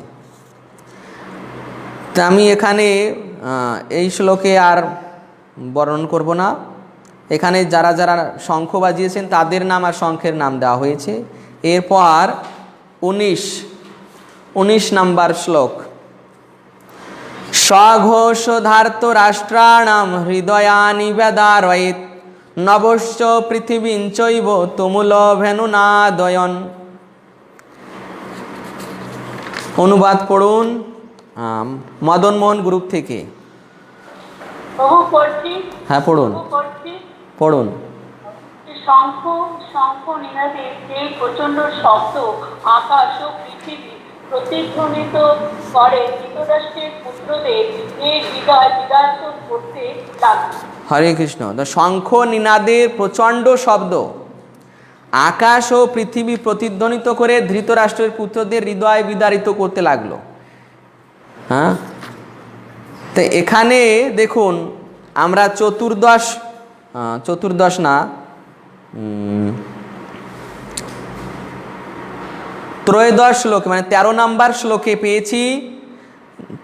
তা আমি এখানে এই শ্লোকে আর বর্ণন করব না। এখানে যারা যারা শঙ্খ বাজিয়েছেন তাদের নাম আর শঙ্খের নাম দেওয়া হয়েছে। এরপর 19 নম্বর শ্লোক। স্বঘোষধার্ত রাষ্ট্রাণাম হৃদয়ানি বেদারয়েত নবশ্চ পৃথিবীং চৈব তুমুল ভেনুনাদয়ন। অনুবাদ পড়ুন মদন মোহন গ্রুপ থেকে। হ্যাঁ পড়ুন পড়ুন। শঙ্খ নিনাদে যে প্রচন্ড শব্দ আকাশ ও পৃথিবী প্রতিধ্বনিত করে ধৃতরাষ্ট্রের পুত্রদের এই হৃদয় বিদারণ করতে লাগল। হরে কৃষ্ণ। তো শঙ্খ নিনাদের প্রচণ্ড শব্দ আকাশ ও পৃথিবী প্রতিধ্বনিত করে ধৃতরাষ্ট্রের পুত্রদের হৃদয় বিদারিত করতে লাগলো। হ্যাঁ, তো এখানে দেখুন আমরা চতুর্দশ না, ত্রয়োদশ শ্লোকে মানে 13 নম্বর শ্লোকে পেয়েছি,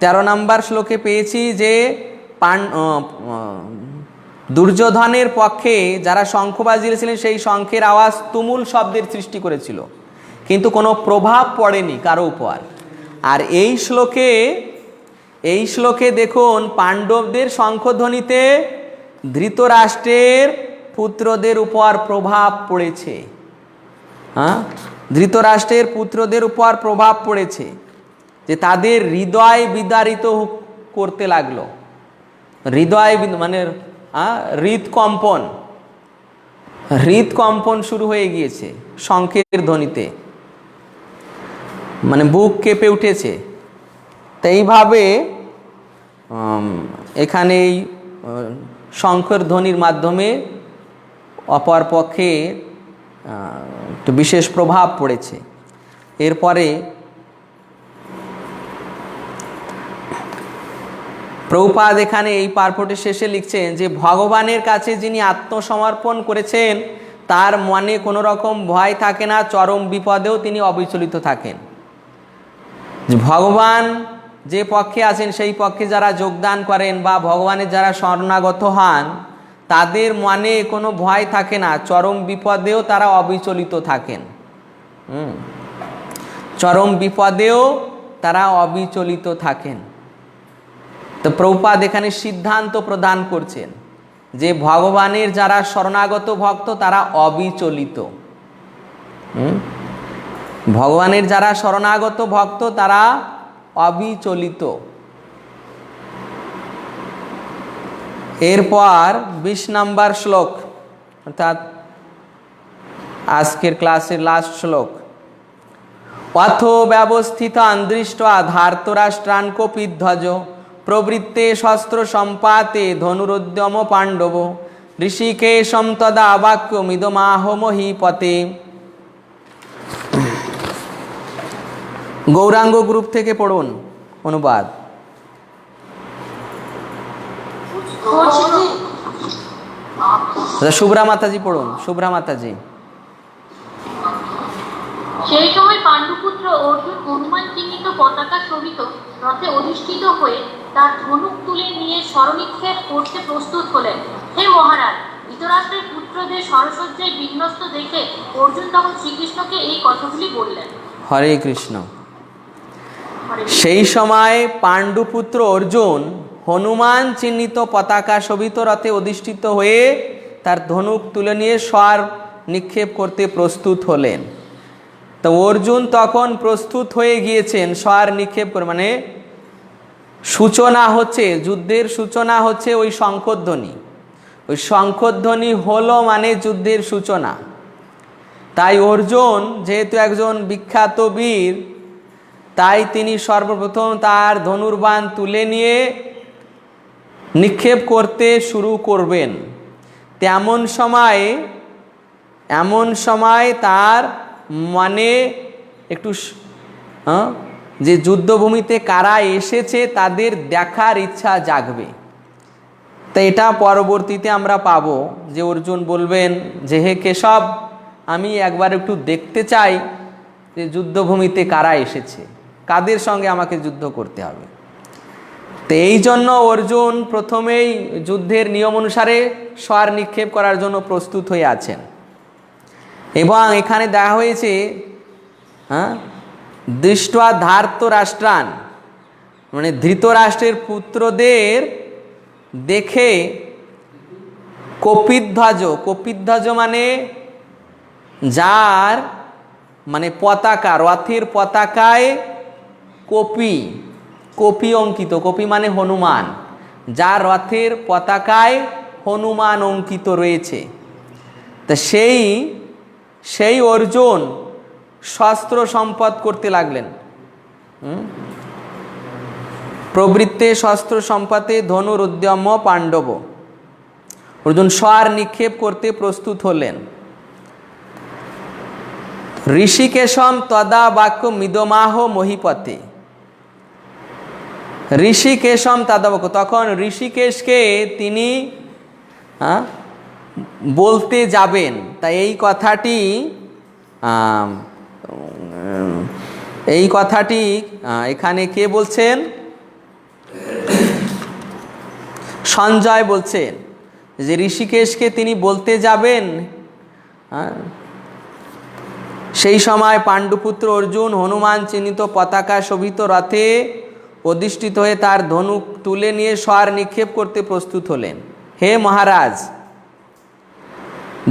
13 নম্বর শ্লোকে পেয়েছি যে দুর্যোধনের পক্ষে যারা শঙ্খ বাজিয়েছিলেন সেই শঙ্খের আওয়াজ তুমুল শব্দের সৃষ্টি করেছিল, কিন্তু কোনো প্রভাব পড়েনি কারো উপর। আর এই শ্লোকে দেখুন পাণ্ডবদের শঙ্খধ্বনিতে ধৃতরাষ্ট্রের পুত্রদের উপর প্রভাব পড়েছে। হ্যাঁ, ধৃতরাষ্ট্রের পুত্রদের উপর প্রভাব পড়েছে যে তাদের হৃদয় বিদারিত করতে লাগলো। হৃদয় মানে হৃদকম্পন শুরু হয়ে গিয়েছে শঙ্খের ধ্বনিতে, মানে বুক কেঁপে উঠেছে। তো এইভাবে এখানে এই শঙ্খের ধ্বনির মাধ্যমে অপর পক্ষে একটু বিশেষ প্রভাব পড়েছে। এরপরে প্রভুপাদ এখানে এই পার্বটের শেষে লিখছেন যে ভগবানের কাছে যিনি আত্মসমর্পণ করেছেন তার মনে কোনো রকম ভয় থাকে না, চরম বিপদেও তিনি অবিচলিত থাকেন। ভগবান যে পক্ষে আছেন সেই পক্ষে যারা যোগদান করেন বা ভগবানের যারা শরণাগত হন তাদের মনে কোনো ভয় থাকে না, চরম বিপদেও তারা অবিচলিত থাকেন। চরম বিপদেও তারা অবিচলিত থাকেন। তো প্রভুপাদ এখানে সিদ্ধান্ত প্রদান করছেন যে ভগবানের যারা শরণাগত ভক্ত তারা অবিচলিত। ভগবানের যারা শরণাগত ভক্ত তারা অবিচলিত। এরপর 20 নম্বর শ্লোক, অর্থাৎ আজকের ক্লাসের লাস্ট শ্লোক। অথ ব্যবস্থিতান দৃष्ट्वा ধার্তরাষ্ট্রান কপিধ্বজ প্রবৃত্তে শস্ত্র সম্পাতে ধনুরুদ্যম পাণ্ডব ঋষিকেশম তদা বাক্যমিদমাহ মহীপতে। গৌরাঙ্গ গ্রুপ থেকে পড়ুন অনুবাদ। শুভ্রা মাতাজি পড়ুন, শুভ্রা মাতাজি। সেই সময় পাণ্ডুপুত্র অর্জুন হনুমান চিহ্নিত পতাকা শোভিত রথে অধিষ্ঠিত হয়ে তার ধনুক তুলে নিয়ে স্মরণিক্ষেপ করতে প্রস্তুত হলেন। হে মহারাজ, ধৃতরাষ্ট্রের পুত্রদের সরসজ্জায় বিন্যস্ত দেখে অর্জুন তখন শ্রীকৃষ্ণকে এই কথাগুলি বললেন। হরে কৃষ্ণ। সেই সময় পাণ্ডুপুত্র অর্জুন হনুমান চিহ্নিত পতাকা শোভিত রথে অধিষ্ঠিত হয়ে তার ধনুক তুলে নিয়ে স্বর নিক্ষেপ করতে প্রস্তুত হলেন। তো অর্জুন তখন প্রস্তুত হয়ে গিয়েছেন স্বর নিক্ষেপ করে, মানে সূচনা হচ্ছে, যুদ্ধের সূচনা হচ্ছে ওই শঙ্খধ্বনি। ওই শঙ্খধ্বনি হলো মানে যুদ্ধের সূচনা। তাই অর্জুন যেহেতু একজন বিখ্যাত বীর, তাই তিনি সর্বপ্রথম তার ধনুর্বাণ তুলে নিয়ে নিক্ষেপ করতে শুরু করবেন। এমন সময় তার মানে একটু যে যুদ্ধভূমিতে কারা এসেছে তাদের দেখার ইচ্ছা জাগবে। তো এটা পরবর্তীতে আমরা পাবো যে অর্জুন বলবেন যে হে কেশব, আমি একবার একটু দেখতে চাই যে যুদ্ধভূমিতে কারা এসেছে, কাদের সঙ্গে আমাকে যুদ্ধ করতে হবে। তো এই জন্য অর্জুন প্রথমেই যুদ্ধের নিয়ম অনুসারে স্বর নিক্ষেপ করার জন্য প্রস্তুত হয়ে আছেন। এবং এখানে দেখা হয়েছে দৃष्ट्वा ধার্তরাষ্ট্রান, মানে ধৃতরাষ্ট্রের পুত্রদের দেখে কপিধ্বজ, কপিধ্বজ মানে যার মানে পতাকা, রথের পতাকায় কপি অঙ্কিত, কপি মানে হনুমান, যার রথের পতাকায় হনুমান অঙ্কিত রয়েছে। তা সেই অর্জুন শস্ত্র সম্পদ করতে লাগলেন। প্রবৃত্তে শস্ত্র সম্পাতে ধনুরুদ্যম পাণ্ডব। অর্জুন স্বর নিক্ষেপ করতে প্রস্তুত হলেন। ঋষিকেশম তদা বাক্য মিদমাহ মহিপতে। ঋষিকেশম তদা বাক্য, তখন ঋষিকেশকে তিনি বলতে যাবেন। তাই এই কথাটি এখানে কে বলছেন? সঞ্জয় বলছেন যে ঋষিকেশকে তিনি বলতে যাবেন। সেই সময় পাণ্ডুপুত্র অর্জুন হনুমান চিহ্নিত পতাকা শোভিত রথে অধিষ্ঠিত হয়ে তার ধনুক তুলে নিয়ে স্বর নিক্ষেপ করতে প্রস্তুত হলেন। হে মহারাজ,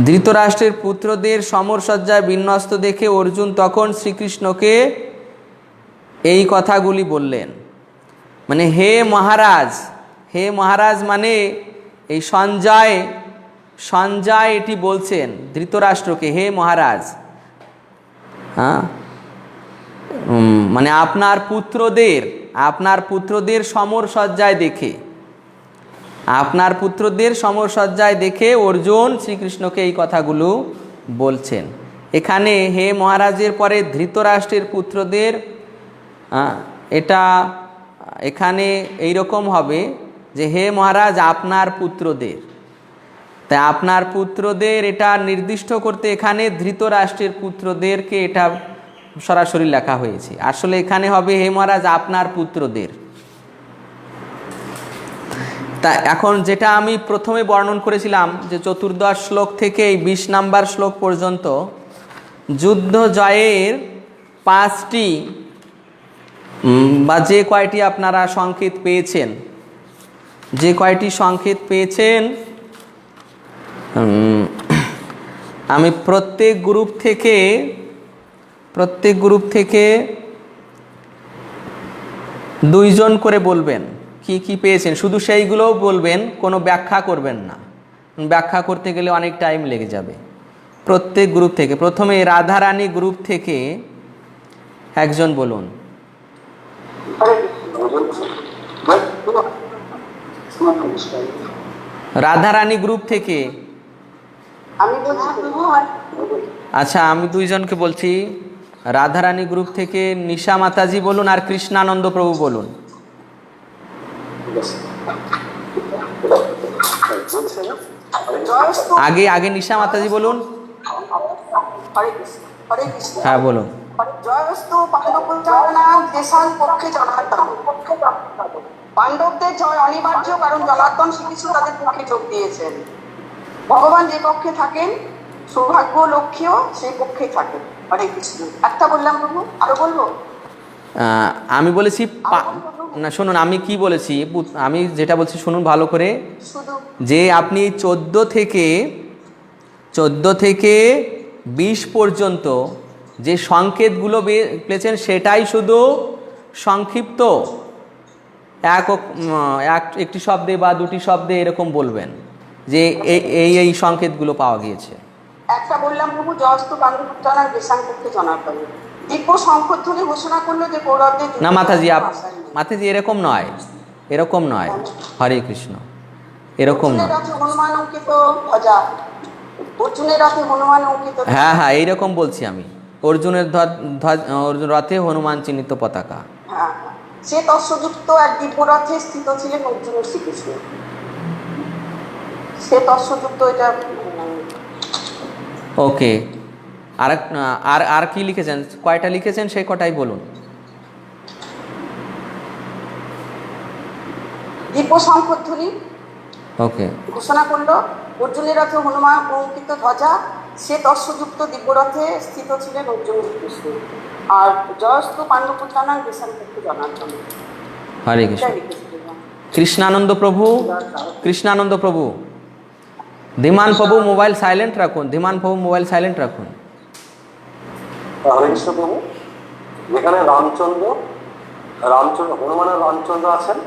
ধৃতরাষ্ট্রের পুত্রদের সমরসজ্জায় বিন্যস্ত দেখে অর্জুন তখন শ্রীকৃষ্ণকে এই কথাগুলি বললেন। মানে হে মহারাজ, হে মহারাজ মানে এই সঞ্জয় এটি বলছেন ধৃতরাষ্ট্রকে, হে মহারাজ, মানে আপনার পুত্রদের সমরসজ্জায় দেখে অর্জুন শ্রীকৃষ্ণকে এই কথাগুলো বলছেন। এখানে হে মহারাজের পরে ধৃতরাষ্ট্রের পুত্রদের, এটা এখানে এইরকম হবে যে হে মহারাজ আপনার পুত্রদের। তাই আপনার পুত্রদের এটা নির্দিষ্ট করতে এখানে ধৃতরাষ্ট্রের পুত্রদেরকে এটা সরাসরি লেখা হয়েছে। আসলে এখানে হবে হে মহারাজ আপনার পুত্রদের। তা এখন যেটা আমি প্রথমে বর্ণন করেছিলাম যে 14 শ্লোক থেকে এই 20 নম্বর শ্লোক পর্যন্ত যুদ্ধ জয়ের 5টি বা যে কয়টি আপনারা সংকেত পেয়েছেন, আমি প্রত্যেক গ্রুপ থেকে 2 জন করে বলবেন কি কি পেয়েছেন, শুধু সেইগুলোও বলবেন, কোনো ব্যাখ্যা করবেন না। ব্যাখ্যা করতে গেলে অনেক টাইম লেগে যাবে। প্রত্যেক গ্রুপ থেকে, প্রথমে রাধারানী গ্রুপ থেকে একজন বলুন। রাধারানী গ্রুপ থেকে, আচ্ছা আমি 2 জনকে বলছি। রাধারানী গ্রুপ থেকে নিশা মাতাজি বলুন আর কৃষ্ণানন্দ প্রভু বলুন। আগে নিশা মাতাজি বলুন। হ্যাঁ বলুন। পাণ্ডবদের জয় অনিবার্য, কারণ জনার্দন শ্রীকৃষ্ণ তাদের পক্ষে যোগ দিয়েছেন। ভগবান যে পক্ষে থাকেন, সৌভাগ্য লক্ষ্মীও সেই পক্ষেই থাকেন। হরে কৃষ্ণ। একটা বললাম প্রভু, আরো বলবো? আমি বলেছি না, শুনুন আমি কি বলেছি, আমি যেটা বলছি শুনুন ভালো করে, যে আপনি 14 থেকে 20 পর্যন্ত যে সংকেতগুলো পেয়েছেন সেটাই শুধু সংক্ষিপ্ত, একটি শব্দে বা 2টি শব্দে এরকম বলবেন যে এই সংকেতগুলো পাওয়া গিয়েছে। একটা বললাম প্রভু, জয়স্তু পাণ্ডুপুত্রানাং দেশাং পক্ষে জনার্দন। দিব্য শঙ্খধ্বনি ঘোষণা করলো যে কৌরবদের না মাতাজি এরকম নয়। হরে কৃষ্ণ, এরকম নয়। হনুমান অঙ্কিত ধ্বজা, অর্জুনের রথে হনুমান অঙ্কিত। হ্যাঁ এইরকম বলছি আমি। অর্জুনের রথে হনুমান চিহ্নিত পতাকা। হ্যাঁ, সে তস্যযুক্ত এক দিব্য রথে স্থিত ছিলেন অর্জুনের শ্রীকৃষ্ণ। সে তস্যযুক্ত, এটা ওকে। আর কি লিখেছেন, কয়টা লিখেছেন সেই কটাই বলুন। দিব্য শঙ্খধ্বনি ওকে ঘোষণা করলো, অর্জুনের রথে হনুমান অঙ্কিত ধ্বজা, সে তস্যযুক্ত দিব্য রথে স্থিত ছিলেন অর্জুন কৃষ্ণ। আর জয়স্তু পাণ্ডুপুত্রানাং দেশাং পক্ষে জনার্দন। হরে কৃষ্ণ। কৃষ্ণানন্দ প্রভু, ধীমান প্রভু মোবাইল সাইলেন্ট রাখুন। হরে কৃষ্ণ প্রভু। যেখানে রামচন্দ্র হনুমানের রামচন্দ্র আছেন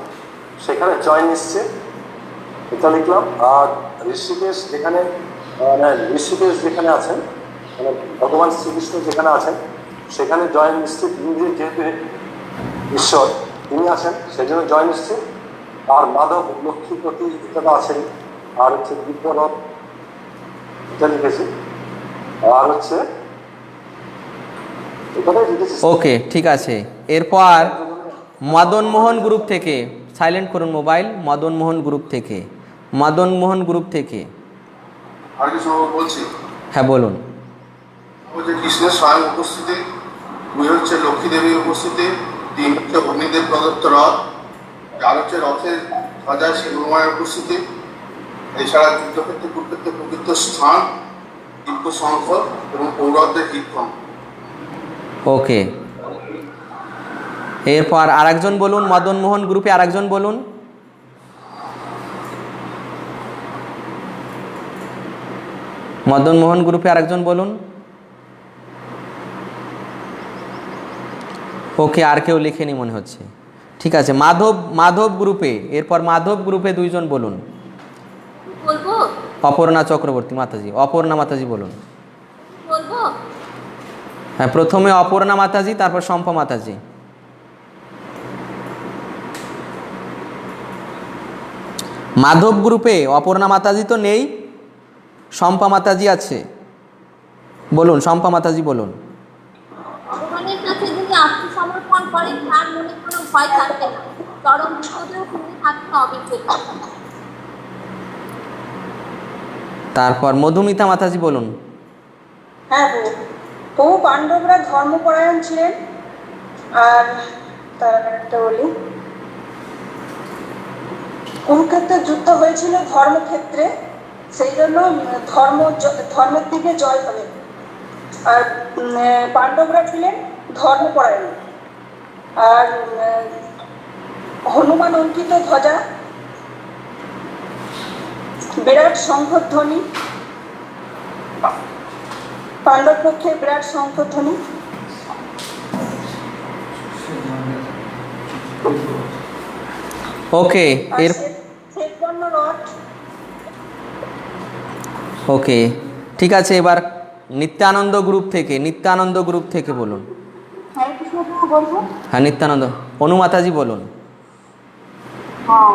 সেখানে জয় নিশ্চিত, এটা লিখলাম। আর ঋষিকেশ যেখানে আছেন, মানে ভগবান শ্রীকৃষ্ণ যেখানে আছেন সেখানে জয় নিশ্চিত। যেহেতু ঈশ্বর তিনি আছেন, সেই জন্য জয় নিশ্চিত। আর মাধব লক্ষ্মীপতি ইত্যাদি আছেন, আর হচ্ছে বিপ্লব এটা লিখেছি, আর হচ্ছে ওকে, ঠিক আছে। এরপর মদন মোহন গ্রুপ থেকে, সাইলেন্ট করুন মোবাইল, মদন মোহন গ্রুপ থেকে, মদন মোহন গ্রুপ থেকে। আর কিছু বলছি? হ্যাঁ বলুন। হচ্ছে কৃষ্ণের স্বয়ং উপস্থিতি, 2 হচ্ছে লক্ষ্মী দেবীর উপস্থিতি, 3 হচ্ছে অগ্নিদেব প্রদত্ত রথ, 4 হচ্ছে রথের ধ্বজায় শিবমায়ের উপস্থিতি, এছাড়া যুদ্ধক্ষেত্রে কুরুক্ষেত্রে পবিত্র স্থান, দিব্য শঙ্খ এবং পৌরবদের কীর্তন। ওকে, এরপর আরেকজন বলুন, মদন মোহন গ্রুপে আরেকজন বলুন। মদন মোহন গ্রুপে আরেকজন বলুন। ওকে, আর কেউ লেখেনি মনে হচ্ছে। ঠিক আছে, মাধব গ্রুপে, এরপর মাধব গ্রুপে 2 জন বলুন। বলবো? অপর্ণা চক্রবর্তী মাতাজি, অপর্ণা মাতাজি বলুন। বলবো? হ্যাঁ, প্রথমে অপর্ণা মাতাজি, তারপর শম্পা মাতাজি। মাধব গ্রুপে অপর্ণা মাতাজি তো নেই, শম্পা মাতাজি আছে। বলুন, শম্পা মাতাজি বলুন। ভগবানের কাছে যদি আত্মসমর্পণ করেন তার মনে কোনো ভয় থাকবে না, চরম বিপদেও তিনি থাকতে অবিচল। তারপর মধুমিতা মাতাজি বলুন। হ্যাঁ, বহু পাণ্ডবরা ধর্মপরায়ণ ছিলেন। আর তার একটা বলি, কুরুক্ষেত্রের যুদ্ধ হয়েছিল ধর্মক্ষেত্রে, সেই জন্য ধর্মের দিকে জয় হবে। আর পাণ্ডবরা ছিলেন ধর্মপরায়ণ। আর হনুমান অঙ্কিত ধ্বজা, বিরাট শঙ্খধ্বনি, পাণ্ডব পক্ষে বিরাট শঙ্খধ্বনি। ওকে, এর ওকে, ঠিক আছে। এবার নিত্যানন্দ গ্রুপ থেকে বলুন। হ্যাঁ, নিত্যানন্দ, অনুমাতাজি বলুন। হ্যাঁ,